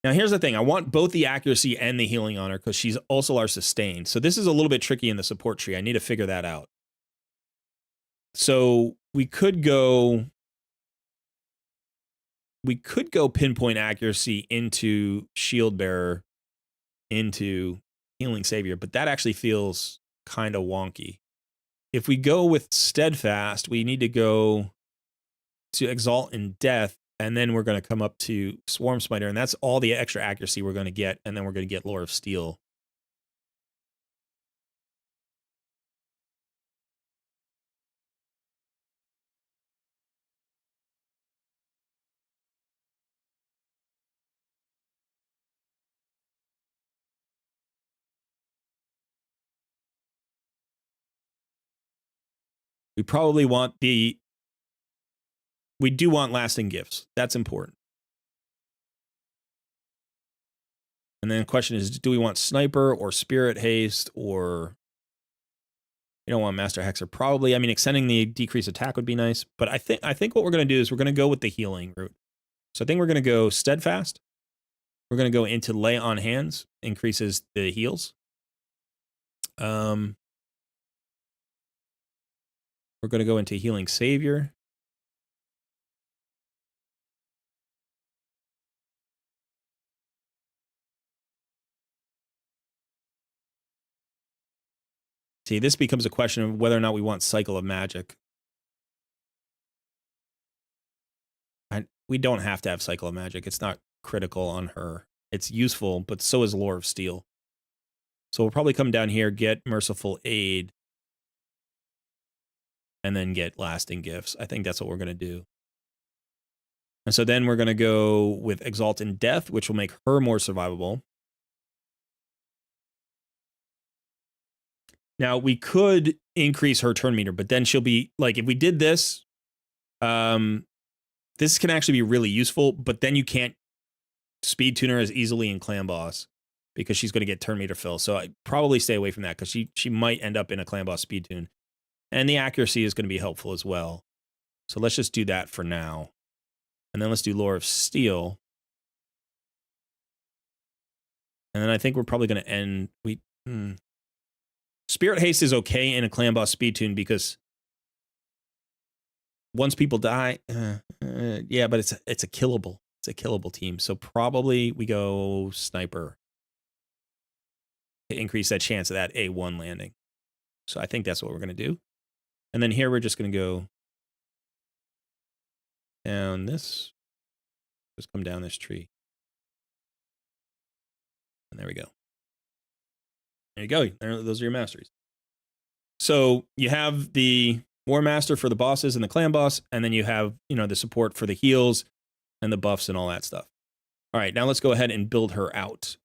Now, here's the thing. I want both the accuracy and the healing on her because she's also our sustain. So this is a little bit tricky in the support tree. I need to figure that out. So we could go pinpoint accuracy into shield bearer into healing savior, but that actually feels kind of wonky. If we go with steadfast, we need to go to exalt in death, and then we're going to come up to swarm smiter, and that's all the extra accuracy we're going to get, and then we're going to get lore of steel. We probably want we do want lasting gifts. That's important. And then the question is, do we want sniper or spirit haste, or you don't want master hexer? Probably. I mean, extending the decreased attack would be nice, but I think what we're going to do is we're going to go with the healing route. So I think we're going to go steadfast. We're going to go into lay on hands, increases the heals. We're going to go into healing savior. See, this becomes a question of whether or not we want cycle of magic. We don't have to have cycle of magic. It's not critical on her. It's useful, but so is lore of steel. So we'll probably come down here, get merciful aid, and then get lasting gifts. I think that's what we're going to do. And so then we're going to go with Exalt in Death, which will make her more survivable. Now, we could increase her turn meter, but then she'll be, like, if we did this, this can actually be really useful, but then you can't speed tune her as easily in Clan Boss because she's going to get turn meter fill. So I'd probably stay away from that because she might end up in a Clan Boss speed tune. And the accuracy is going to be helpful as well. So let's just do that for now. And then let's do Lore of Steel. And then I think we're probably going to end... Spirit Haste is okay in a Clan Boss speed tune because once people die, yeah, but it's a killable. It's a killable team. So probably we go Sniper to increase that chance of that A1 landing. So I think that's what we're going to do. And then here we're just going to go down this. Just come down this tree. And there we go. There you go. Those are your masteries. So you have the War Master for the bosses and the clan boss, and then you have, the support for the heals and the buffs and all that stuff. All right, now let's go ahead and build her out.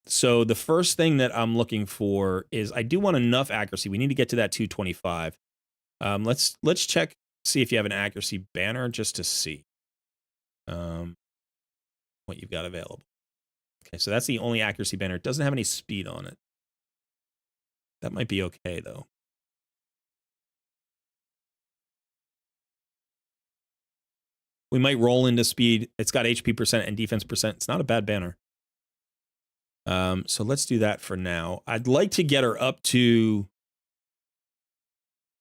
So the first thing that I'm looking for is I do want enough accuracy. We need to get to that 225. Let's check, see if you have an accuracy banner just to see what you've got available. Okay, so that's the only accuracy banner. It doesn't have any speed on it. That might be okay, though. We might roll into speed. It's got HP percent and defense percent. It's not a bad banner. So let's do that for now. I'd like to get her up to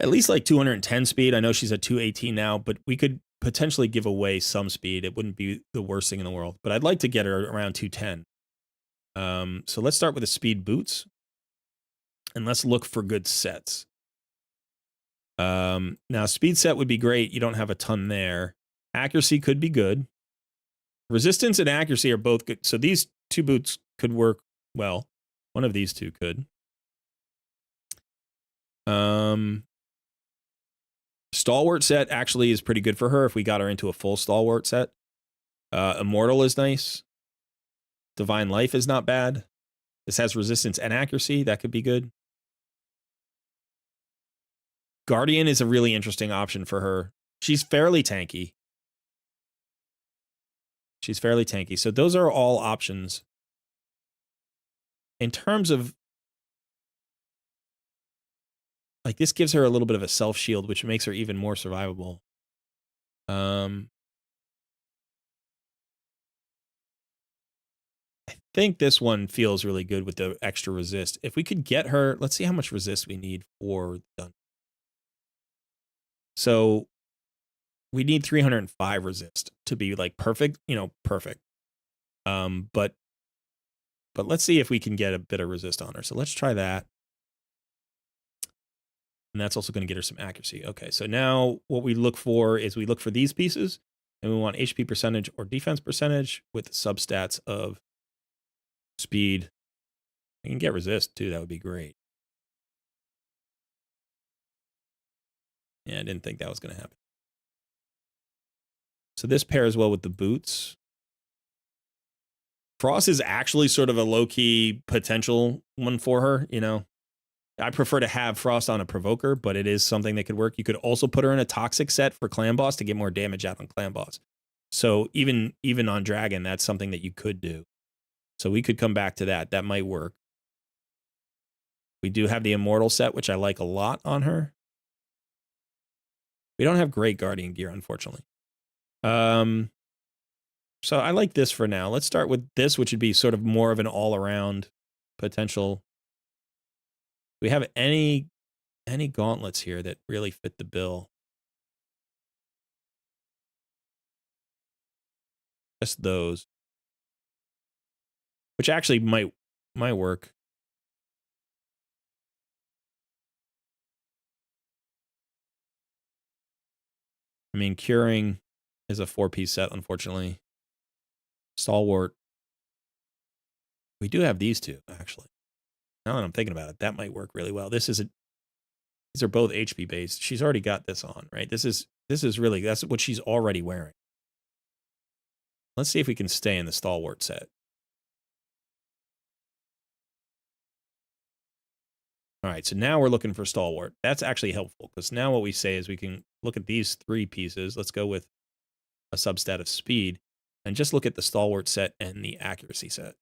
at least like 210 speed. I know she's at 218 now, but we could potentially give away some speed. It wouldn't be the worst thing in the world, but I'd like to get her around 210. So let's start with the speed boots and let's look for good sets. Now speed set would be great. You don't have a ton there. Accuracy could be good. Resistance and accuracy are both good. So these two boots could work well. One of these two could. Stalwart set actually is pretty good for her if we got her into a full stalwart set. Immortal is nice. Divine Life is not bad. This has resistance and accuracy. That could be good. Guardian is a really interesting option for her. She's fairly tanky. So those are all options. In terms of, like, this gives her a little bit of a self shield, which makes her even more survivable. I think this one feels really good with the extra resist. If we could get her, let's see how much resist we need for done. So we need 305 resist to be like perfect, perfect. But let's see if we can get a bit of resist on her. So let's try that. And that's also going to get her some accuracy. Okay, so now what we look for is we look for these pieces, and we want HP percentage or defense percentage with substats of speed. I can get resist too. That would be great. Yeah, I didn't think that was going to happen. So this pairs well with the boots. Frost is actually sort of a low-key potential one for her, I prefer to have Frost on a Provoker, but it is something that could work. You could also put her in a Toxic set for Clan Boss to get more damage out on Clan Boss. So even on Dragon, that's something that you could do. So we could come back to that. That might work. We do have the Immortal set, which I like a lot on her. We don't have great Guardian gear, unfortunately. So I like this for now. Let's start with this, which would be sort of more of an all-around potential. Do we have any gauntlets here that really fit the bill? Just those. Which actually might work. I mean, Curing is a 4-piece set, unfortunately. Stalwart. We do have these two, actually. Now that I'm thinking about it, that might work really well. These are both HP based. She's already got this on, right? This is really, that's what she's already wearing. Let's see if we can stay in the stalwart set. All right, so now we're looking for stalwart. That's actually helpful because now what we say is we can look at these 3 pieces. Let's go with a substat of speed and just look at the stalwart set and the accuracy set.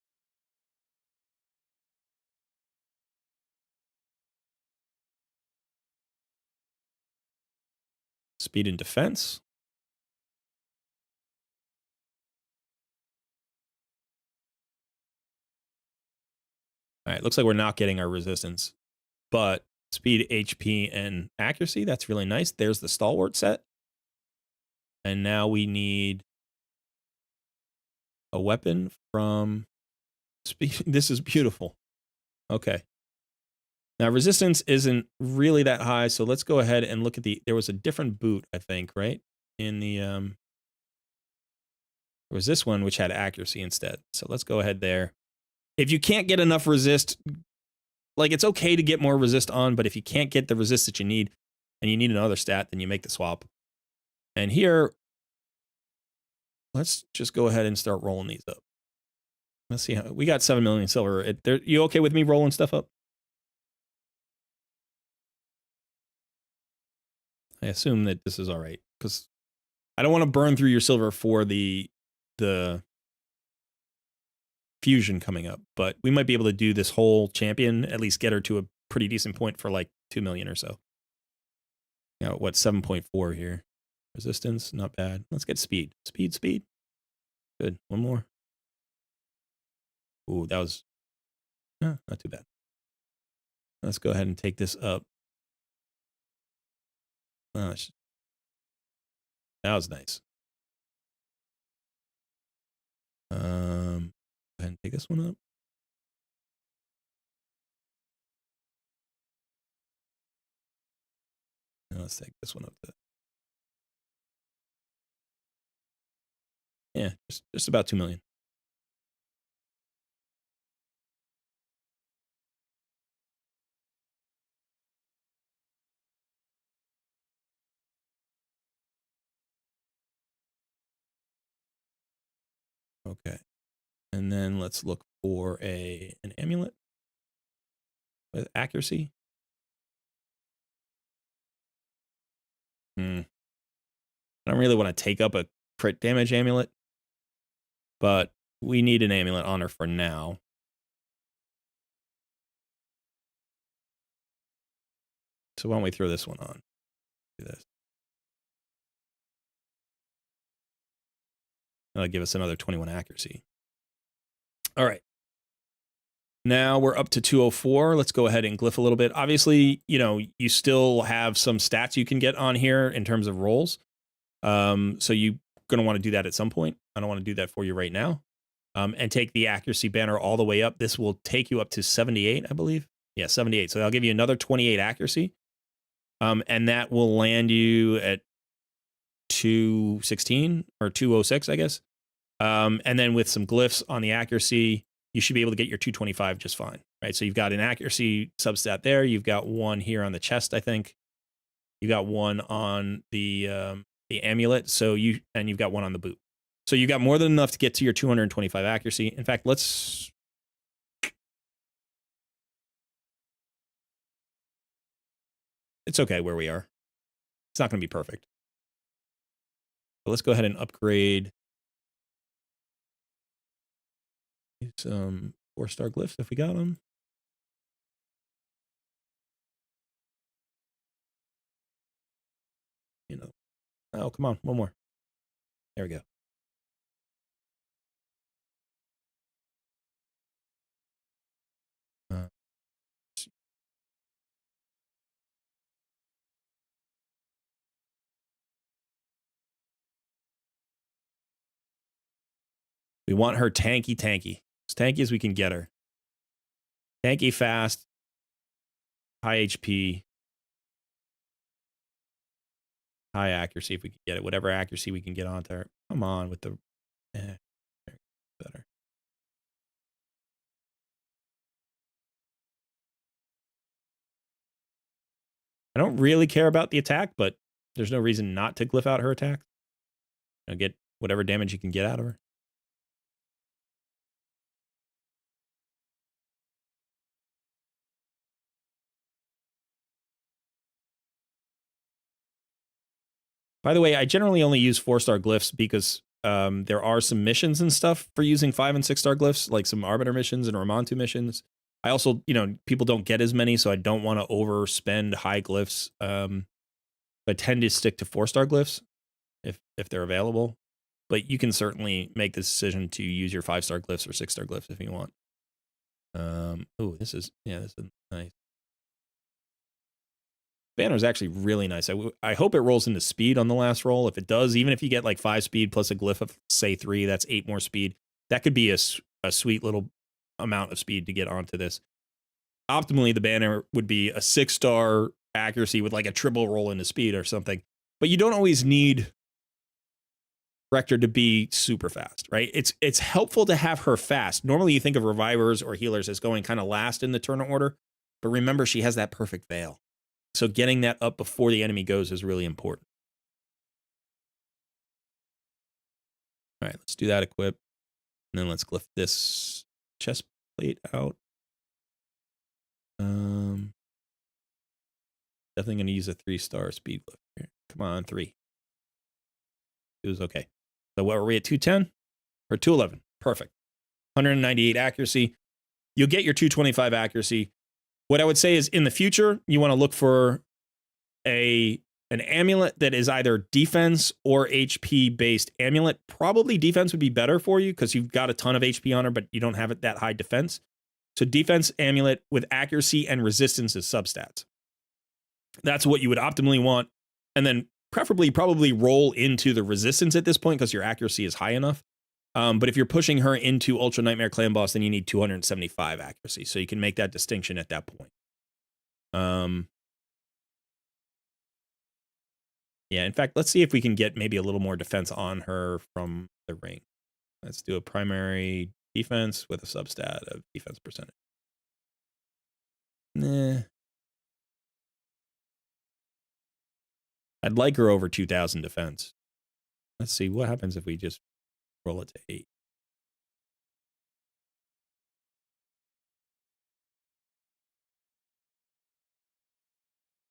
Speed and defense. All right, looks like we're not getting our resistance, but speed, HP, and accuracy, that's really nice. There's the stalwart set. And now we need a weapon from speed. This is beautiful. Okay. Now, resistance isn't really that high, so let's go ahead and look at there was a different boot, I think, right? In the, there was this one, which had accuracy instead. So let's go ahead there. If you can't get enough resist, like it's okay to get more resist on, but if you can't get the resist that you need and you need another stat, then you make the swap. And here, let's just go ahead and start rolling these up. Let's see how we got 7 million silver. You okay with me rolling stuff up? I assume that this is all right because I don't want to burn through your silver for the fusion coming up, but we might be able to do this whole champion, at least get her to a pretty decent point for like 2 million or so. You know, what, 7.4 here. Resistance, not bad. Let's get speed. Speed. Good. One more. Ooh, that was not too bad. Let's go ahead and take this up. That was nice. Go ahead and take this one up. And let's take this one up to, yeah, just about 2 million. Okay. And then let's look for an amulet with accuracy. I don't really want to take up a crit damage amulet, but we need an amulet on her for now. So why don't we throw this one on? Do this. That'll give us another 21 accuracy. All right. Now we're up to 204. Let's go ahead and glyph a little bit. Obviously, you know, you still have some stats you can get on here in terms of rolls. So you're going to want to do that at some point. I don't want to do that for you right now. And take the accuracy banner all the way up. This will take you up to 78, I believe. Yeah, 78. So I'll give you another 28 accuracy. And that will land you at 216 or 206, I guess. And then with some glyphs on the accuracy, you should be able to get your 225 just fine, right? So you've got an accuracy substat there. You've got one here on the chest, I think. You got one on the amulet. So you've got one on the boot. So you got more than enough to get to your 225 accuracy. In fact, it's okay where we are. It's not going to be perfect. But let's go ahead and upgrade some 4-star glyphs if we got them. You know, oh, come on, one more. There we go. We want her tanky. As tanky as we can get her. Tanky, fast, high HP, high accuracy if we can get it. Whatever accuracy we can get onto her. Come on with the... better. I don't really care about the attack, but there's no reason not to glyph out her attack. You know, get whatever damage you can get out of her. By the way, I generally only use 4-star glyphs because there are some missions and stuff for using 5 and 6-star glyphs, like some Arbiter missions and Ramontu missions. I also, people don't get as many, so I don't want to overspend high glyphs. I tend to stick to 4-star glyphs if they're available. But you can certainly make the decision to use your 5-star glyphs or 6-star glyphs if you want. This is nice. Banner is actually really nice. I hope it rolls into speed on the last roll. If it does, even if you get like 5 speed plus a glyph of say 3, that's 8 more speed. That could be a sweet little amount of speed to get onto this. Optimally, the banner would be a 6-star accuracy with like a triple roll into speed or something. But you don't always need Rector to be super fast, right? It's helpful to have her fast. Normally you think of revivers or healers as going kind of last in the turn order, but remember she has that perfect veil. So getting that up before the enemy goes is really important. All right, let's do that equip. And then let's glyph this chest plate out. Definitely going to use a 3-star speed glyph here. Come on, 3. It was okay. So what were we at, 210 or 211? Perfect. 198 accuracy. You'll get your 225 accuracy. What I would say is in the future, you want to look for an amulet that is either defense or HP based amulet. Probably defense would be better for you because you've got a ton of HP on her, but you don't have it that high defense. So defense amulet with accuracy and resistance as substats. That's what you would optimally want. And then preferably probably roll into the resistance at this point because your accuracy is high enough. But if you're pushing her into Ultra Nightmare Clan Boss, then you need 275 accuracy. So you can make that distinction at that point. Yeah, in fact, let's see if we can get maybe a little more defense on her from the ring. Let's do a primary defense with a substat of defense percentage. Nah. I'd like her over 2,000 defense. Let's see what happens if we just roll it to 8.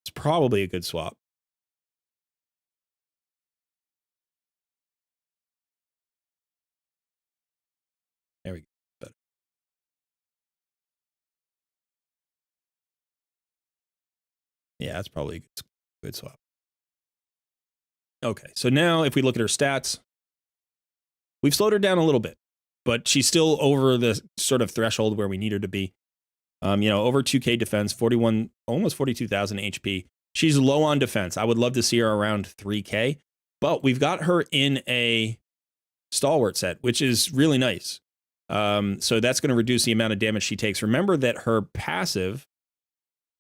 It's probably a good swap. There we go. Better. Yeah, that's probably a good swap. Okay, so now if we look at her stats, we've slowed her down a little bit, but she's still over the sort of threshold where we need her to be. Over 2K defense, 41, almost 42,000 HP. She's low on defense. I would love to see her around 3K, but we've got her in a stalwart set, which is really nice. So that's going to reduce the amount of damage she takes. Remember that her passive,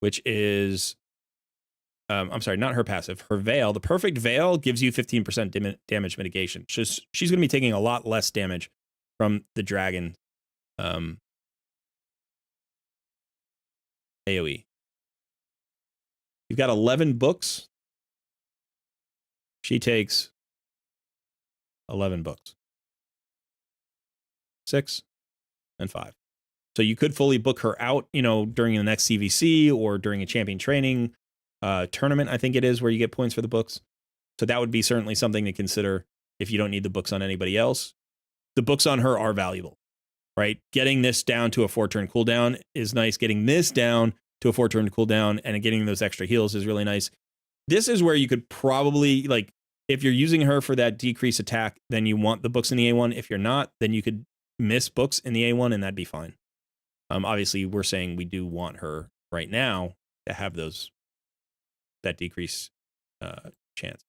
which is, I'm sorry, not her passive, her veil, the perfect veil gives you 15% damage mitigation. She's going to be taking a lot less damage from the dragon AoE. You've got 11 books. She takes 11 books. 6 and 5. So you could fully book her out, during the next CVC or during a champion training tournament, I think it is, where you get points for the books. So that would be certainly something to consider if you don't need the books on anybody else. The books on her are valuable, right? Getting this down to a 4-turn cooldown is nice. Getting this down to a 4-turn cooldown and getting those extra heals is really nice. This is where you could probably, if you're using her for that decrease attack, then you want the books in the A1. If you're not, then you could miss books in the A1 and that'd be fine. Obviously, we're saying we do want her right now to have that decrease chance.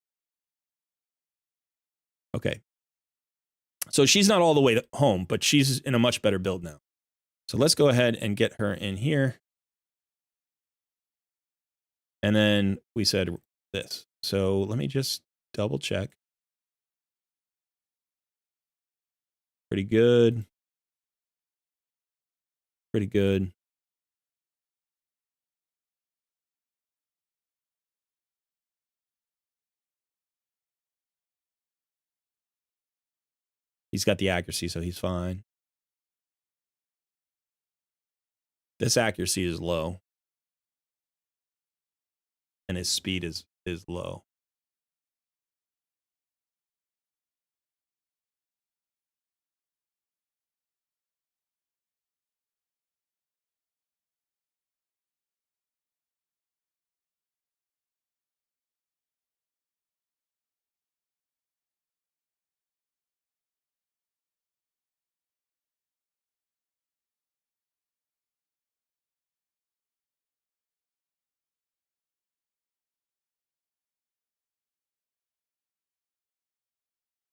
Okay. So she's not all the way home, but she's in a much better build now. So let's go ahead and get her in here. And then we said this. So let me just double check. Pretty good. Pretty good. He's got the accuracy, so he's fine. This accuracy is low. And his speed is low.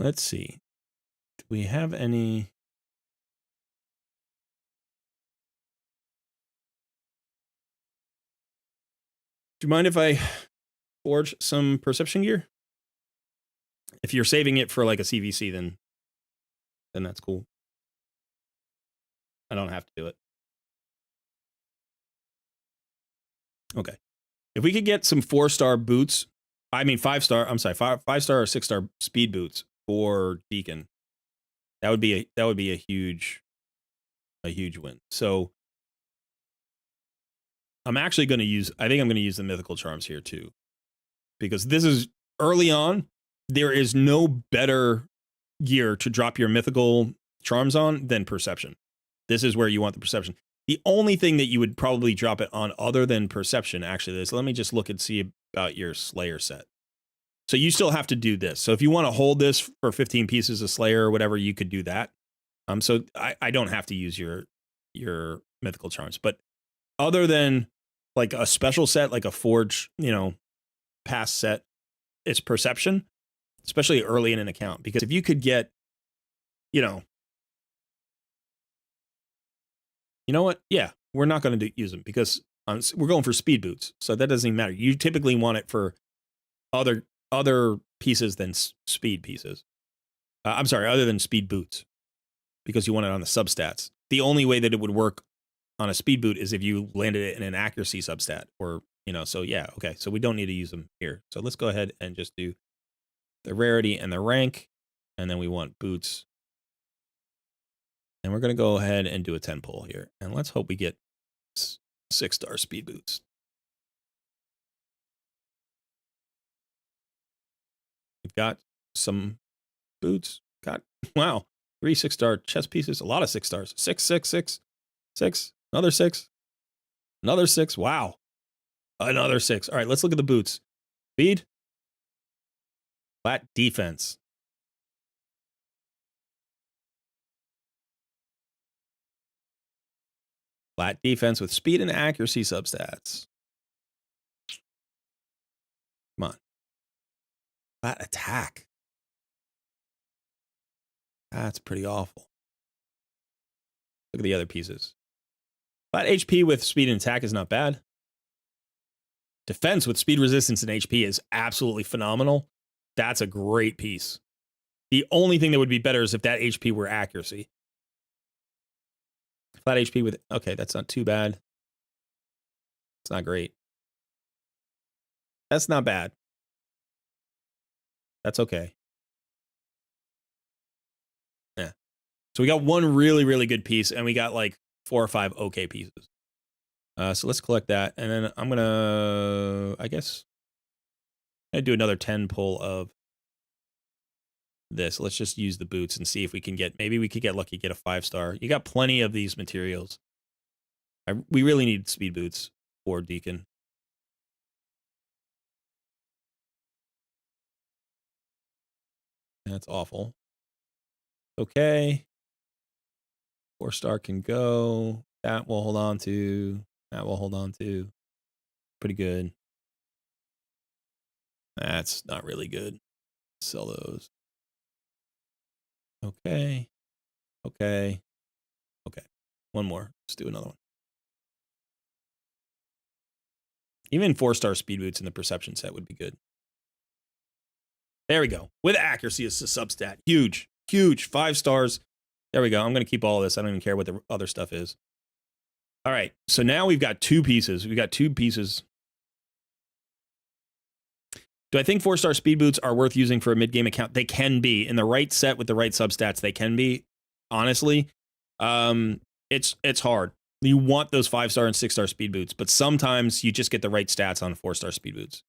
Let's see. Do we have any? Do you mind if I forge some perception gear? If you're saving it for like a CVC, then that's cool. I don't have to do it. Okay. If we could get some 4-star boots, I mean 5-star, I'm sorry, 5-star or 6-star speed boots for Deacon, that would be a huge win. So I'm actually going to use, I think I'm going to use the mythical charms here too, because this is early on. There is no better gear to drop your mythical charms on than perception. This is where you want the perception. The only thing that you would probably drop it on other than perception actually is, let me just look and see about your Slayer set. So you still have to do this. So if you want to hold this for 15 pieces of Slayer or whatever, you could do that. So I don't have to use your mythical charms. But other than like a special set, like a forge, pass set, it's perception, especially early in an account. Because if you could get, you know what? Yeah, we're not going to use them because we're going for speed boots. So that doesn't even matter. You typically want it for other pieces than speed pieces. I'm sorry, other than speed boots, because you want it on the substats. The only way that it would work on a speed boot is if you landed it in an accuracy substat, or so yeah, okay. So we don't need to use them here. So let's go ahead and just do the rarity and the rank, and then we want boots. And we're going to go ahead and do a 10 pull here. And let's hope we get 6-star speed boots. We've got some boots. Wow. 3 6-star chest pieces. A lot of 6 stars. 6, 6, 6, 6. Another 6. Another 6. Wow. Another 6. All right, let's look at the boots. Speed. Flat defense. Flat defense with speed and accuracy substats. Come on. Flat attack. That's pretty awful. Look at the other pieces. Flat HP with speed and attack is not bad. Defense with speed, resistance, and HP is absolutely phenomenal. That's a great piece. The only thing that would be better is if that HP were accuracy. Flat HP with, okay, that's not too bad. It's not great. That's not bad. That's okay. Yeah. So we got one really, really good piece, and we got like 4 or 5 okay pieces. So let's collect that, and then I'm gonna, I guess, do another 10 pull of this. Let's just use the boots and see if we can get, maybe we could get lucky, get a 5-star. You got plenty of these materials. We really need speed boots for Deacon. That's awful. Okay. 4-star can go. That we'll hold on to. That we'll hold on to. Pretty good. That's not really good. Sell those. Okay. Okay. Okay. One more. Let's do another one. Even 4-star speed boots in the perception set would be good. There we go. With accuracy as a substat. Huge. Huge. 5 stars. There we go. I'm going to keep all of this. I don't even care what the other stuff is. All right. So now we've got 2 pieces. We've got 2 pieces. Do I think 4-star speed boots are worth using for a mid-game account? They can be. In the right set with the right substats, they can be. Honestly, it's hard. You want those 5-star and 6-star speed boots, but sometimes you just get the right stats on 4-star speed boots.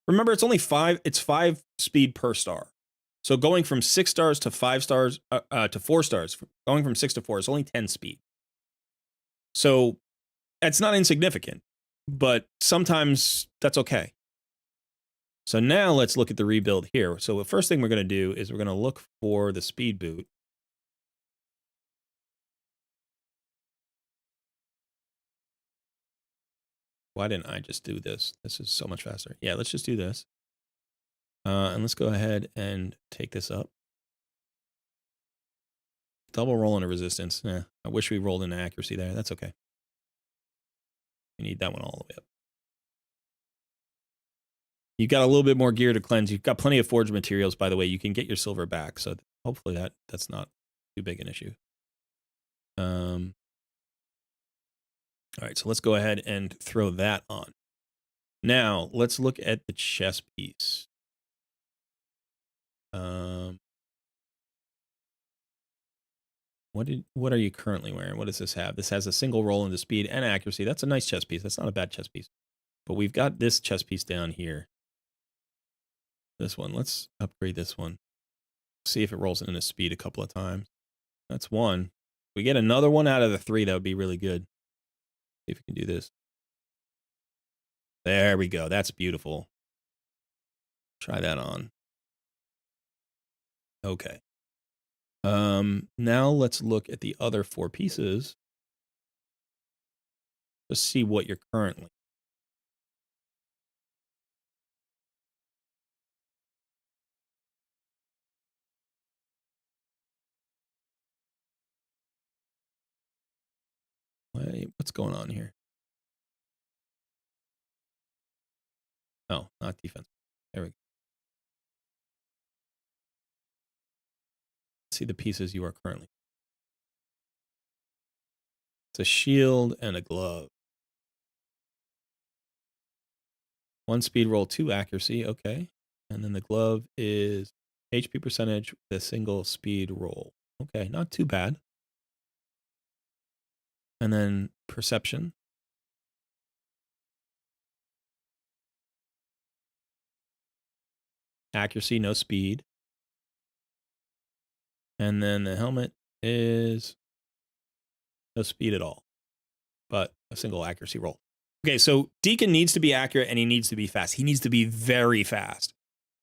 Remember, it's only 5. It's 5 speed per star. So going from 6 stars to 5 stars to 4 stars, going from 6 to 4 is only 10 speed. So that's not insignificant, but sometimes that's okay. So now let's look at the rebuild here. So the first thing we're going to do is we're going to look for the speed boot. Why didn't I just do this? This is so much faster. Yeah, let's just do this. And let's go ahead and take this up. Double roll into resistance. Yeah, I wish we rolled into accuracy there. That's okay. You need that one all the way up. You've got a little bit more gear to cleanse. You've got plenty of forged materials, by the way. You can get your silver back, so hopefully that's not too big an issue. All right, so let's go ahead and throw that on. Now, let's look at the chess piece. What are you currently wearing? What does this have? This has a single roll into speed and accuracy. That's a nice chess piece. That's not a bad chess piece. But we've got this chess piece down here. This one. Let's upgrade this one. See if it rolls into speed a couple of times. That's one. If we get another one out of the 3, that would be really good. See if we can do this. There we go. That's beautiful. Try that on. Okay. Now let's look at the other 4 pieces. Let's see what you're currently. Wait, what's going on here? Oh, not defense. There we go. Let's see the pieces you are currently. It's a shield and a glove. 1 speed roll, 2 accuracy. Okay. And then the glove is HP percentage with a single speed roll. Okay, not too bad. And then perception. Accuracy, no speed. And then the helmet is no speed at all, but a single accuracy roll. Okay, so Deacon needs to be accurate and he needs to be fast. He needs to be very fast.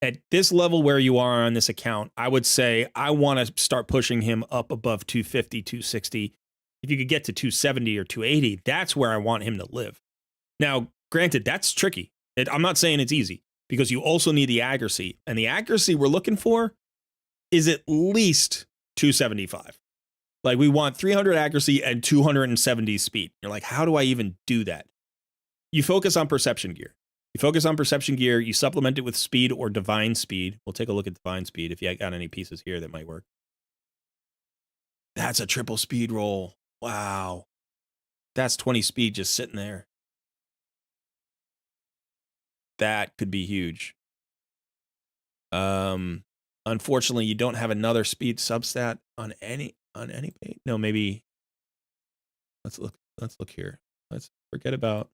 At this level where you are on this account, I would say I want to start pushing him up above 250, 260. If you could get to 270 or 280, that's where I want him to live. Now, granted, that's tricky. I'm not saying it's easy because you also need the accuracy. And the accuracy we're looking for is at least 275. Like we want 300 accuracy and 270 speed. You're like, how do I even do that? You focus on perception gear. You focus on perception gear. You supplement it with speed or divine speed. We'll take a look at divine speed if you got any pieces here that might work. That's a triple speed roll. Wow. That's 20 speed just sitting there. That could be huge. Unfortunately, you don't have another speed substat on any page. No, maybe. Let's look here. Let's forget about.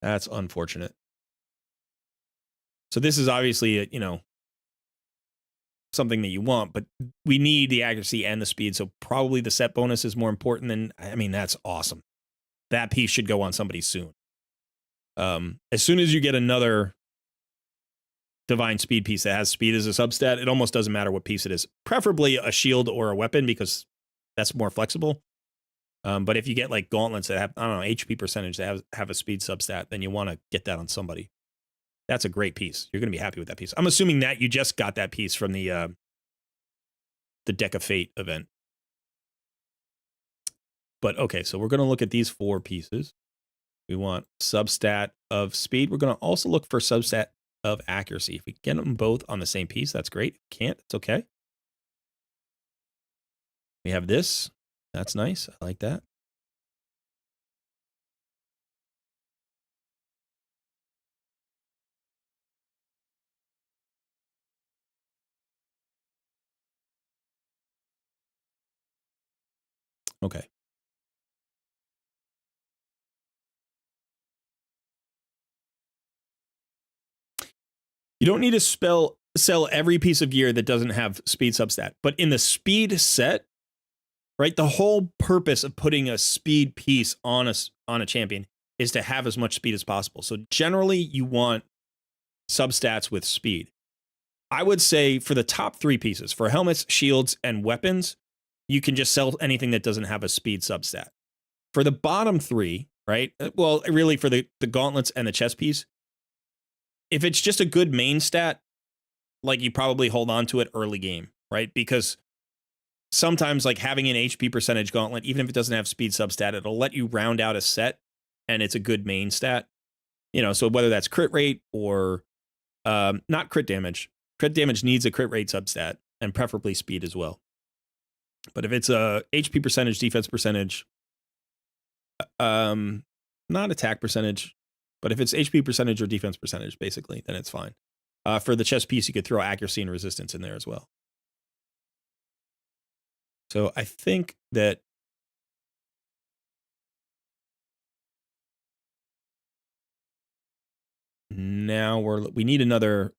That's unfortunate. So this is obviously, something that you want, but we need the accuracy and the speed. So probably the set bonus is more important than, that's awesome. That piece should go on somebody soon. As soon as you get another divine speed piece that has speed as a substat, it almost doesn't matter what piece it is. Preferably a shield or a weapon because that's more flexible. But if you get like gauntlets that have, HP percentage that have a speed substat, then you want to get that on somebody. That's a great piece. You're going to be happy with that piece. I'm assuming that you just got that piece from the Deck of Fate event. But okay, so we're going to look at these 4 pieces. We want substat of speed. We're going to also look for substat of accuracy. If we get them both on the same piece, that's great. If we can't, it's okay. We have this. That's nice. I like that. Okay. You don't need to sell every piece of gear that doesn't have speed substat, but in the speed set, right? The whole purpose of putting a speed piece on a champion is to have as much speed as possible. So generally, you want substats with speed. I would say for the top 3 pieces, for helmets, shields, and weapons, you can just sell anything that doesn't have a speed substat. For the bottom 3, right? Well, really for the gauntlets and the chest piece, if it's just a good main stat, like you probably hold on to it early game, right? Because sometimes like having an HP percentage gauntlet, even if it doesn't have speed substat, it'll let you round out a set and it's a good main stat. You know, so whether that's crit rate or not crit damage needs a crit rate substat and preferably speed as well. But if it's a HP percentage, defense percentage, not attack percentage, but if it's HP percentage or defense percentage, basically, then it's fine. For the chess piece, you could throw accuracy and resistance in there as well. So I think that now we need another.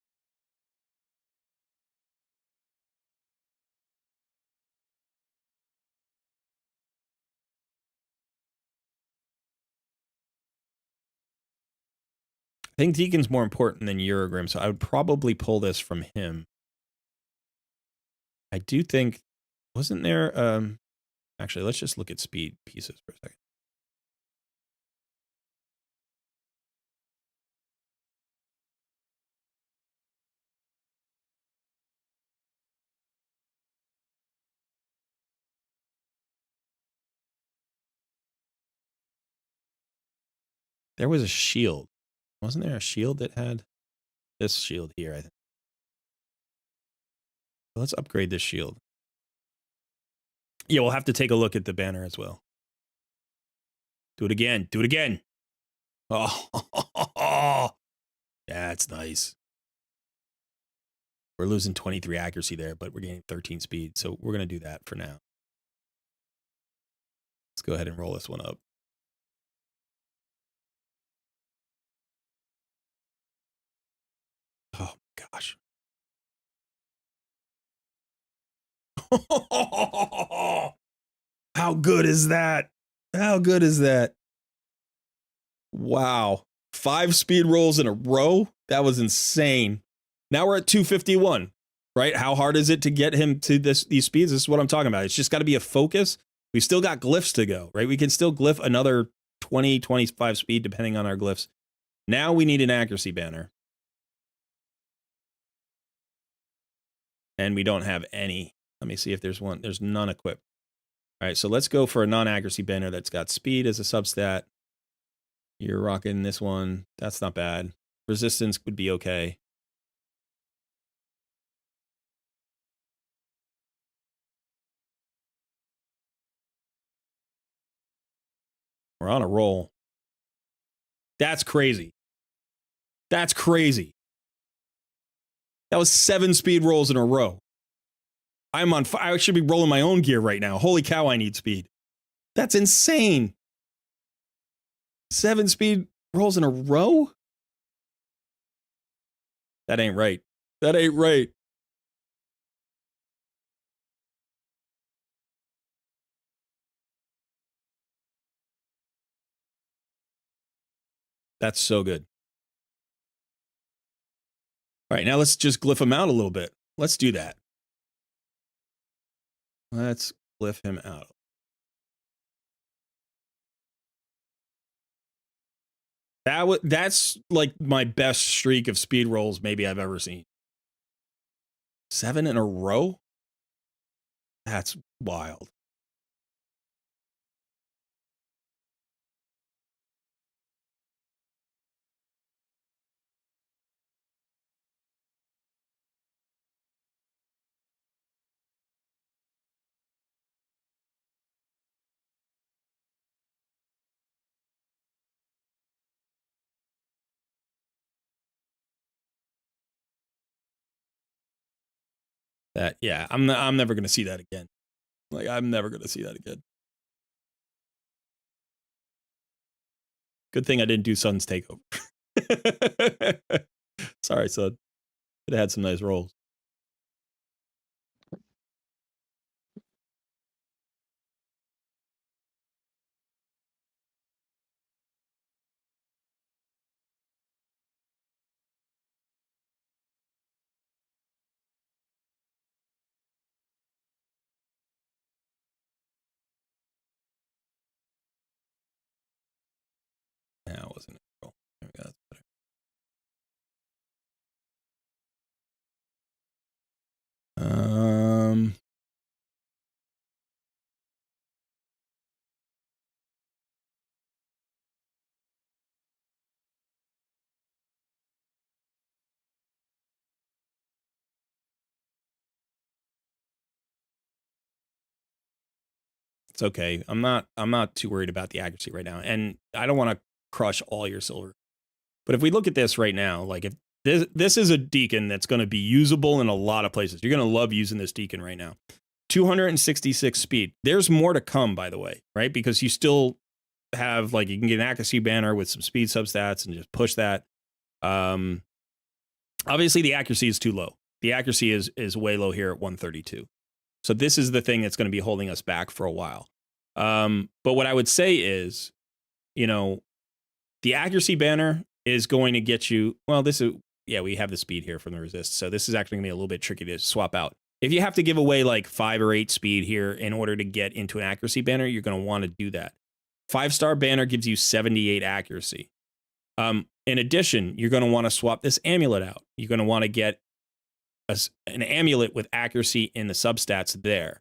I think Deacon's more important than Eurogrim, so I would probably pull this from him. I do think, wasn't there, actually, let's just look at speed pieces for a second. There was a shield. Wasn't there a shield that had this shield here, I think? Let's upgrade this shield. Yeah, we'll have to take a look at the banner as well. Do it again. Do it again. Oh, that's nice. We're losing 23 accuracy there, but we're gaining 13 speed. So we're going to do that for now. Let's go ahead and roll this one up. Oh, gosh. How good is that? How good is that? Wow. 5 speed rolls in a row? That was insane. Now we're at 251, right? How hard is it to get him to these speeds? This is what I'm talking about. It's just got to be a focus. We still got glyphs to go, right? We can still glyph another 20, 25 speed depending on our glyphs. Now we need an accuracy banner. And we don't have any. Let me see if there's one. There's none equipped. All right, so let's go for a non-accuracy banner that's got speed as a substat. You're rocking this one. That's not bad. Resistance would be okay. We're on a roll. That's crazy. That's crazy. That was 7 speed rolls in a row. I'm on fire. I should be rolling my own gear right now. Holy cow, I need speed. That's insane. 7 speed rolls in a row? That ain't right. That ain't right. That's so good. All right, now let's just glyph him out a little bit. Let's do that. Let's glyph him out. That's like my best streak of speed rolls maybe I've ever seen. 7 in a row? That's wild. That, yeah, I'm never going to see that again. Like, I'm never going to see that again. Good thing I didn't do Sun's Takeover. Sorry, Sun. It had some nice rolls. Yeah, it wasn't a roll. There we go. That's better. It's okay. I'm not too worried about the accuracy right now, and I don't want to crush all your silver. But if we look at this right now, like if this is a Deacon that's going to be usable in a lot of places. You're going to love using this Deacon right now. 266 speed. There's more to come, by the way, right? Because you still have, like, you can get an accuracy banner with some speed substats and just push that. Obviously, the accuracy is too low. The accuracy is way low here at 132. So this is the thing that's going to be holding us back for a while. But what I would say is, you know, the accuracy banner is going to get you, well, this is, yeah, we have the speed here from the resist. So this is actually going to be a little bit tricky to swap out. If you have to give away like 5 or 8 speed here in order to get into an accuracy banner, you're going to want to do that. 5-star banner gives you 78 accuracy. In addition, you're going to want to swap this amulet out. You're going to want to get an amulet with accuracy in the substats there.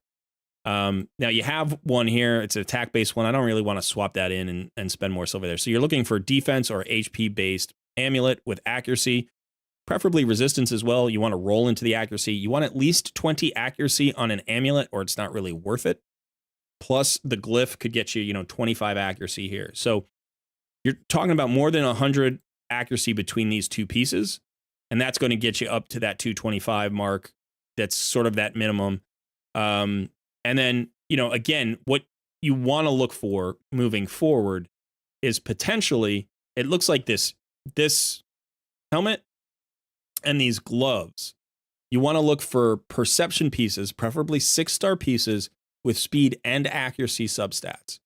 Now you have one here. It's an attack-based one. I don't really want to swap that in and spend more silver there. So you're looking for defense or HP-based amulet with accuracy, preferably resistance as well. You want to roll into the accuracy. You want at least 20 accuracy on an amulet or it's not really worth it. Plus the glyph could get you, 25 accuracy here. So you're talking about more than 100 accuracy between these two pieces. And that's going to get you up to that 225 mark. That's sort of that minimum. And then, again, what you want to look for moving forward is potentially, it looks like this helmet and these gloves. You want to look for perception pieces, preferably 6-star pieces with speed and accuracy substats,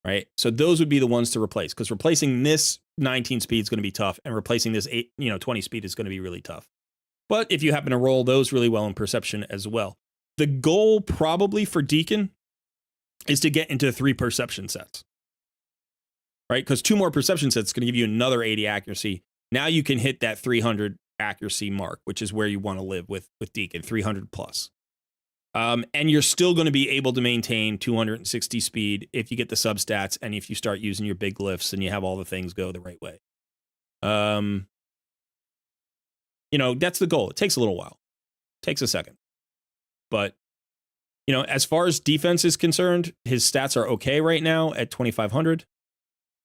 right? So those would be the ones to replace, because replacing this 19 speed is going to be tough, and replacing this 20 speed is going to be really tough. But if you happen to roll those really well in perception as well, the goal probably for Deacon is to get into 3 perception sets, right? Because 2 more perception sets is going to give you another 80 accuracy. Now you can hit that 300 accuracy mark, which is where you want to live with Deacon, 300 plus. And you're still going to be able to maintain 260 speed if you get the substats and if you start using your big glyphs and you have all the things go the right way. That's the goal. It takes a little while. It takes a second. But, as far as defense is concerned, his stats are okay right now at 2,500.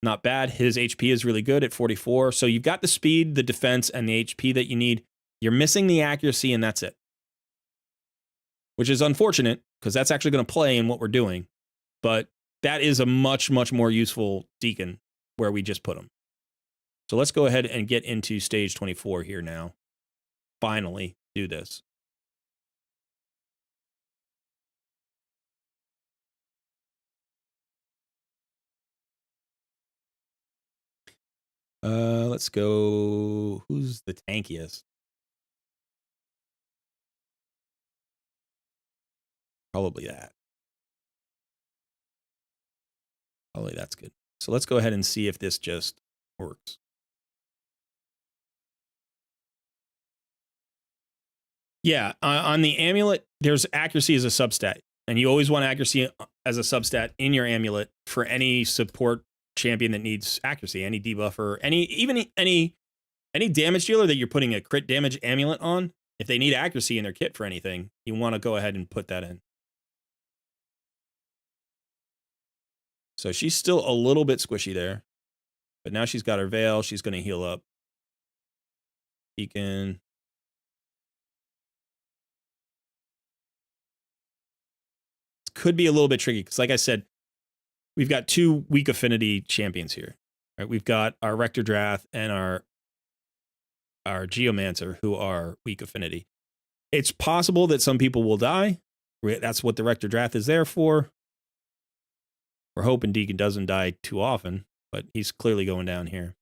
Not bad. His HP is really good at 44. So you've got the speed, the defense, and the HP that you need. You're missing the accuracy, and that's it. Which is unfortunate, because that's actually going to play in what we're doing. But that is a much, much more useful Deacon where we just put him. So let's go ahead and get into stage 24 here now. Finally do this. Let's go. Who's the tankiest? Probably that. Probably that's good. So let's go ahead and see if this just works. Yeah, on the amulet, there's accuracy as a substat. And you always want accuracy as a substat in your amulet for any support champion that needs accuracy, any debuffer, any damage dealer that you're putting a crit damage amulet on. If they need accuracy in their kit for anything, you want to go ahead and put that in. So she's still a little bit squishy there, but now she's got her veil. She's going to heal up. Deacon. It could be a little bit tricky because, like I said, we've got 2 weak affinity champions here. Right? We've got our Rector Drath and our Geomancer, who are weak affinity. It's possible that some people will die. That's what the Rector Drath is there for. We're hoping Deacon doesn't die too often, but he's clearly going down here.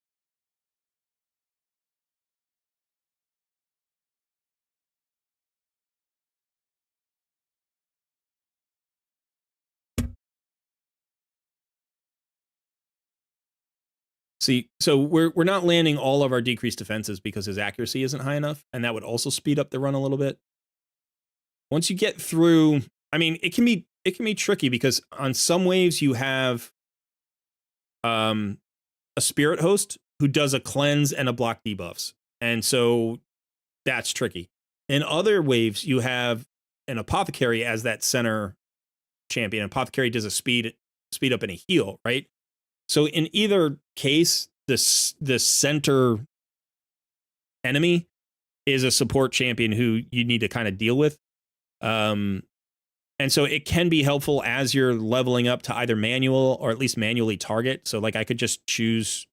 See, so we're not landing all of our decreased defenses because his accuracy isn't high enough, and that would also speed up the run a little bit. Once you get through, I mean, it can be tricky because on some waves you have a spirit host who does a cleanse and a block debuffs, and so that's tricky. In other waves, you have an apothecary as that center champion. Apothecary does a speed up and a heal, right? So in either case, the center enemy is a support champion who you need to kind of deal with. And so it can be helpful as you're leveling up to either manual or at least manually target. So like I could just choose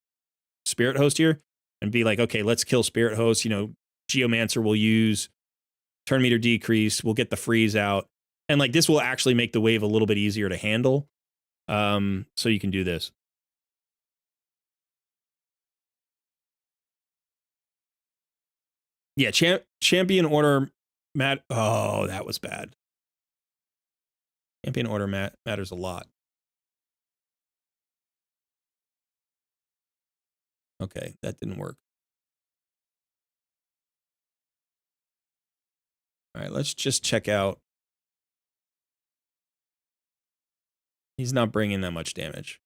Spirit Host here and be like, okay, let's kill Spirit Host. You know, Geomancer will use turn meter decrease. We'll get the freeze out. And like this will actually make the wave a little bit easier to handle. So you can do this. Yeah, champion order oh, that was bad. Champion order matters a lot. Okay, that didn't work. All right, let's just check out. He's not bringing that much damage.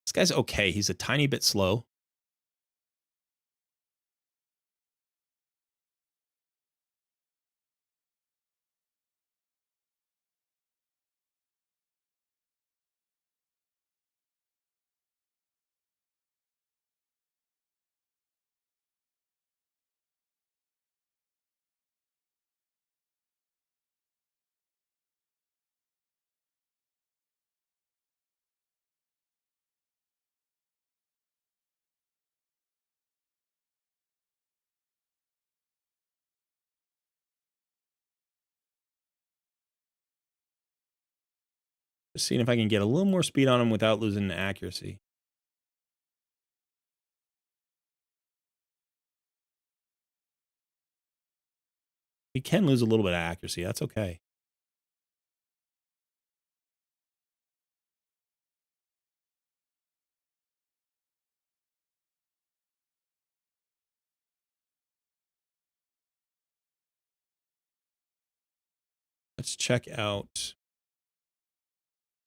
This guy's okay. He's a tiny bit slow. Just seeing if I can get a little more speed on him without losing accuracy. He can lose a little bit of accuracy. That's okay. Let's check out.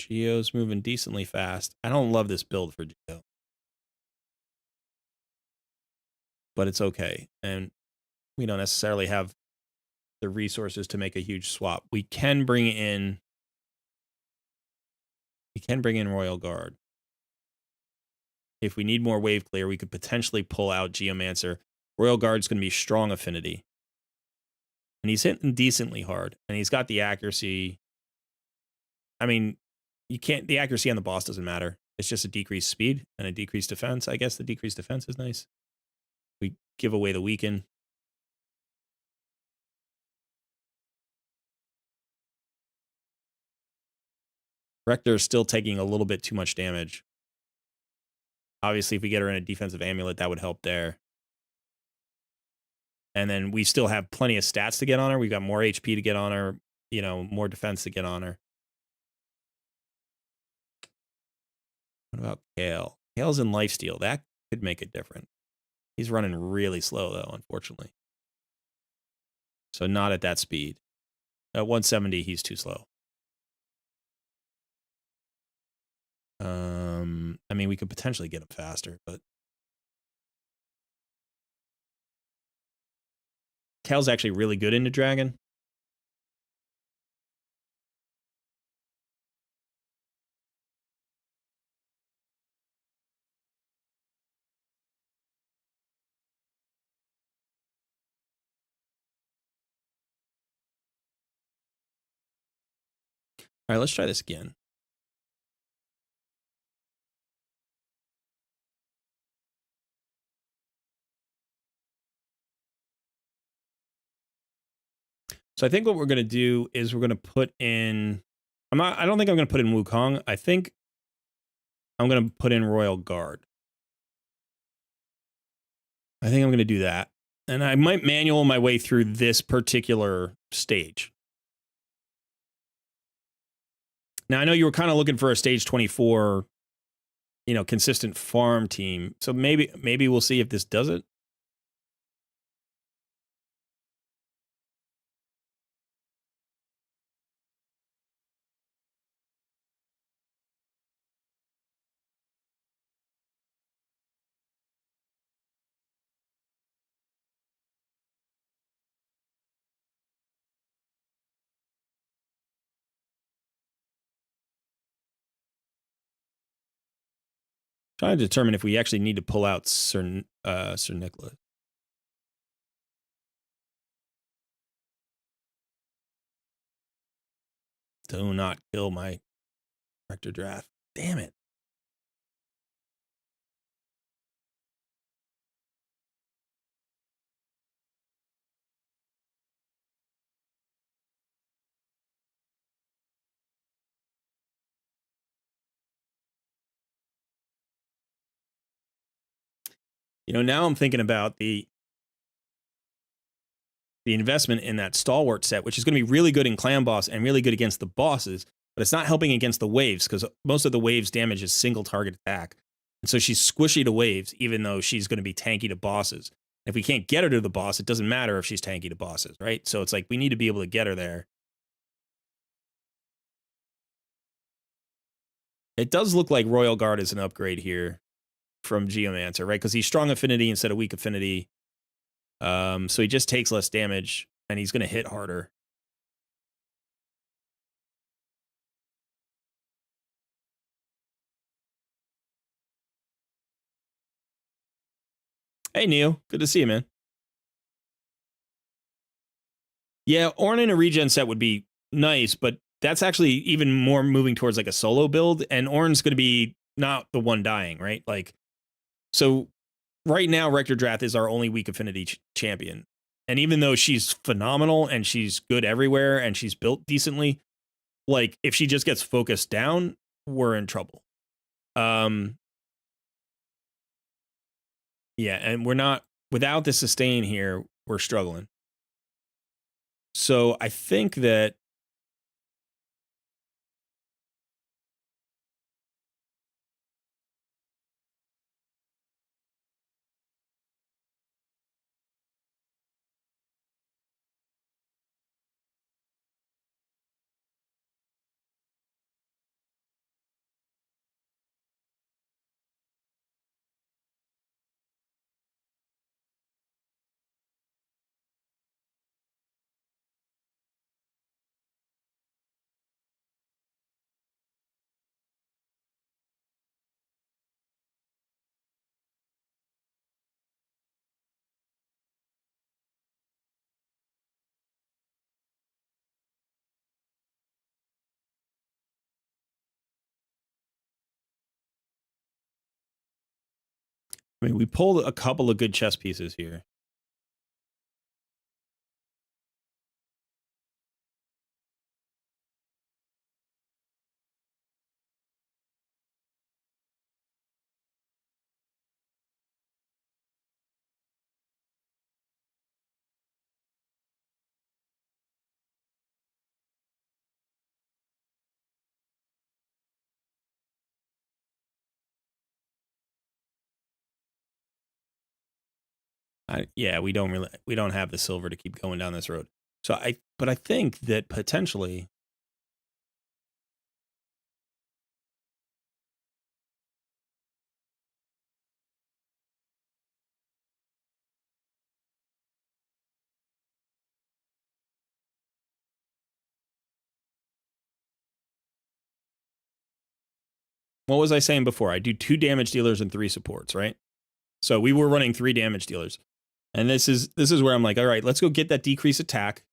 Geo's moving decently fast. I don't love this build for Geo, but it's okay. And we don't necessarily have the resources to make a huge swap. We can bring in Royal Guard. If we need more wave clear, we could potentially pull out Geomancer. Royal Guard's going to be strong affinity. And he's hitting decently hard. And he's got the accuracy. I mean, the accuracy on the boss doesn't matter. It's just a decreased speed and a decreased defense. I guess the decreased defense is nice. We give away the weaken. Rector is still taking a little bit too much damage. Obviously, if we get her in a defensive amulet, that would help there. And then we still have plenty of stats to get on her. We've got more HP to get on her, you know, more defense to get on her. What about Kale? Kale's in lifesteal. That could make it different. He's running really slow, though, unfortunately. So not at that speed. At 170, he's too slow. I mean, we could potentially get him faster, but Kale's actually really good into Dragon. All right, let's try this again. So I think what we're going to do is we're going to put in... I don't think I'm going to put in Wukong. I think I'm going to put in Royal Guard. I think I'm going to do that. And I might manual my way through this particular stage. Now, I know you were kind of looking for a stage 24, you know, consistent farm team. So maybe we'll see if this does it. Trying to determine if we actually need to pull out Sir Nicholas. Do not kill my Rector Drath. Damn it. You know, now I'm thinking about the investment in that stalwart set, which is going to be really good in clan boss and really good against the bosses, but it's not helping against the waves because most of the waves damage is single target attack. And so she's squishy to waves, even though she's going to be tanky to bosses. If we can't get her to the boss, it doesn't matter if she's tanky to bosses, right? So it's like we need to be able to get her there. It does look like Royal Guard is an upgrade here from Geomancer, right? Because he's strong affinity instead of weak affinity. So he just takes less damage, and he's going to hit harder. Hey, Neo. Good to see you, man. Yeah, Ornn in a regen set would be nice, but that's actually even more moving towards like a solo build, and Ornn's going to be not the one dying, right? Like, so right now, Rector Drath is our only weak affinity champion. And even though she's phenomenal and she's good everywhere and she's built decently, like if she just gets focused down, we're in trouble. Yeah, and we're not, without the sustain here, we're struggling. So I think that I mean, we pulled a couple of good chess pieces here. Yeah, we don't have the silver to keep going down this road. So but I think that potentially what was I saying before? I do 2 damage dealers and 3 supports, right? So we were running 3 damage dealers. And this is where I'm like, all right, let's go get that decrease attack.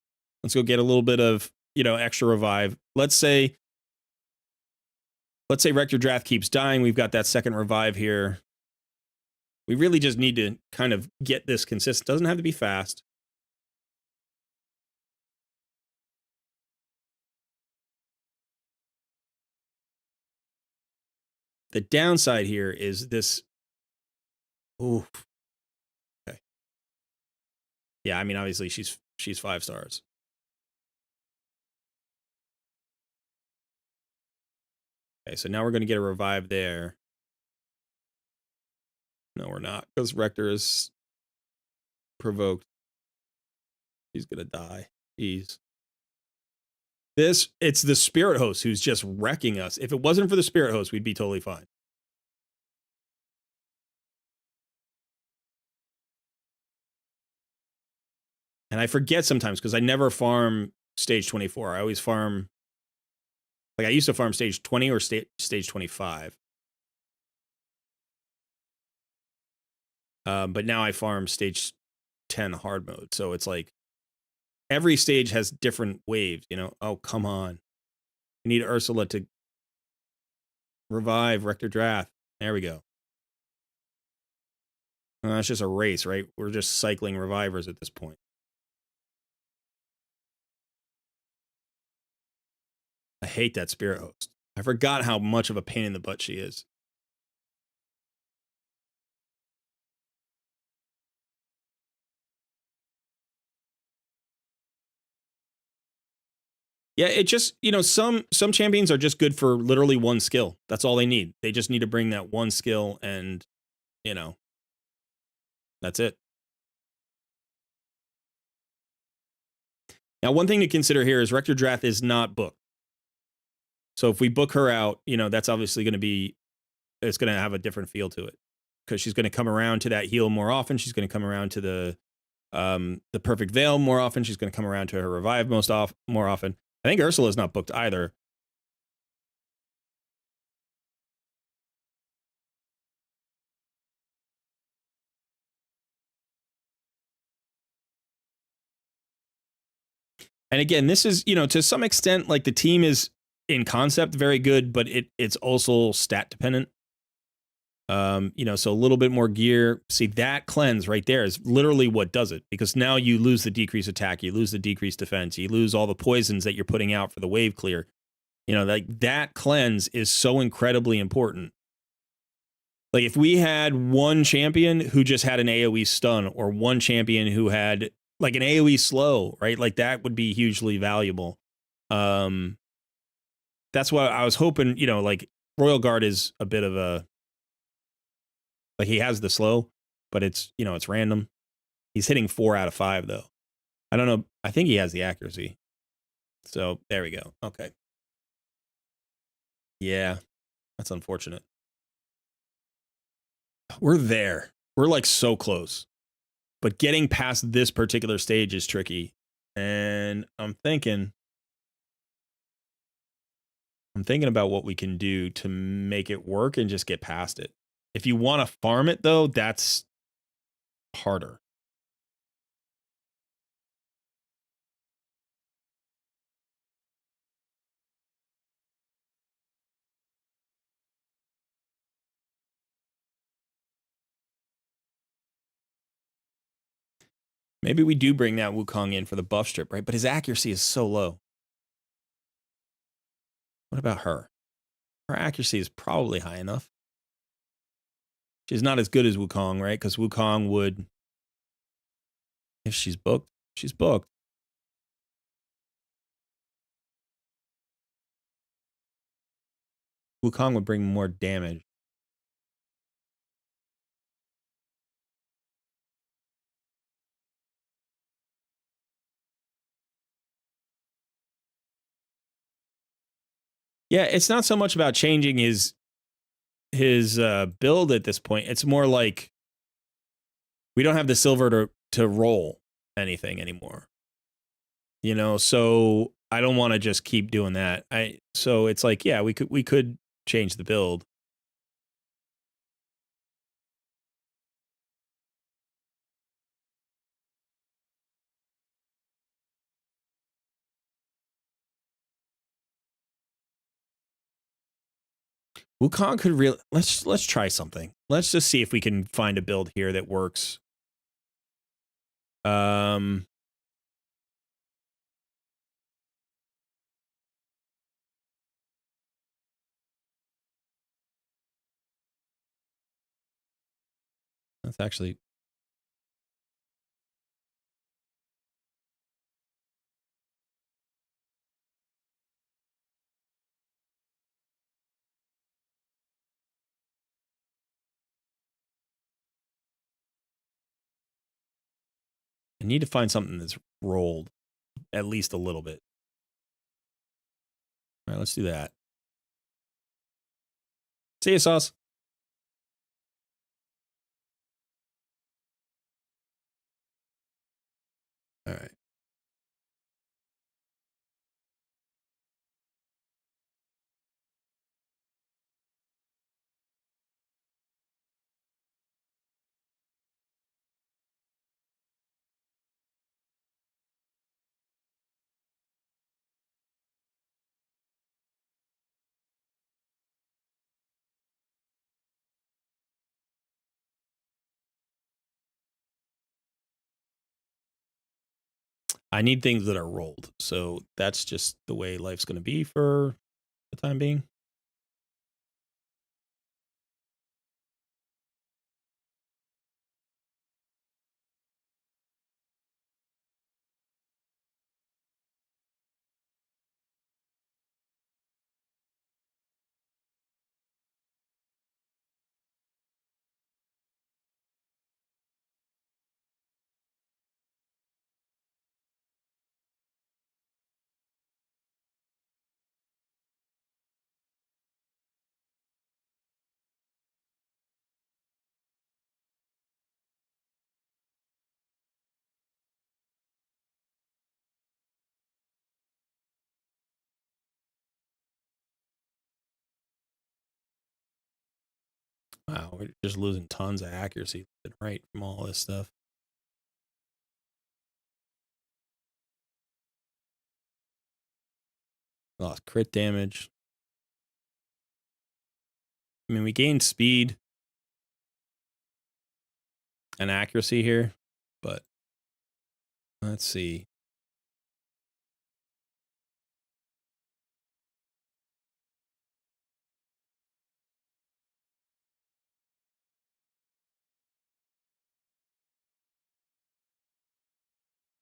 Let's go get a little bit of, extra revive. Let's say Rector Drath keeps dying. We've got that second revive here. We really just need to kind of get this consistent. Doesn't have to be fast. The downside here is this. Ooh. Okay. Yeah, I mean, obviously she's 5 stars. Okay, so now we're going to get a revive there. No, we're not, because Rector is provoked. He's going to die. Jeez. It's the Spirit Host who's just wrecking us. If it wasn't for the Spirit Host, we'd be totally fine. And I forget sometimes because I never farm stage 24. I always farm, like I used to farm stage 20 or stage 25. But now I farm stage 10 hard mode. So it's like every stage has different waves, you know? Oh, come on. We need Ursula to revive Rector Drath. There we go. It's just a race, right? We're just cycling revivers at this point. I hate that spirit host. I forgot how much of a pain in the butt she is. Yeah, it just, you know, some champions are just good for literally one skill. That's all they need. They just need to bring that one skill and, you know, that's it. Now, one thing to consider here is Rector Drath is not booked. So if we book her out, you know, that's obviously going to be, it's going to have a different feel to it because she's going to come around to that heal more often. She's going to come around to the perfect veil more often. She's going to come around to her revive more often. I think Ursula's not booked either. And again, this is, you know, to some extent, like the team is in concept very good, but it's also stat dependent. You know, so a little bit more gear. See, that cleanse right there is literally what does it, because now you lose the decreased attack, you lose the decreased defense, you lose all the poisons that you're putting out for the wave clear. You know, like that cleanse is so incredibly important. Like if we had one champion who just had an AoE stun, or one champion who had like an AoE slow, right? Like that would be hugely valuable. That's what I was hoping, you know, like Royal Guard is a bit of a, like he has the slow, but it's, you know, it's random. He's hitting 4 out of 5 though. I don't know. I think he has the accuracy. So there we go. Okay. Yeah, that's unfortunate. We're there. We're like so close. But getting past this particular stage is tricky. And I'm thinking about what we can do to make it work and just get past it. If you want to farm it though, that's harder. Maybe we do bring that Wukong in for the buff strip, right? But his accuracy is so low. What about her? Her accuracy is probably high enough. She's not as good as Wukong, right? Because Wukong would, if she's booked, she's booked. Wukong would bring more damage. Yeah, it's not so much about changing his build at this point. It's more like we don't have the silver to roll anything anymore. You know, so I don't want to just keep doing that. So it's like, yeah, we could change the build. Wukong could really, let's try something. Let's just see if we can find a build here that works. That's actually, I need to find something that's rolled at least a little bit. All right, let's do that. See you, Sauce. All right. I need things that are rolled. So that's just the way life's going to be for the time being. Wow, we're just losing tons of accuracy right from all this stuff. Lost crit damage. I mean, we gained speed and accuracy here, but let's see.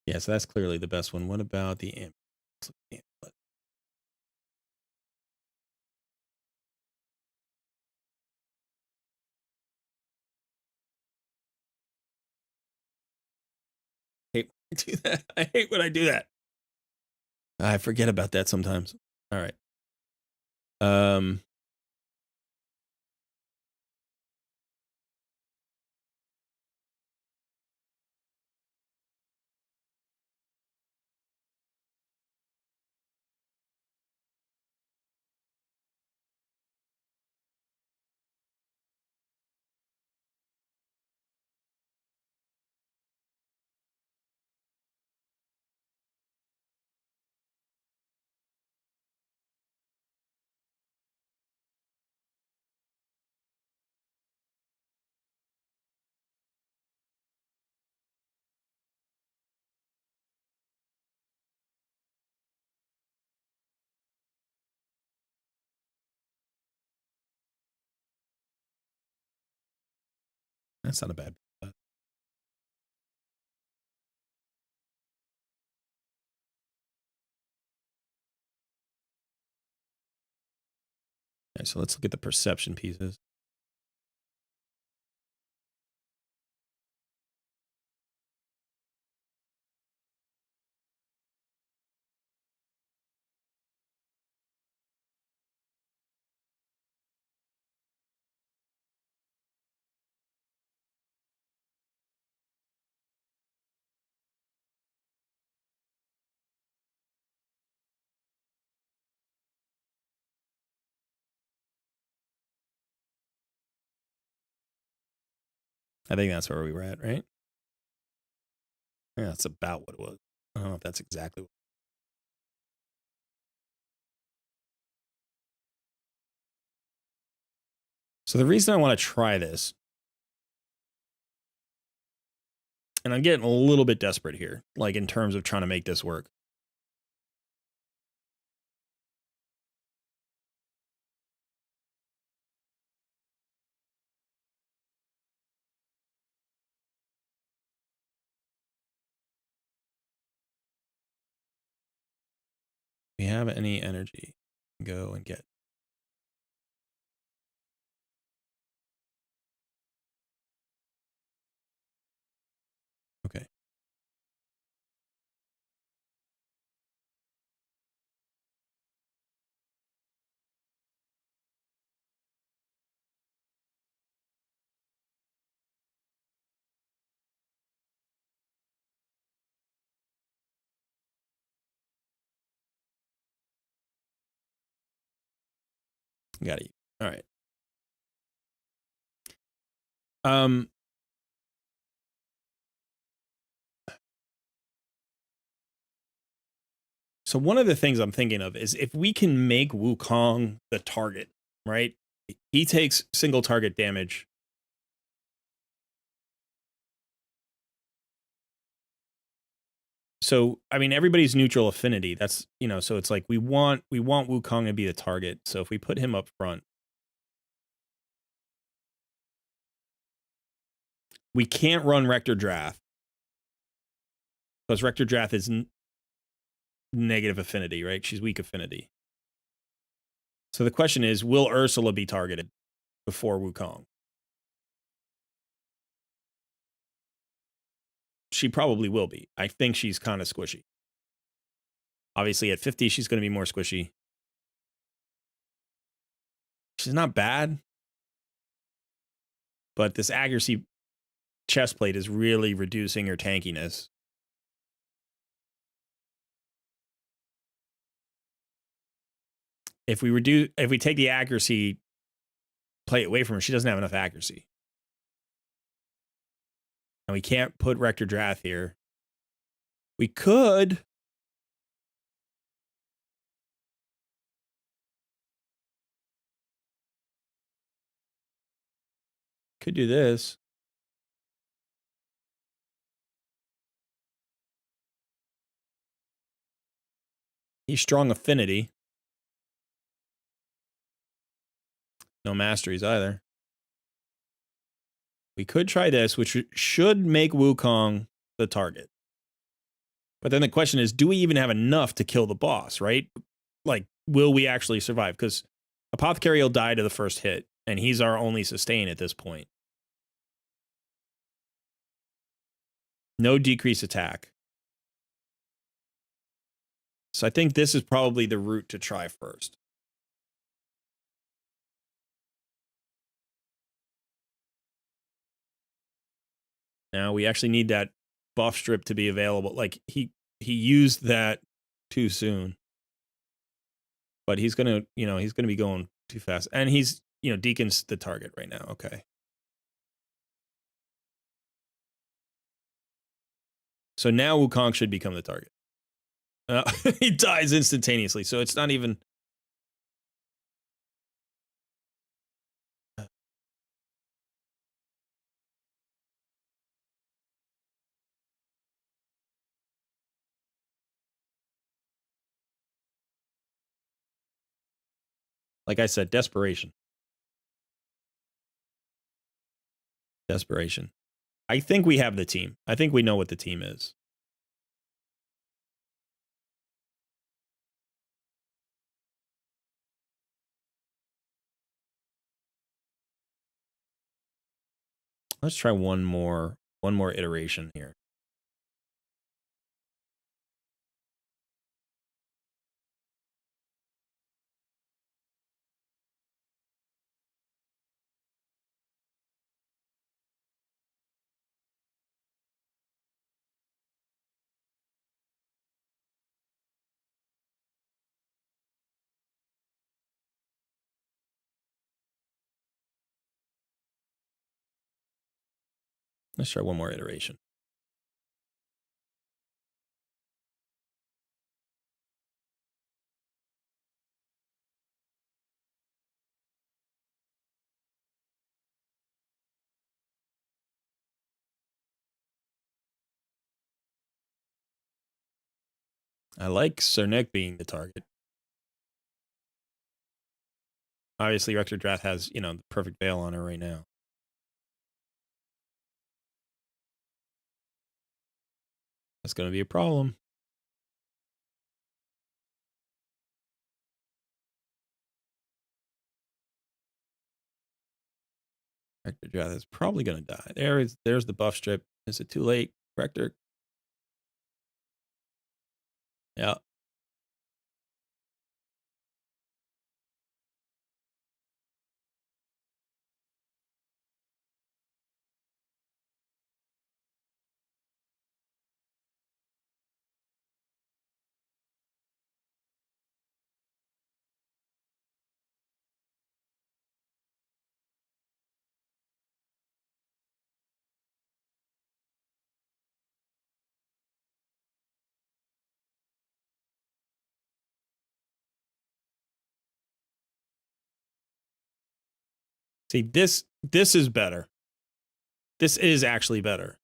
Yeah, so that's clearly the best one. What about the amulet? I hate when I do that. I hate when I do that. I forget about that sometimes. All right. That's not a bad. Okay, so let's look at the perception pieces. I think that's where we were at, right? Yeah, that's about what it was. I don't know if that's exactly what. So the reason I want to try this, and I'm getting a little bit desperate here, like in terms of trying to make this work. We have any energy, go and get. Okay. Got it. All right. So one of the things I'm thinking of is if we can make Wukong the target, right? He takes single target damage. So I mean, everybody's neutral affinity. That's, you know, so it's like we want Wukong to be the target. So if we put him up front, we can't run Rector Drath because Rector Drath is negative affinity, right? She's weak affinity. So the question is, will Ursula be targeted before Wukong? She probably will be. I think she's kind of squishy. Obviously, at 50, she's going to be more squishy. She's not bad, but this accuracy chest plate is really reducing her tankiness. If we take the accuracy plate away from her, she doesn't have enough accuracy. And we can't put Rector Drath here. We could. Could do this. He's strong affinity. No masteries either. We could try this, which should make Wukong the target. But then the question is, do we even have enough to kill the boss, right? Like, will we actually survive? Because Apothecary will die to the first hit, and he's our only sustain at this point. No decrease attack. So I think this is probably the route to try first. Now we actually need that buff strip to be available. Like he used that too soon. But he's gonna be going too fast. And he's, Deacon's the target right now. Okay. So now Wukong should become the target. He dies instantaneously, so it's not even. Like I said, desperation. Desperation. I think we have the team. I think we know what the team is. Let's try one more iteration here. Let's try one more iteration. I like Cernek being the target. Obviously, Rector Drath has, the perfect veil on her right now. That's going to be a problem. Rector Drath is probably going to die. There's the buff strip. Is it too late, Rector? Yeah. See, this is better. This is actually better.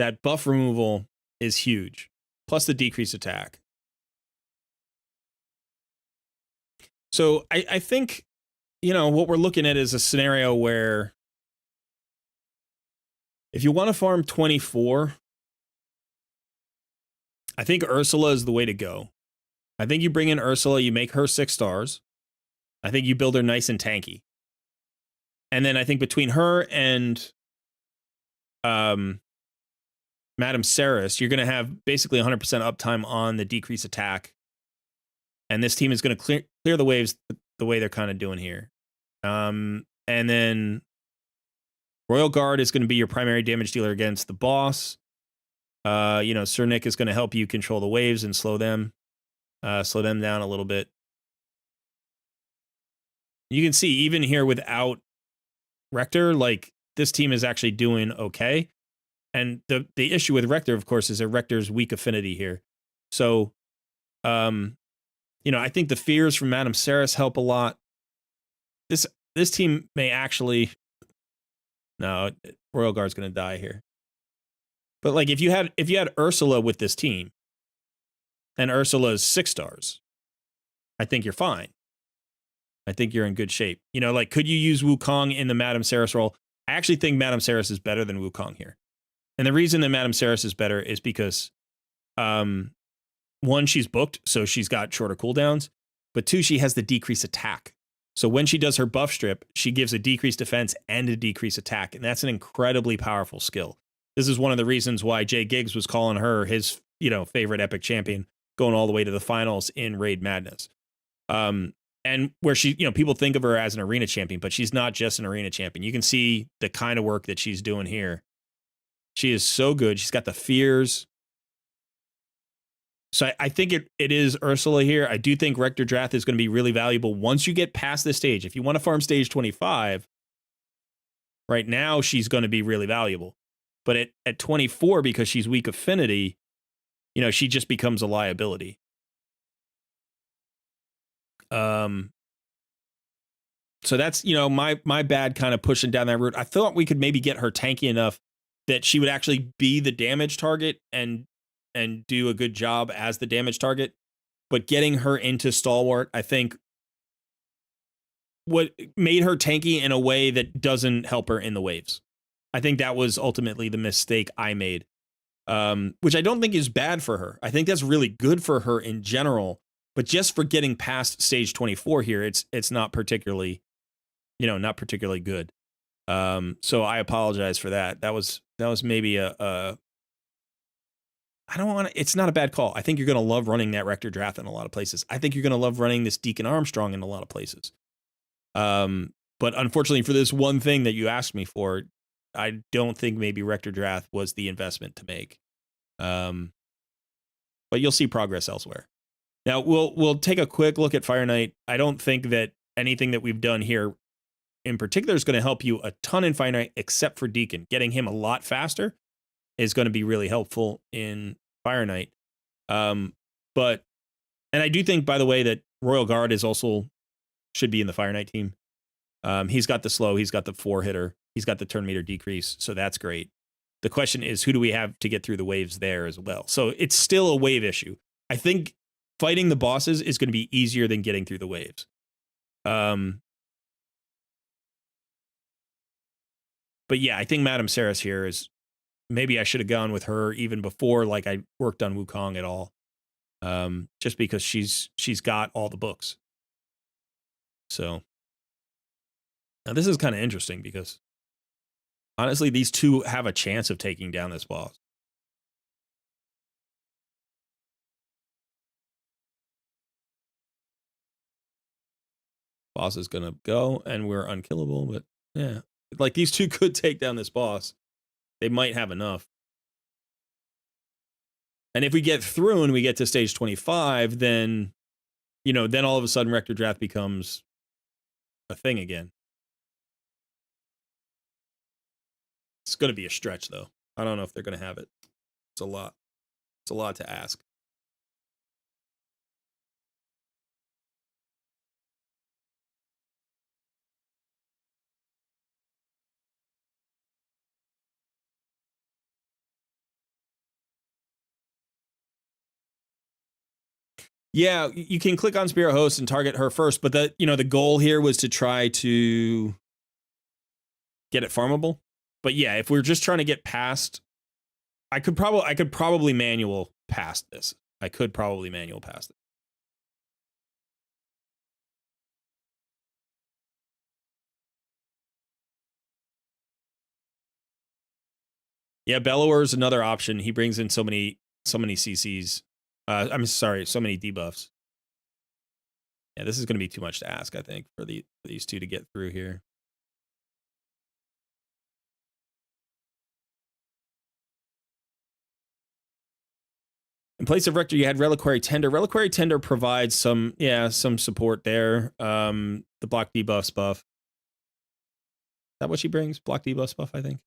that buff removal is huge. Plus the decreased attack. So I think, what we're looking at is a scenario where if you want to farm 24, I think Ursula is the way to go. I think you bring in Ursula, you make her 6 stars. I think you build her nice and tanky. And then I think between her and Madame Saris, you're going to have basically 100% uptime on the decrease attack. And this team is going to clear the waves the way they're kind of doing here. And then Royal Guard is going to be your primary damage dealer against the boss. Sir Nick is going to help you control the waves and slow them down a little bit. You can see even here without Rector, like this team is actually doing okay. And the issue with Rector, of course, is that Rector's weak affinity here. So, I think the fears from Madame Saris help a lot. This team may actually... No, Royal Guard's going to die here. But like if you had Ursula with this team, and Ursula's 6 stars, I think you're fine. I think you're in good shape. Could you use Wukong in the Madame Saris role? I actually think Madame Saris is better than Wukong here. And the reason that Madame Saris is better is because, 1, she's booked, so she's got shorter cooldowns. But 2, she has the decreased attack. So when she does her buff strip, she gives a decreased defense and a decreased attack. And that's an incredibly powerful skill. This is one of the reasons why Jay Giggs was calling her his, favorite epic champion, going all the way to the finals in Raid Madness. And where she, people think of her as an arena champion, but she's not just an arena champion. You can see the kind of work that she's doing here. She is so good. She's got the fears. So I think it is Ursula here. I do think Rector Drath is going to be really valuable once you get past this stage. If you want to farm stage 25, right now she's going to be really valuable. But at 24, because she's weak affinity, she just becomes a liability. So that's, my bad kind of pushing down that route. I thought we could maybe get her tanky enough that she would actually be the damage target and do a good job as the damage target. But getting her into Stalwart, I think, what made her tanky in a way that doesn't help her in the waves. I think that was ultimately the mistake I made, which I don't think is bad for her. I think that's really good for her in general. But just for getting past stage 24 here, it's not particularly, not particularly good. So I apologize for that. That was maybe I don't want to, it's not a bad call. I think you're going to love running that Rector Drath in a lot of places. I think you're going to love running this Deacon Armstrong in a lot of places. But unfortunately for this one thing that you asked me for, I don't think maybe Rector Drath was the investment to make. But you'll see progress elsewhere. Now we'll take a quick look at Fire Knight. I don't think that anything that we've done here in particular is going to help you a ton in Fire Knight, except for Deacon. Getting him a lot faster is going to be really helpful in Fire Knight. And I do think, by the way, that Royal Guard is also should be in the Fire Knight team. He's got the slow, he's got the 4-hitter, he's got the turn meter decrease, so that's great. The question is, who do we have to get through the waves there as well? So it's still a wave issue. I think fighting the bosses is going to be easier than getting through the waves. But yeah, I think Madame Saris here is, maybe I should have gone with her even before like I worked on Wukong at all. Just because she's got all the books. So now this is kind of interesting because honestly, these two have a chance of taking down this boss. Boss is gonna go and we're unkillable, but yeah, like these two could take down this boss. They might have enough. And if we get through and we get to stage 25, then, then all of a sudden Rector Drath becomes a thing again. It's going to be a stretch, though. I don't know if they're going to have it. It's a lot. It's a lot to ask. Yeah, you can click on Spirit Host and target her first, but the goal here was to try to get it farmable. But yeah, if we're just trying to get past, I could probably manual past this. I could probably manual past it. Yeah, Bellower is another option. He brings in so many CCs. I'm sorry, so many debuffs. Yeah, this is going to be too much to ask, I think, for these two to get through here. In place of Rector, you had Reliquary Tender. Reliquary Tender provides some support there. The block debuffs buff. Is that what she brings? Block debuffs buff, I think.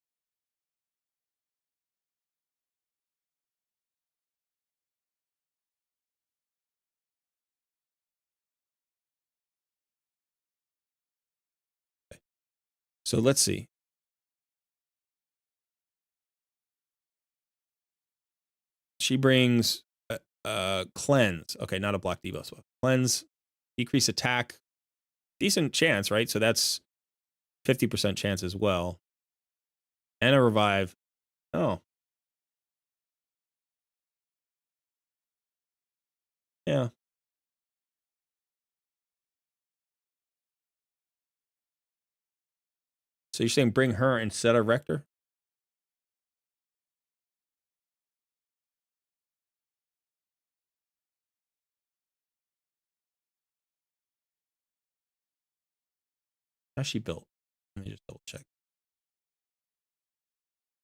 Okay. So let's see. She brings Cleanse. Okay, not a block debuff buff. Cleanse, decrease attack. Decent chance, right? So that's 50% chance as well. And a revive. Oh. Yeah. So you're saying bring her instead of Rector? How's she built? Let me just double check.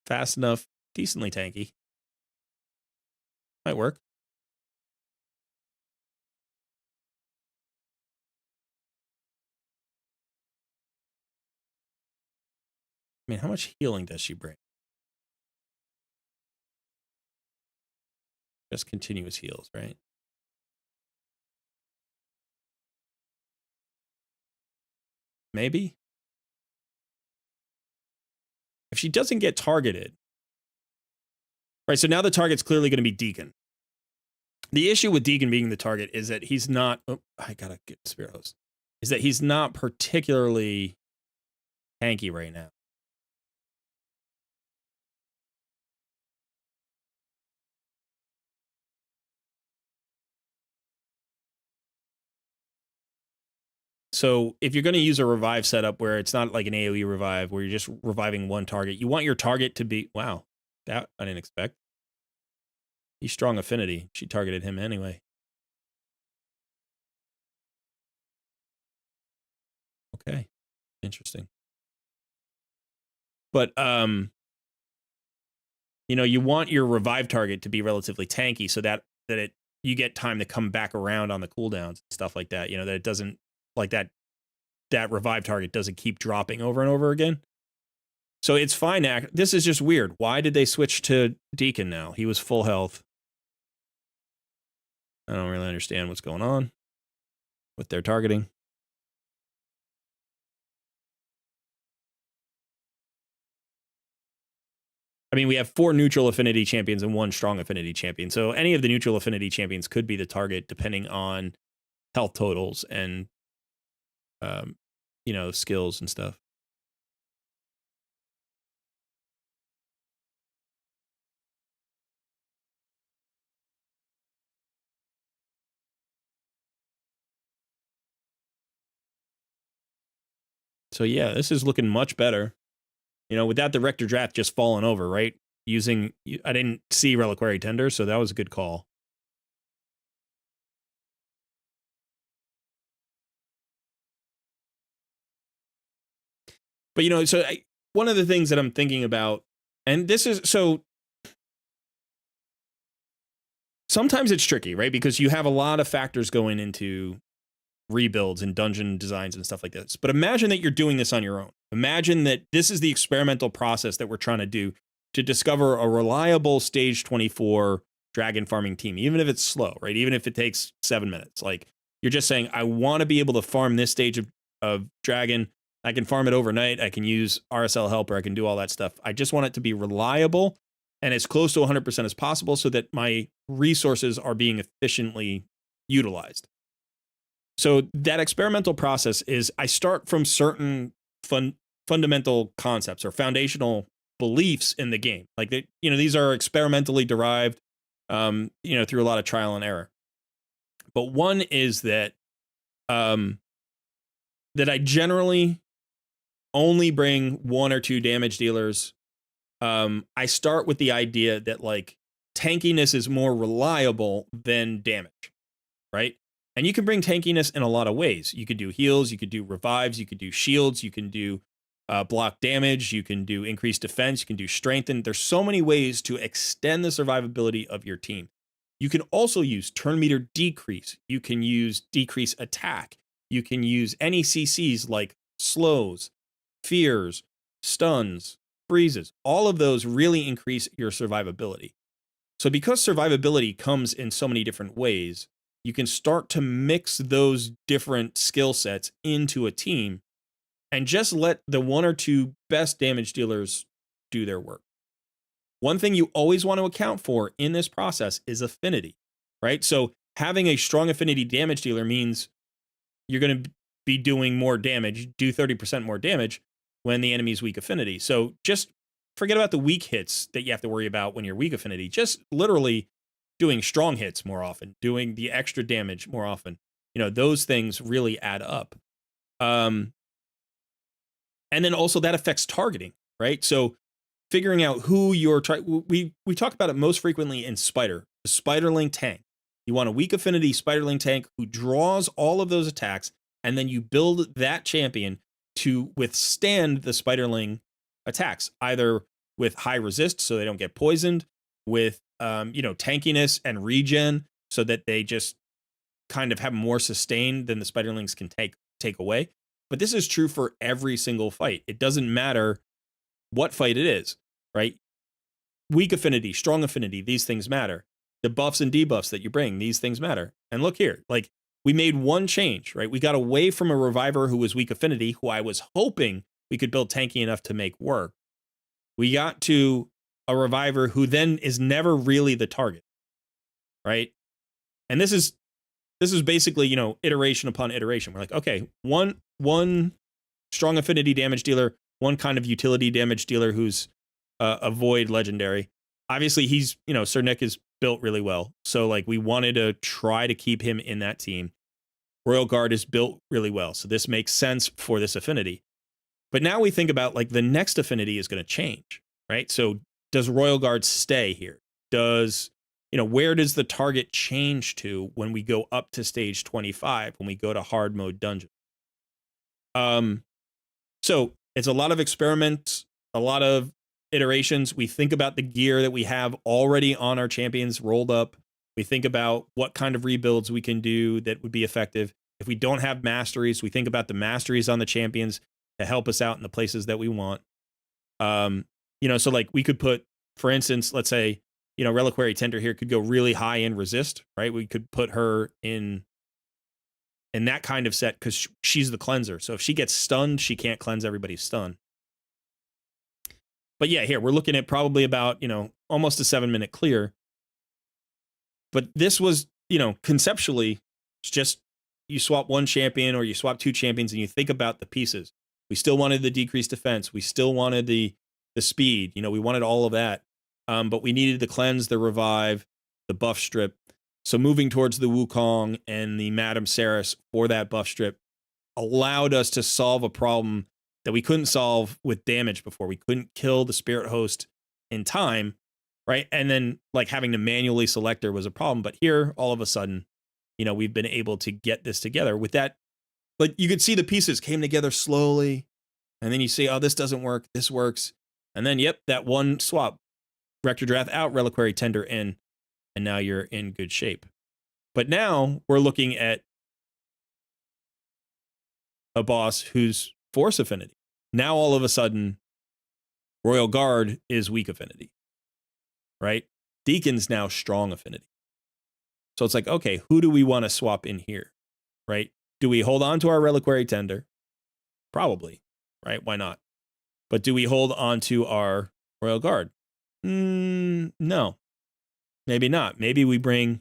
Fast enough, decently tanky. Might work. I mean, how much healing does she bring? Just continuous heals, right? Maybe? If she doesn't get targeted, right, so now the target's clearly going to be Deacon. The issue with Deacon being the target is that he's not, oh, I gotta get Spirit Host, is that he's not particularly tanky right now. So if you're going to use a revive setup where it's not like an AoE revive, where you're just reviving one target, you want your target to be, wow, that I didn't expect. He's strong affinity. She targeted him anyway. Okay, interesting. But you want your revive target to be relatively tanky so that you get time to come back around on the cooldowns and stuff like that. That it doesn't like that revive target doesn't keep dropping over and over again. So it's fine. This is just weird. Why did they switch to Deacon now? He was full health. I don't really understand what's going on with their targeting. I mean, we have 4 neutral affinity champions and 1 strong affinity champion. So any of the neutral affinity champions could be the target depending on health totals and, skills and stuff. So yeah, this is looking much better. Without the Rector Drath just falling over, right? I didn't see Reliquary Tender, so that was a good call. But, one of the things that I'm thinking about, and this is, so sometimes it's tricky, right? Because you have a lot of factors going into rebuilds and dungeon designs and stuff like this. But imagine that you're doing this on your own. Imagine that this is the experimental process that we're trying to do to discover a reliable stage 24 dragon farming team, even if it's slow, right? Even if it takes 7 minutes. Like, you're just saying, I want to be able to farm this stage of dragon. I can farm it overnight. I can use RSL helper. I can do all that stuff. I just want it to be reliable and as close to 100% as possible so that my resources are being efficiently utilized. So that experimental process is I start from certain fundamental concepts or foundational beliefs in the game. Like these are experimentally derived, through a lot of trial and error. But one is that that I generally only bring 1 or 2 damage dealers. I start with the idea that like tankiness is more reliable than damage, right? And you can bring tankiness in a lot of ways. You could do heals, you could do revives, you could do shields, you can do block damage, you can do increased defense, you can do strengthen. There's so many ways to extend the survivability of your team. You can also use turn meter decrease. You can use decrease attack. You can use any CCs like slows, fears, stuns, freezes. All of those really increase your survivability. So because survivability comes in so many different ways, you can start to mix those different skill sets into a team and just let the 1 or 2 best damage dealers do their work. One thing you always want to account for in this process is affinity, right? So having a strong affinity damage dealer means you're going to be doing more damage, do 30% more damage when the enemy's weak affinity. So just forget about the weak hits that you have to worry about when you're weak affinity. Just literally doing strong hits more often, doing the extra damage more often. Those things really add up. And then also that affects targeting, right? So figuring out who you're trying, we talk about it most frequently in Spider, the Spiderling tank. You want a weak affinity Spiderling tank who draws all of those attacks, and then you build that champion to withstand the Spiderling attacks, either with high resist so they don't get poisoned, with tankiness and regen so that they just kind of have more sustain than the Spiderlings can take away. But this is true for every single fight. It doesn't matter what fight it is, right? Weak affinity, strong affinity, these things matter. The buffs and debuffs that you bring, these things matter. And look here, like we made one change, right? We got away from a reviver who was weak affinity, who I was hoping we could build tanky enough to make work. We got to a reviver who then is never really the target, right? And this is basically, iteration upon iteration. We're like, okay, one strong affinity damage dealer, one kind of utility damage dealer who's a void legendary. Obviously, he's, Sir Nick is built really well. So like we wanted to try to keep him in that team. Royal Guard is built really well. So this makes sense for this affinity. But now we think about like the next affinity is going to change, right? So does Royal Guard stay here? Where does the target change to when we go up to stage 25, when we go to hard mode dungeon? So it's a lot of experiments, a lot of iterations. We think about the gear that we have already on our champions rolled up. We think about what kind of rebuilds we can do that would be effective. If we don't have masteries, we think about the masteries on the champions to help us out in the places that we want. So like we could put, for instance, let's say, Reliquary Tender here could go really high in resist, right? We could put her in that kind of set because she's the cleanser. So if she gets stunned, she can't cleanse everybody's stun. But yeah, here we're looking at probably about, almost a 7-minute clear. But this was, conceptually, it's just you swap one champion or you swap 2 champions and you think about the pieces. We still wanted the decreased defense. We still wanted the speed. We wanted all of that. But we needed the cleanse, the revive, the buff strip. So moving towards the Wukong and the Madame Saris for that buff strip allowed us to solve a problem that we couldn't solve with damage before. We couldn't kill the spirit host in time, right? And then like having to manually select her was a problem. But here, all of a sudden, we've been able to get this together with that. Like you could see the pieces came together slowly. And then you see, oh, this doesn't work. This works. And then, yep, that one swap. Rector Drath out, Reliquary Tender in, and now you're in good shape. But now we're looking at a boss who's force affinity. Now all of a sudden, Royal Guard is weak affinity, right? Deacon's now strong affinity. So it's like, okay, who do we want to swap in here, right? Do we hold on to our Reliquary Tender? Probably, right? Why not? But do we hold on to our Royal Guard? No, maybe not. Maybe we bring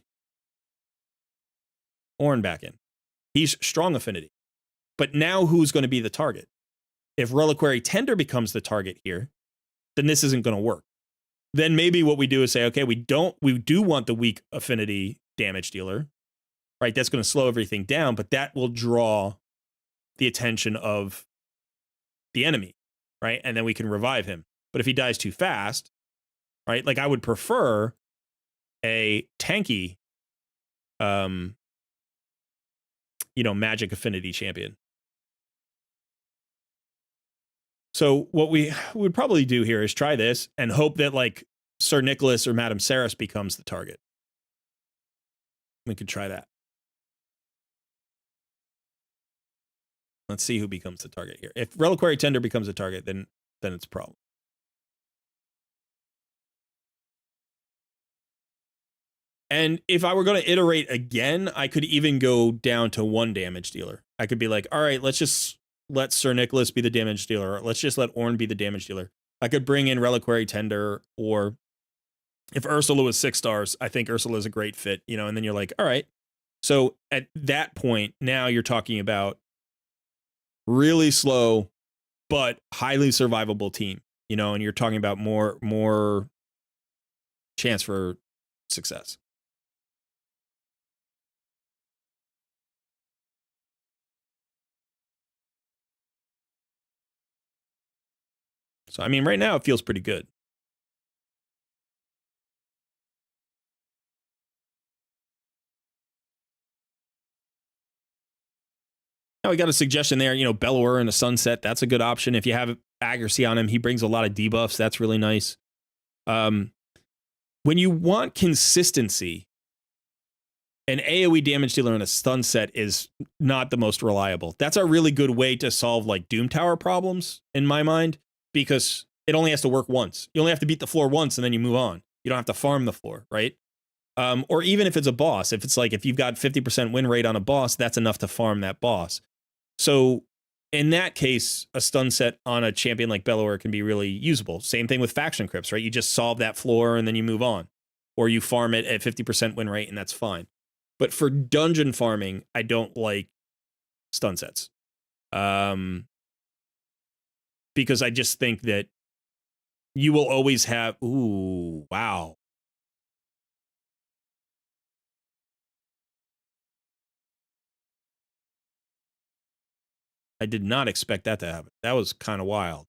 Ornn back in. He's strong affinity. But now who's going to be the target? If Reliquary Tender becomes the target here, then this isn't going to work. Then maybe what we do is say, okay, we do want the weak affinity damage dealer, right? That's going to slow everything down, but that will draw the attention of the enemy, right? And then we can revive him. But if he dies too fast, right? Like I would prefer a tanky, magic affinity champion. So what we would probably do here is try this and hope that like Sir Nicholas or Madame Saris becomes the target. We could try that. Let's see who becomes the target here. If Reliquary Tender becomes a target, then it's a problem. And if I were going to iterate again, I could even go down to one damage dealer. I could be like, all right, let's just let Sir Nicholas be the damage dealer. Or let's just let Ornn be the damage dealer. I could bring in Reliquary Tender, or if Ursula was 6 stars, I think Ursula is a great fit, and then you're like, all right. So at that point, now you're talking about really slow, but highly survivable team, and you're talking about more chance for success. So, I mean, right now it feels pretty good. Now we got a suggestion there, Bellower in a Sunset. That's a good option. If you have accuracy on him, he brings a lot of debuffs. That's really nice. When you want consistency, an AoE damage dealer in a Sunset is not the most reliable. That's a really good way to solve like Doom Tower problems in my mind, because it only has to work once. You only have to beat the floor once and then you move on. You don't have to farm the floor, right? Or even if it's a boss, if you've got 50% win rate on a boss, that's enough to farm that boss. So in that case, a stun set on a champion like Bellower can be really usable. Same thing with faction crypts, right? You just solve that floor and then you move on. Or you farm it at 50% win rate and that's fine. But for dungeon farming, I don't like stun sets. Because I just think that you will always have... Ooh, wow. I did not expect that to happen. That was kind of wild.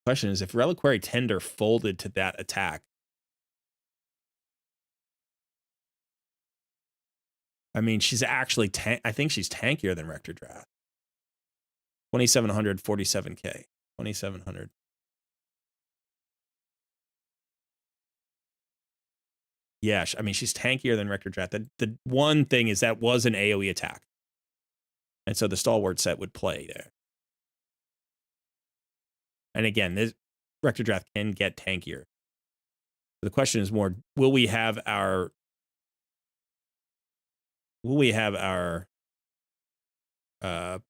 Question is, if Reliquary Tender folded to that attack, I mean, she's actually I think she's tankier than Rector Drath. 2,700, 47k. 2,700. Yeah, I mean, she's tankier than Rector Drath. The one thing is that was an AoE attack. And so the Stalwart set would play there. And again, this Rector Drath can get tankier. The question is more, will we have our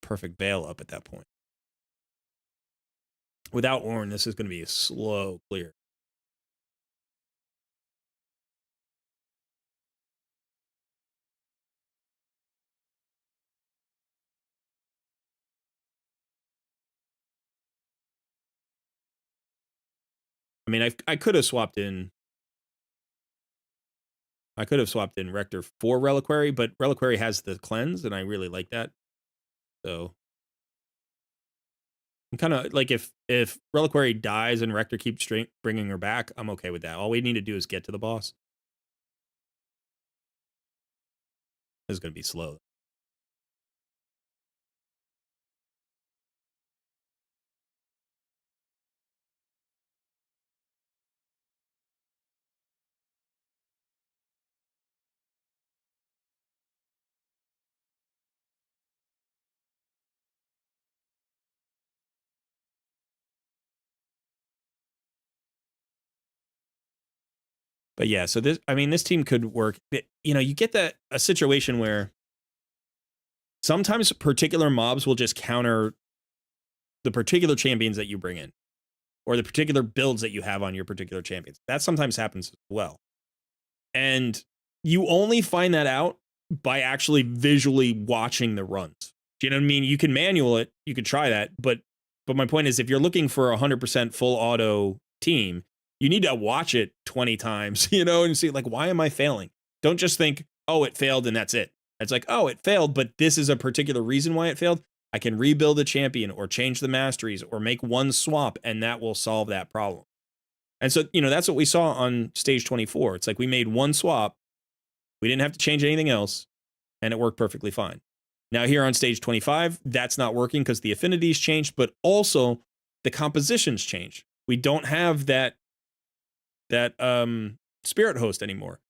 perfect bail up at that point? Without Ornn, this is going to be a slow clear. I mean, I could have swapped in. I could have swapped in Rector for Reliquary, but Reliquary has the cleanse, and I really like that. So I'm kind of like, if Reliquary dies and Rector keeps bringing her back, I'm okay with that. All we need to do is get to the boss. This is going to be slow. But yeah, so this team could work. You get a situation where sometimes particular mobs will just counter the particular champions that you bring in, or the particular builds that you have on your particular champions. That sometimes happens as well. And you only find that out by actually visually watching the runs. Do you know what I mean? You can manual it, you could try that, but my point is, if you're looking for a 100% full auto team, you need to watch it 20 times, and see, like, why am I failing? Don't just think, oh, it failed and that's it. It's like, oh, it failed, but this is a particular reason why it failed. I can rebuild a champion or change the masteries or make one swap, and that will solve that problem. And so, that's what we saw on stage 24. It's like we made one swap. We didn't have to change anything else, and it worked perfectly fine. Now here on stage 25, that's not working because the affinities changed, but also the compositions changed. We don't have that spirit host anymore.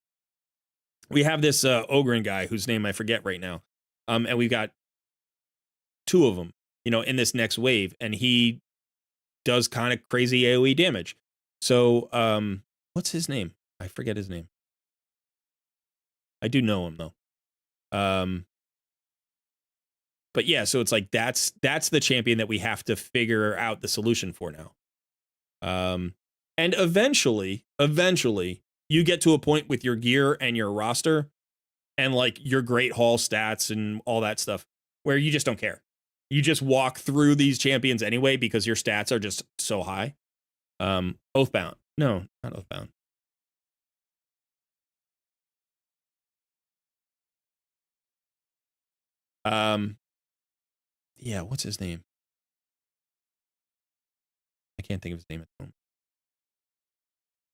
We have this Ogren guy whose name I forget right now. And we've got 2 of them, in this next wave, and he does kind of crazy AoE damage. So, what's his name? I forget his name. I do know him though. But yeah, so it's like that's the champion that we have to figure out the solution for now. And eventually you get to a point with your gear and your roster and like your great haul stats and all that stuff where you just don't care. You just walk through these champions anyway because your stats are just so high. Oathbound. No, not Oathbound. Yeah, what's his name? I can't think of his name at the moment.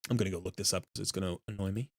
I'm going to go look this up because it's going to annoy me.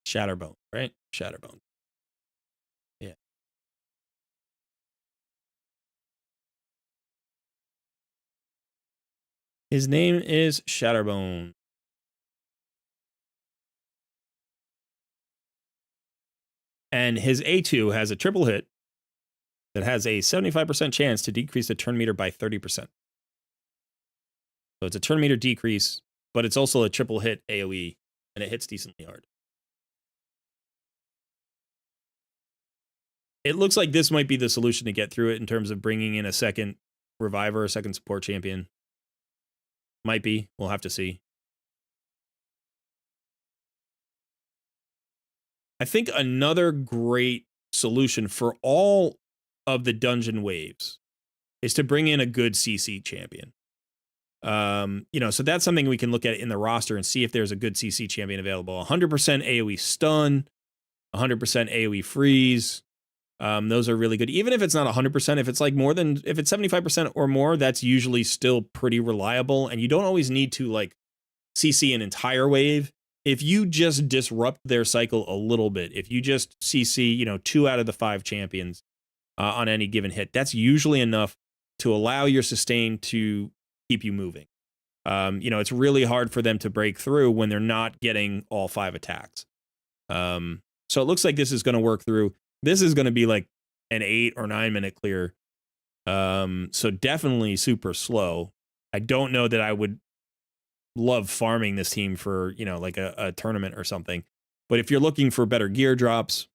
Shatterbone, right? Shatterbone. Yeah. His name is Shatterbone. And his A2 has a triple hit that has a 75% chance to decrease the turn meter by 30%. So it's a turn meter decrease, but it's also a triple hit AoE, and it hits decently hard. It looks like this might be the solution to get through it in terms of bringing in a second reviver, a second support champion. Might be. We'll have to see. I think another great solution for all of the dungeon waves is to bring in a good CC champion. So that's something we can look at in the roster and see if there's a good CC champion available. 100% AoE stun, 100% AoE freeze. Those are really good. Even if it's not 100%, if it's like if it's 75% or more, that's usually still pretty reliable. And you don't always need to like CC an entire wave. If you just disrupt their cycle a little bit, if you just CC, 2 out of the 5 champions on any given hit, that's usually enough to allow your sustain to keep you moving. It's really hard for them to break through when they're not getting all 5 attacks. So it looks like this is going to work through. This is going to be like an 8 or 9 minute clear. So definitely super slow. I don't know that I would love farming this team for, like a tournament or something. But if you're looking for better gear drops,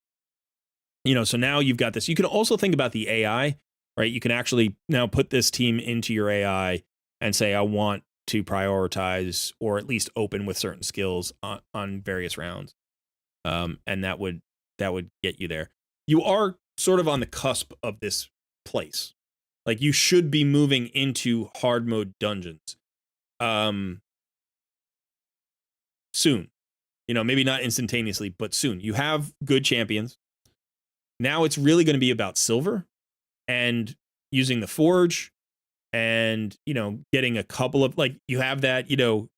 so now you've got this. You can also think about the AI, right? You can actually now put this team into your AI and say, I want to prioritize or at least open with certain skills on various rounds. And that would get you there. You are sort of on the cusp of this place. Like, you should be moving into hard mode dungeons soon. You know, maybe not instantaneously, but soon. You have good champions. Now it's really going to be about silver and using the forge and, you know, getting a couple of, like, you have that, you know,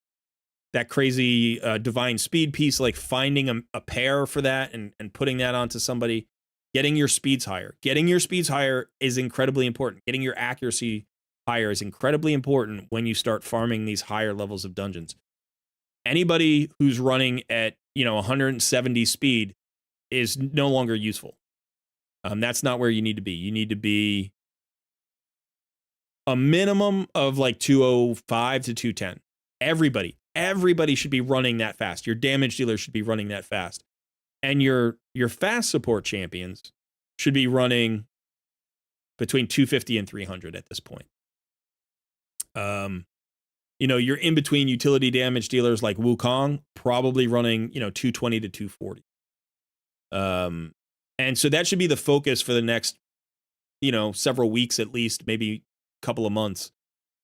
that crazy divine speed piece, like finding a pair for that and putting that onto somebody, getting your speeds higher. Getting your speeds higher is incredibly important. Getting your accuracy higher is incredibly important when you start farming these higher levels of dungeons. Anybody who's running at, you know, 170 speed is no longer useful. That's not where you need to be. You need to be a minimum of like 205 to 210. Everybody should be running that fast. Your damage dealer should be running that fast. And your fast support champions should be running between 250 and 300 at this point. You know, you're in between utility damage dealers like Wukong, probably running, you know, 220 to 240. And so that should be the focus for the next, you know, several weeks at least, maybe a couple of months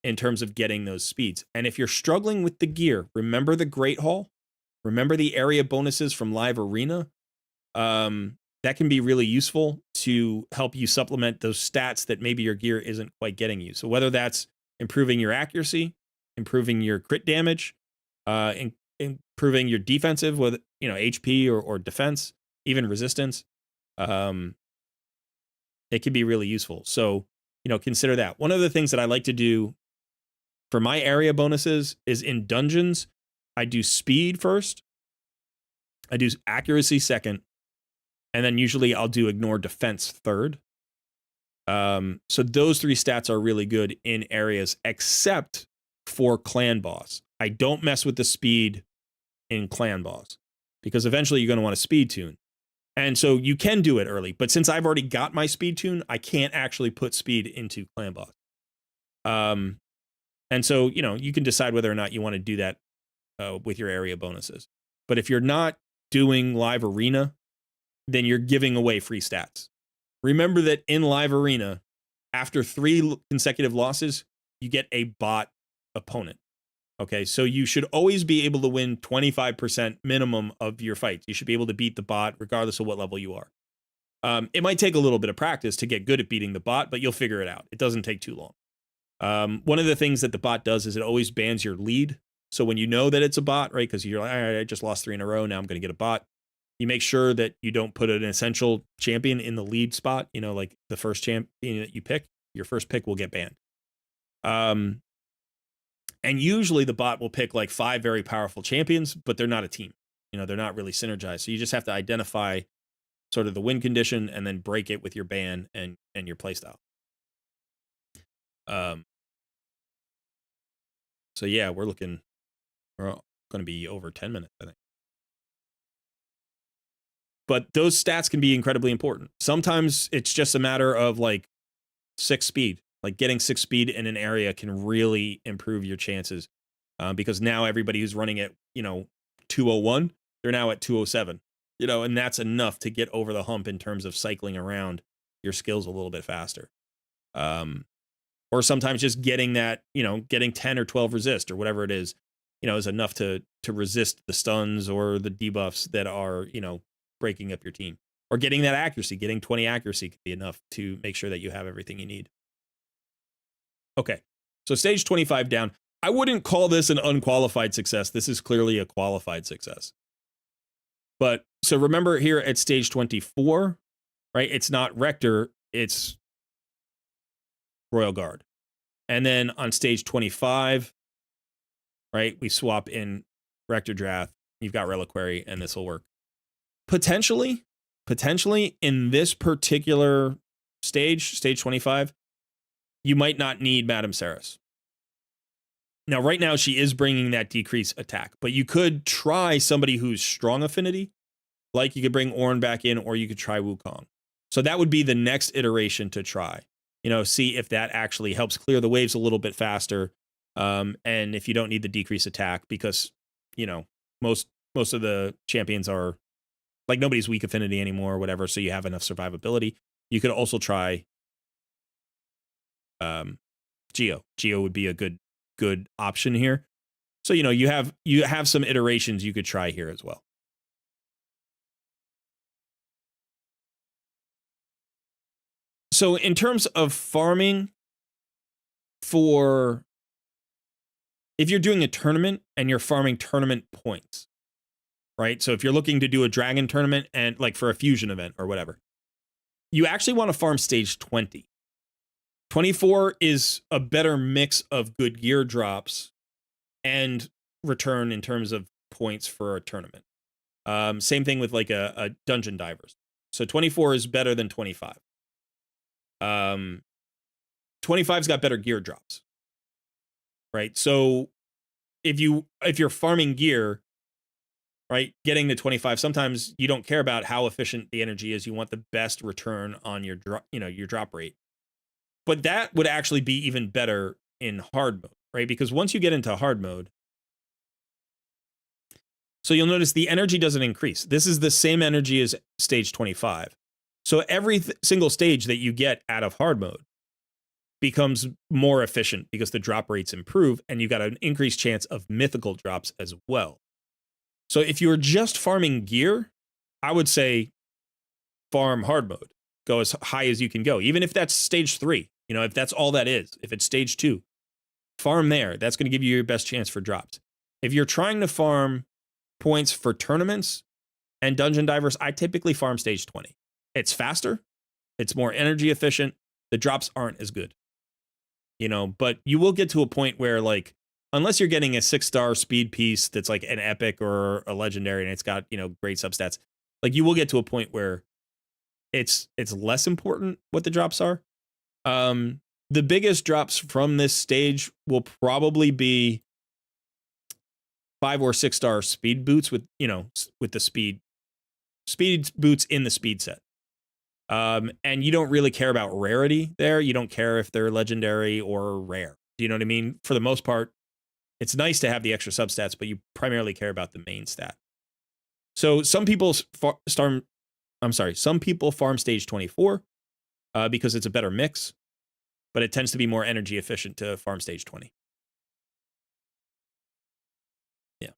in terms of getting those speeds. And if you're struggling with the gear, remember the Great Hall, remember the area bonuses from Live Arena. That can be really useful to help you supplement those stats that maybe your gear isn't quite getting you. So whether that's improving your accuracy, improving your crit damage, improving your defensive with, you know, HP or defense, even resistance, it can be really useful. So, you know, consider that. One of the things that I like to do for my area bonuses is in dungeons, I do speed first, I do accuracy second, and then usually I'll do ignore defense third. So those three stats are really good in areas, except for clan boss. I don't mess with the speed in clan boss because eventually you're going to want to speed tune. And so you can do it early, but since I've already got my speed tune, I can't actually put speed into clan boss. And so, you know, you can decide whether or not you want to do that with your area bonuses. But if you're not doing Live Arena, then you're giving away free stats. Remember that in Live Arena, after 3 consecutive losses, you get a bot opponent. Okay, so you should always be able to win 25% minimum of your fights. You should be able to beat the bot regardless of what level you are. It might take a little bit of practice to get good at beating the bot, but you'll figure it out. It doesn't take too long. One of the things that the bot does is it always bans your lead. So when you know that it's a bot, right, because you're like, all right, I just lost 3 in a row, now I'm going to get a bot. You make sure that you don't put an essential champion in the lead spot. You know, like the first champion that you pick, your first pick will get banned. And usually the bot will pick like 5 very powerful champions, but they're not a team. You know, they're not really synergized. So you just have to identify sort of the win condition and then break it with your ban and your playstyle. So yeah, we're going to be over 10 minutes, I think. But those stats can be incredibly important. Sometimes it's just a matter of like 6 speed. Like getting 6 speed in an area can really improve your chances because now everybody who's running at, you know, 201, they're now at 207, you know, and that's enough to get over the hump in terms of cycling around your skills a little bit faster. Or sometimes just getting that, you know, getting 10 or 12 resist or whatever it is, you know, is enough to resist the stuns or the debuffs that are, you know, breaking up your team. Or getting that accuracy, getting 20 accuracy could be enough to make sure that you have everything you need. Okay, so stage 25 down. I wouldn't call this an unqualified success. This is clearly a qualified success. But so remember here at stage 24, right? It's not Rector, it's Royal Guard. And then on stage 25, right, we swap in Rector Drath. You've got Reliquary, and this will work. Potentially in this particular stage 25, you might not need Madame Saris. Now, right now, she is bringing that decrease attack, but you could try somebody who's strong affinity, like you could bring Ornn back in, or you could try Wukong. So that would be the next iteration to try. You know, see if that actually helps clear the waves a little bit faster And if you don't need the decrease attack, because most of the champions are like nobody's weak affinity anymore or whatever, so you have enough survivability. You could also try Geo. Geo would be a good option here. So you have some iterations you could try here as well. So in terms of farming, if you're doing a tournament and you're farming tournament points, right? So if you're looking to do a dragon tournament and like for a fusion event or whatever, you actually want to farm stage 20. 24 is a better mix of good gear drops and return in terms of points for a tournament. Same thing with like a dungeon divers. So 24 is better than 25. 25's got better gear drops, right? So if you're farming gear, right, getting to 25, sometimes you don't care about how efficient the energy is. You want the best return on your drop rate. But that would actually be even better in hard mode, right? Because once you get into hard mode, so you'll notice the energy doesn't increase. This is the same energy as stage 25. So every single stage that you get out of hard mode becomes more efficient because the drop rates improve and you got an increased chance of mythical drops as well. So if you're just farming gear, I would say farm hard mode. Go as high as you can go. Even if that's stage 3, if that's all that is, if it's stage 2, farm there. That's going to give you your best chance for drops. If you're trying to farm points for tournaments and dungeon divers, I typically farm stage 20. It's faster, it's more energy efficient, the drops aren't as good. But you will get to a point where, like, unless you're getting a 6-star speed piece that's like an epic or a legendary and it's got, great substats, like you will get to a point where it's less important what the drops are. The biggest drops from this stage will probably be 5 or 6-star speed boots with the speed boots in the speed set. And you don't really care about rarity there. You don't care if they're legendary or rare. Do you know what I mean? For the most part, it's nice to have the extra substats, but you primarily care about the main stat. So some people farm stage 24 because it's a better mix, but it tends to be more energy efficient to farm stage 20. Yeah.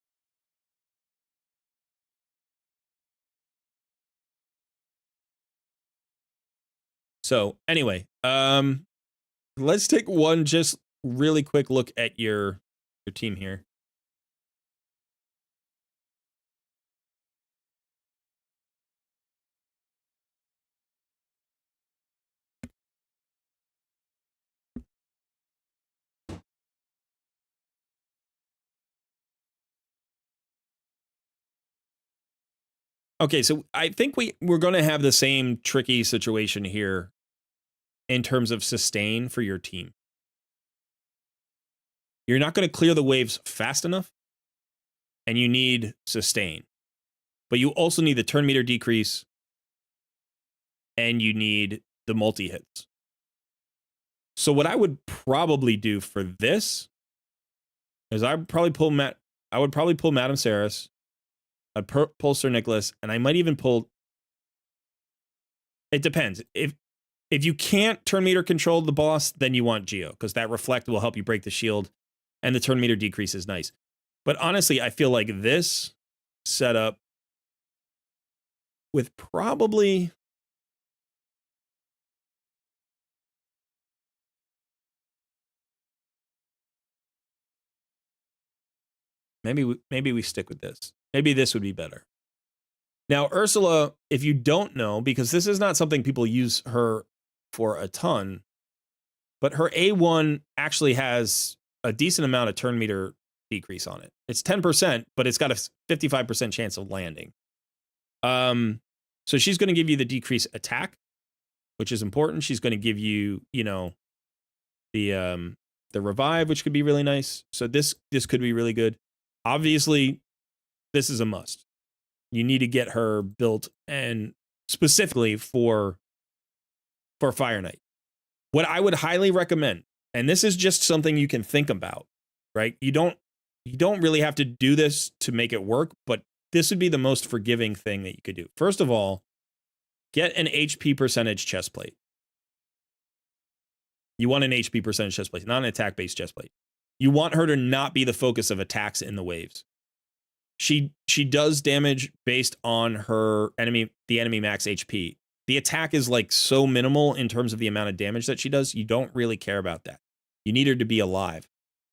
So anyway, let's take one just really quick look at your team here. Okay, so I think we're going to have the same tricky situation here in terms of sustain for your team. You're not going to clear the waves fast enough, and you need sustain. But you also need the turn meter decrease, and you need the multi-hits. So what I would probably do for this is I would probably pull Madame Saris, I'd pull Sir Nicholas, and I might even pull... It depends. If you can't turn meter control the boss, then you want Geo, because that reflect will help you break the shield, and the turn meter decrease is nice. But honestly, I feel like this setup with probably... Maybe we stick with this. Maybe this would be better. Now, Ursula, if you don't know, because this is not something people use her for a ton, but her A1 actually has a decent amount of turn meter decrease on it. It's 10%, but it's got a 55% chance of landing. So she's going to give you the decrease attack, which is important. She's going to give you, the revive, which could be really nice. So this could be really good. Obviously, this is a must. You need to get her built, and specifically for Fire Knight. What I would highly recommend, and this is just something you can think about, right? You don't really have to do this to make it work, but this would be the most forgiving thing that you could do. First of all, get an HP percentage chest plate. You want an HP percentage chest plate, not an attack-based chest plate. You want her to not be the focus of attacks in the waves. She does damage based on the enemy max HP. The attack is like so minimal in terms of the amount of damage that she does. You don't really care about that. You need her to be alive.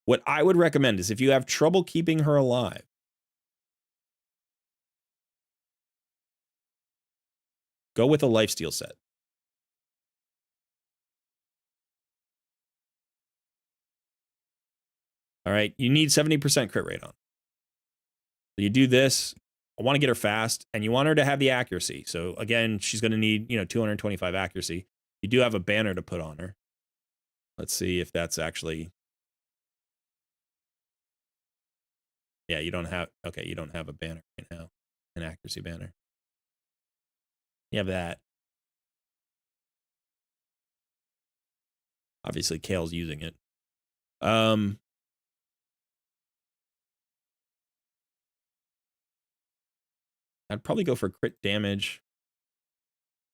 What I would recommend is if you have trouble keeping her alive, go with a lifesteal set. All right, you need 70% crit rate on. So you do this. I want to get her fast, and you want her to have the accuracy. So again, she's going to need 225 accuracy. You do have a banner to put on her. Let's see if that's actually. Yeah, you don't have. Okay, you don't have a banner right now, an accuracy banner. You have that. Obviously, Kale's using it. I'd probably go for crit damage.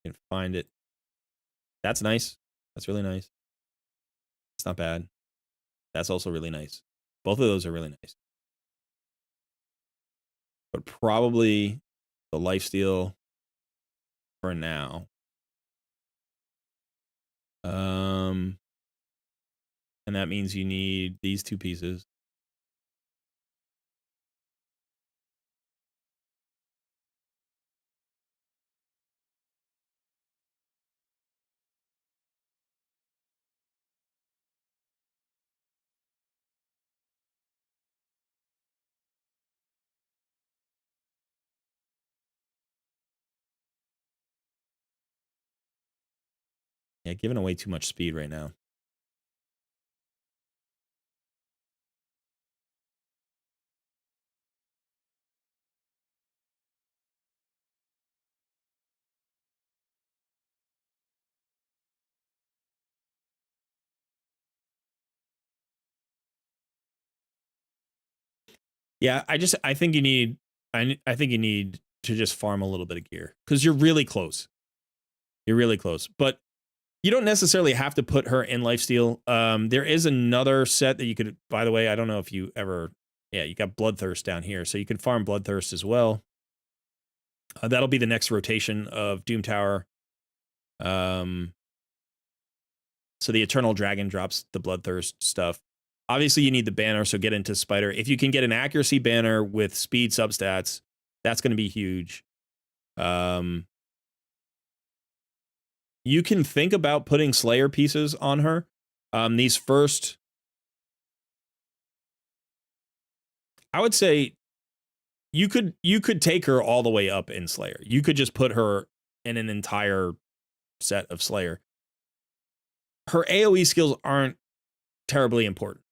You can find it. That's nice. That's really nice. It's not bad. That's also really nice. Both of those are really nice. But probably the lifesteal for now. And that means you need these two pieces. Yeah, giving away too much speed right now. Yeah, I think you need to just farm a little bit of gear because you're really close. You're really close, but you don't necessarily have to put her in lifesteal. There is another set that you could. By the way, I don't know if you ever. Yeah, you got Bloodthirst down here, so you can farm Bloodthirst as well. That'll be the next rotation of Doom Tower. So the Eternal Dragon drops the Bloodthirst stuff. Obviously, you need the banner, so get into Spider. If you can get an accuracy banner with speed substats, that's going to be huge. You can think about putting Slayer pieces on her. These first, I would say, you could take her all the way up in Slayer. You could just put her in an entire set of Slayer. Her AoE skills aren't terribly important,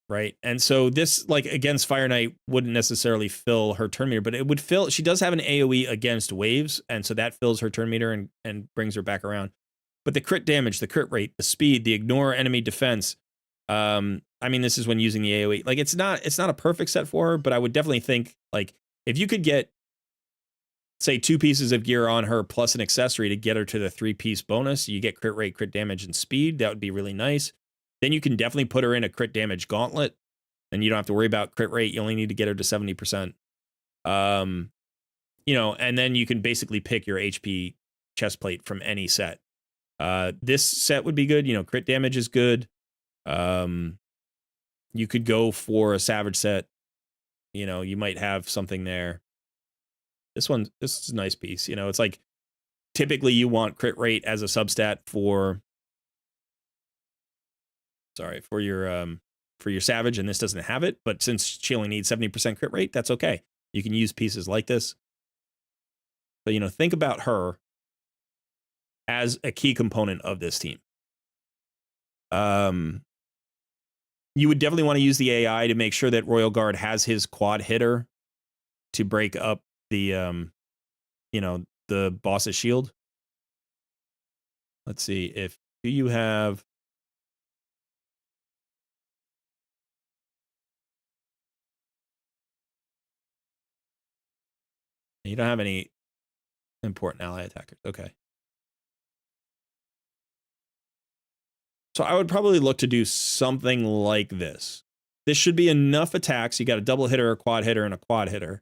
right? And so this, like, against Fire Knight wouldn't necessarily fill her turn meter, but it would fill. She does have an AoE against waves, and so that fills her turn meter and brings her back around. But the crit damage, the crit rate, the speed, the ignore enemy defense. I mean, this is when using the AoE. Like, it's not a perfect set for her, but I would definitely think, like, if you could get, say, 2 pieces of gear on her plus an accessory to get her to the 3-piece bonus, you get crit rate, crit damage, and speed. That would be really nice. Then you can definitely put her in a crit damage gauntlet. Then you don't have to worry about crit rate. You only need to get her to 70%. And then you can basically pick your HP chest plate from any set. This set would be good. Crit damage is good. You could go for a Savage set. You might have something there. This is a nice piece. It's like typically you want crit rate as a substat for your Savage, and this doesn't have it. But since she only needs 70% crit rate, that's okay. You can use pieces like this. So think about her as a key component of this team. You would definitely want to use the AI to make sure that Royal Guard has his quad hitter to break up the the boss's shield. Let's see, do you have You don't have any important ally attackers. Okay. So I would probably look to do something like this. This should be enough attacks. You got a double hitter, a quad hitter, and a quad hitter.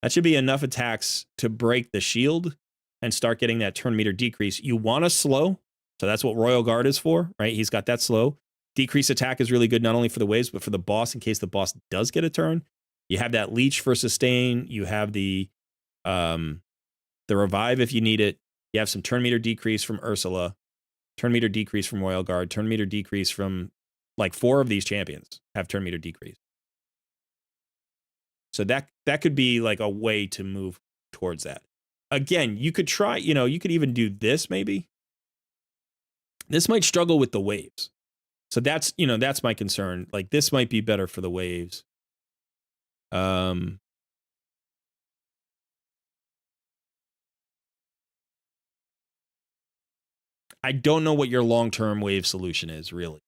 That should be enough attacks to break the shield and start getting that turn meter decrease. You want to slow. So that's what Royal Guard is for, right? He's got that slow. Decrease attack is really good, not only for the waves, but for the boss in case the boss does get a turn. You have that leech for sustain. You have the revive if you need it. You have some turn meter decrease from Ursula, turn meter decrease from Royal Guard, turn meter decrease from like 4 of these champions have turn meter decrease. So that could be like a way to move towards that. Again, you could try, you could even do this maybe. This might struggle with the waves. So that's my concern. Like this might be better for the waves. I don't know what your long-term wave solution is, really.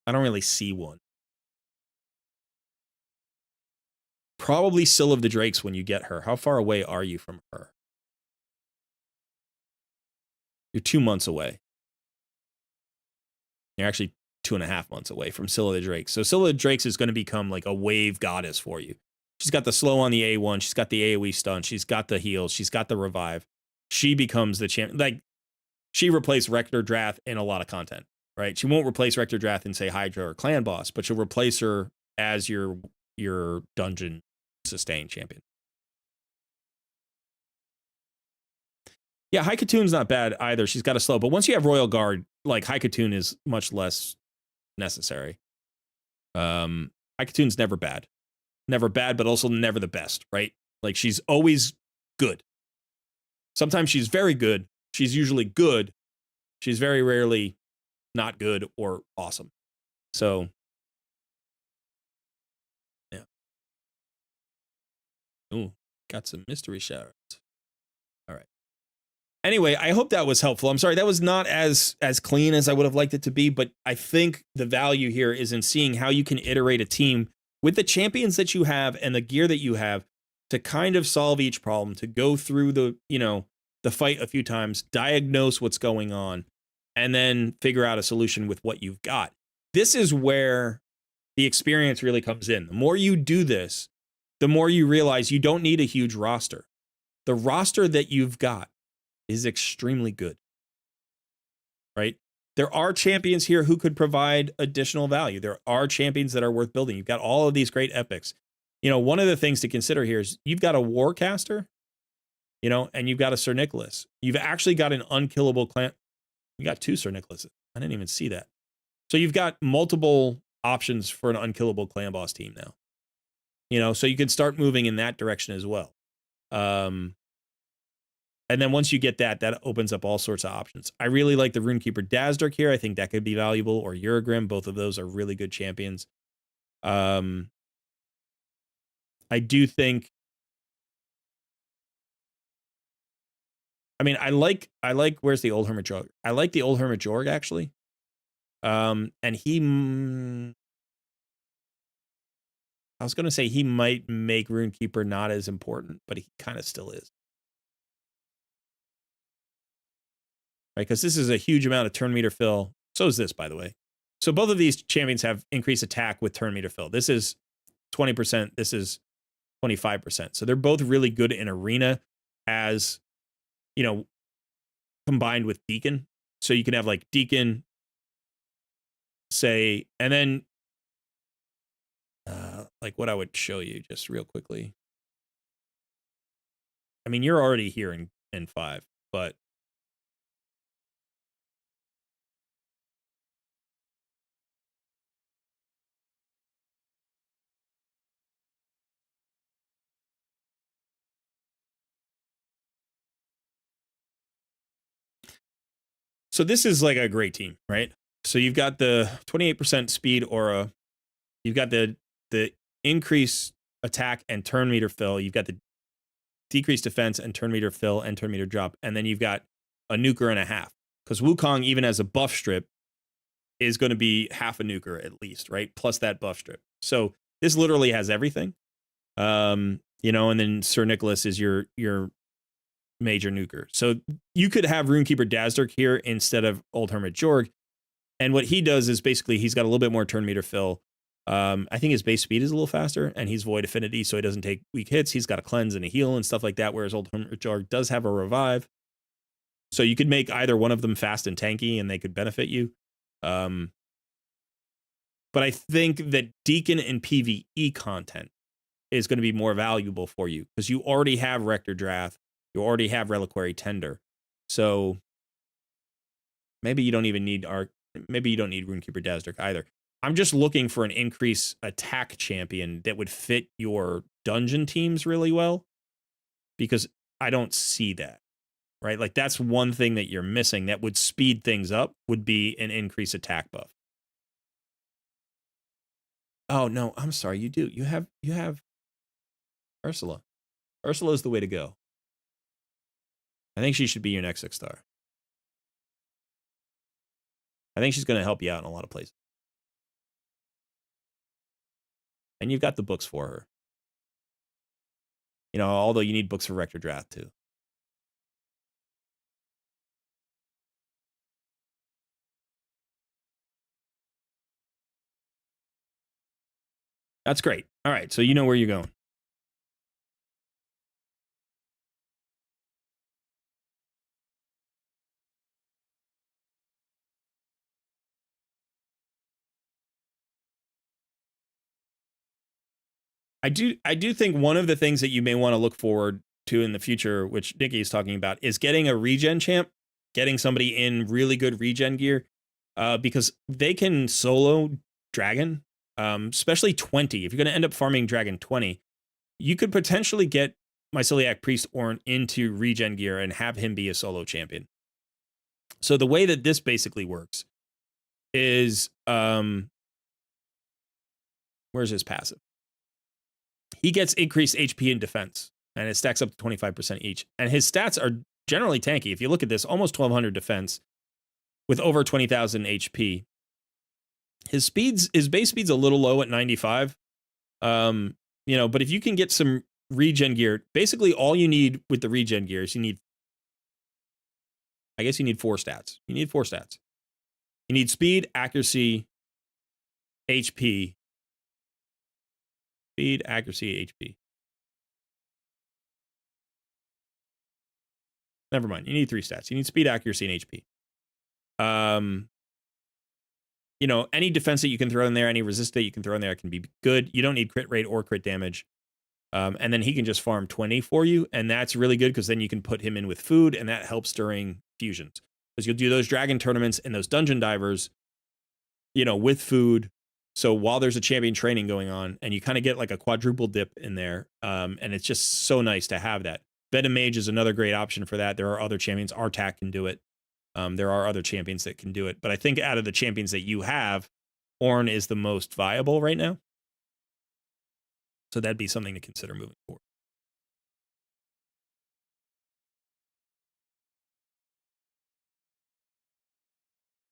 I don't really see one. Probably Sill of the Drakes when you get her. How far away are you from her? You're 2 months away. You're actually 2.5 months away from Sill of the Drakes. So Sill of the Drakes is going to become like a wave goddess for you. She's got the slow on the A1. She's got the AoE stun. She's got the heals. She's got the revive. She becomes the champion. Like, she replaced Rector Drath in a lot of content, right? She won't replace Rector Drath in, say, Hydra or Clan Boss, but she'll replace her as your dungeon sustain champion. Yeah, Haikatoon's not bad either. She's got a slow, but once you have Royal Guard, like Haikatoon is much less necessary. Haikatoon's never bad. Never bad, but also never the best, right? Like she's always good. Sometimes she's very good. She's usually good. She's very rarely not good or awesome. So, yeah. Ooh, got some mystery shout outs. All right. Anyway, I hope that was helpful. I'm sorry, that was not as clean as I would have liked it to be, but I think the value here is in seeing how you can iterate a team with the champions that you have and the gear that you have to kind of solve each problem, to go through the fight a few times, diagnose what's going on, and then figure out a solution with what you've got. This is where the experience really comes in. The more you do this, the more you realize you don't need a huge roster. The roster that you've got is extremely good, right? There are champions here who could provide additional value. There are champions that are worth building. You've got all of these great epics. One of the things to consider here is you've got a Warcaster, and you've got a Sir Nicholas. You've actually got an unkillable clan. You got 2 Sir Nicholases. I didn't even see that. So you've got multiple options for an unkillable clan boss team now. So you can start moving in that direction as well. And then once you get that opens up all sorts of options. I really like the Runekeeper Dazdruk here. I think that could be valuable, or Uragrim. Both of those are really good champions. I do think. I mean, I like. Where's the old Hermit Jorg? I like the old Hermit Jorg actually. And he. I was going to say he might make Runekeeper not as important, but he kind of still is. Right, because this is a huge amount of turn meter fill. So is this, by the way. So both of these champions have increased attack with turn meter fill. This is 20%. This is 25%. So they're both really good in arena as, combined with Deacon. So you can have like Deacon, say, and then like what I would show you just real quickly. I mean, you're already here in 5, but so this is like a great team, right? So you've got the 28% speed aura. You've got the increased attack and turn meter fill. You've got the decreased defense and turn meter fill and turn meter drop. And then you've got a nuker and a half. Because Wukong, even as a buff strip, is going to be half a nuker at least, right? Plus that buff strip. So this literally has everything. and then Sir Nicholas is your major nuker. So you could have Runekeeper Dazdurk here instead of Old Hermit Jorg. And what he does is basically he's got a little bit more turn meter fill. I think his base speed is a little faster, and he's Void Affinity, so he doesn't take weak hits. He's got a cleanse and a heal and stuff like that, whereas Old Hermit Jorg does have a revive. So you could make either one of them fast and tanky, and they could benefit you. But I think that Deacon and PvE content is going to be more valuable for you because you already have Rector Drath, you already have Reliquary Tender, so maybe you don't even need maybe you don't need Runekeeper Dazdurk either. I'm just looking for an increased attack champion that would fit your dungeon teams really well, because I don't see that, right? Like that's one thing that you're missing that would speed things up, would be an increased attack buff. Oh no, I'm sorry, you do. You have Ursula. Ursula is the way to go. I think she should be your next 6-star. I think she's going to help you out in a lot of places. And you've got the books for her. Although you need books for Rector Drath too. That's great. All right, so you know where you're going. I do think one of the things that you may want to look forward to in the future, which Nikki is talking about, is getting a regen champ, getting somebody in really good regen gear, because they can solo Dragon, especially 20. If you're going to end up farming Dragon 20, you could potentially get Myceliac Priest Ornn into regen gear and have him be a solo champion. So the way that this basically works is, where's his passive? He gets increased HP and defense, and it stacks up to 25% each. And his stats are generally tanky. If you look at this, almost 1,200 defense with over 20,000 HP. His base speed's a little low at 95. But if you can get some regen gear, basically all you need with the regen gear is you need 4 stats. You need 4 stats. You need speed, accuracy, HP. Speed, accuracy, HP. Never mind. You need 3 stats. You need speed, accuracy, and HP. Any defense that you can throw in there, any resist that you can throw in there can be good. You don't need crit rate or crit damage. And then he can just farm 20 for you, and that's really good because then you can put him in with food, and that helps during fusions. Because you'll do those dragon tournaments and those dungeon divers, with food. So while there's a champion training going on, and you kind of get like a quadruple dip in there, and it's just so nice to have that. Venom Mage is another great option for that. There are other champions. Artak can do it. There are other champions that can do it. But I think out of the champions that you have, Ornn is the most viable right now. So that'd be something to consider moving forward.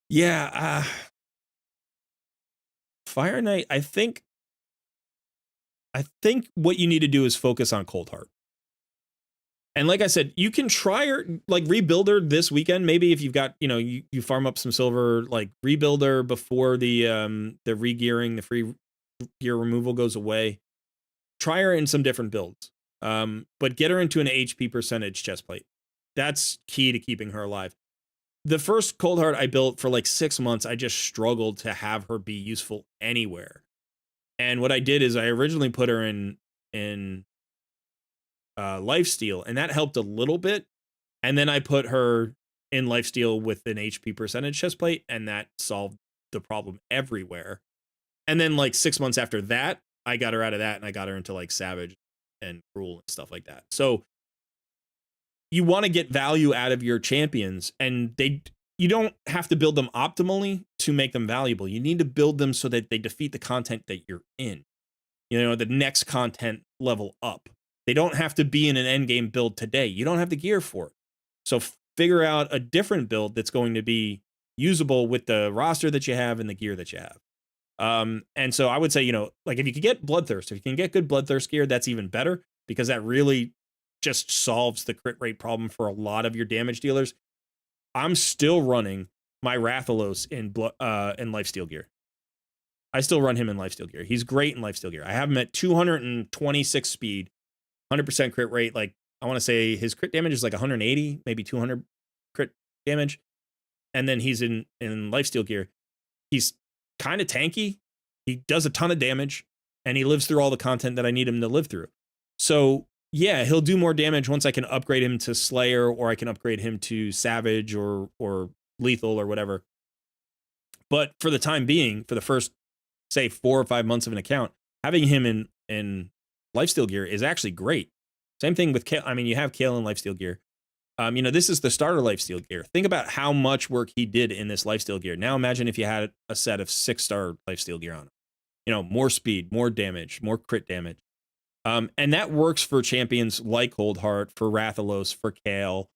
Yeah, Fire Knight, I think what you need to do is focus on Cold Heart. And like I said, you can try her, like rebuild her this weekend. Maybe if you've got, you farm up some silver, like rebuild her before the regearing, the free gear removal goes away. Try her in some different builds. But get her into an HP percentage chestplate. That's key to keeping her alive. The first Cold Heart I built for like 6 months, I just struggled to have her be useful anywhere. And what I did is I originally put her in Lifesteal, and that helped a little bit. And then I put her in Lifesteal with an HP percentage chestplate, and that solved the problem everywhere. And then like 6 months after that, I got her out of that, and I got her into like Savage and Cruel and stuff like that. So you want to get value out of your champions, and you don't have to build them optimally to make them valuable. You need to build them so that they defeat the content that you're in. The next content level up. They don't have to be in an endgame build today. You don't have the gear for it. So figure out a different build that's going to be usable with the roster that you have and the gear that you have. And so I would say, like if you can get Bloodthirst, if you can get good Bloodthirst gear, that's even better. because that really just solves the crit rate problem for a lot of your damage dealers. I'm still running my Rathalos in Lifesteal gear. I still run him in Lifesteal gear. He's great in Lifesteal gear. I have him at 226 speed, 100% crit rate. Like, I want to say his crit damage is like 180, maybe 200 crit damage. And then he's in Lifesteal gear. He's kind of tanky. He does a ton of damage, and he lives through all the content that I need him to live through. So yeah, he'll do more damage once I can upgrade him to Slayer, or I can upgrade him to Savage or Lethal or whatever. But for the time being, for the first, say, 4 or 5 months of an account, having him in Lifesteal gear is actually great. Same thing with Kale. I mean, you have Kale in Lifesteal gear. This is the starter Lifesteal gear. Think about how much work he did in this Lifesteal gear. Now imagine if you had a set of 6-star Lifesteal gear on him. More speed, more damage, more crit damage. And that works for champions like Coldheart, for Rathalos, for Kale.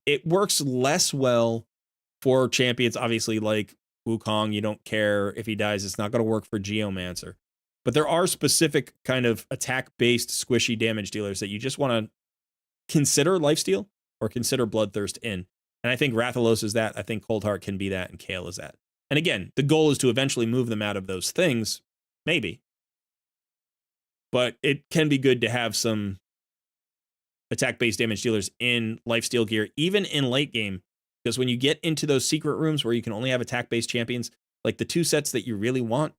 It works less well for champions, obviously, like Wukong. You don't care if he dies. It's not going to work for Geomancer. But there are specific kind of attack-based squishy damage dealers that you just want to consider Lifesteal or consider Bloodthirst in. And I think Rathalos is that. I think Coldheart can be that, and Kale is that. And again, the goal is to eventually move them out of those things, maybe. But it can be good to have some attack-based damage dealers in Lifesteal gear, even in late game, because when you get into those secret rooms where you can only have attack-based champions, like the 2 sets that you really want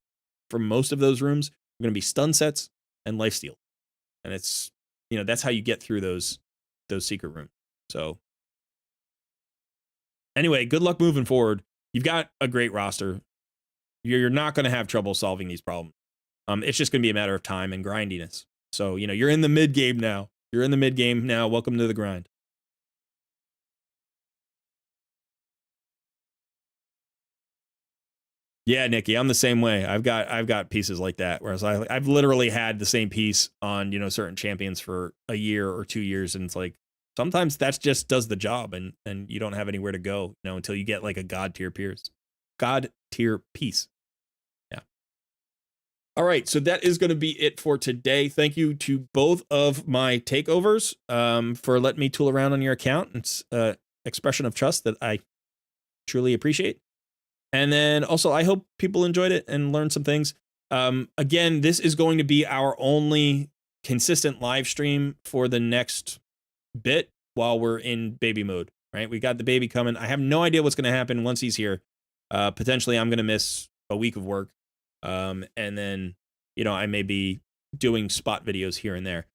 for most of those rooms are going to be stun sets and Lifesteal. And it's, that's how you get through those secret rooms. So anyway, good luck moving forward. You've got a great roster. You're not going to have trouble solving these problems. It's just going to be a matter of time and grindiness. So, you're in the mid game now. Welcome to the grind. Yeah, Nikki, I'm the same way. I've got pieces like that. Whereas I've literally had the same piece on, certain champions for a year or 2 years. And it's like, sometimes that just does the job, and you don't have anywhere to go, until you get like a god tier piece. Yeah. All right. So that is going to be it for today. Thank you to both of my takeovers for letting me tool around on your account. It's an expression of trust that I truly appreciate. And then also, I hope people enjoyed it and learned some things. Again, this is going to be our only consistent live stream for the next bit while we're in baby mode, right? We got the baby coming. I have no idea what's going to happen once he's here. Potentially, I'm going to miss a week of work. And then, I may be doing spot videos here and there.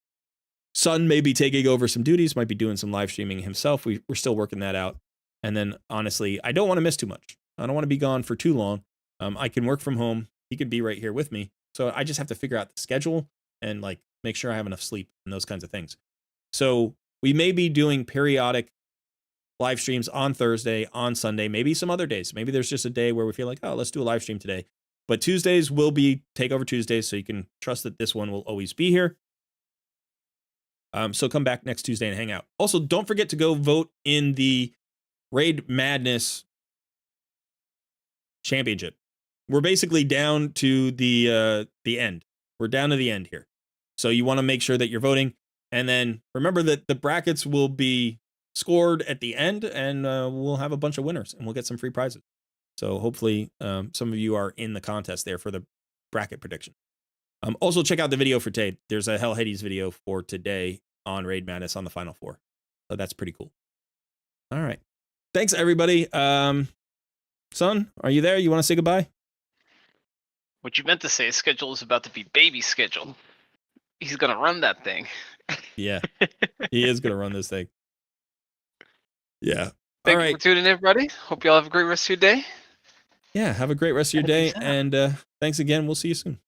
Son may be taking over some duties, might be doing some live streaming himself. We're still working that out. And then, honestly, I don't want to miss too much. I don't want to be gone for too long. I can work from home. He could be right here with me. So I just have to figure out the schedule and make sure I have enough sleep and those kinds of things. So we may be doing periodic live streams on Thursday, on Sunday, maybe some other days. Maybe there's just a day where we feel like, oh, let's do a live stream today. But Tuesdays will be Takeover Tuesdays, so you can trust that this one will always be here. So come back next Tuesday and hang out. Also, don't forget to go vote in the Raid Madness Championship. We're basically down to the end. We're down to the end here. So you want to make sure that you're voting. And then remember that the brackets will be scored at the end, and we'll have a bunch of winners, and we'll get some free prizes. So hopefully some of you are in the contest there for the bracket prediction. Also, check out the video for today. There's a Hell Hades video for today on Raid Madness on the Final Four. So that's pretty cool. All right. Thanks, everybody. Son, are you there? You want to say goodbye? What you meant to say, schedule is about to be baby schedule. He's going to run that thing. Yeah, he is going to run this thing. Yeah. Thank you for tuning in, everybody. Hope you all have a great rest of your day. Yeah, have a great rest of your day. And thanks again. We'll see you soon.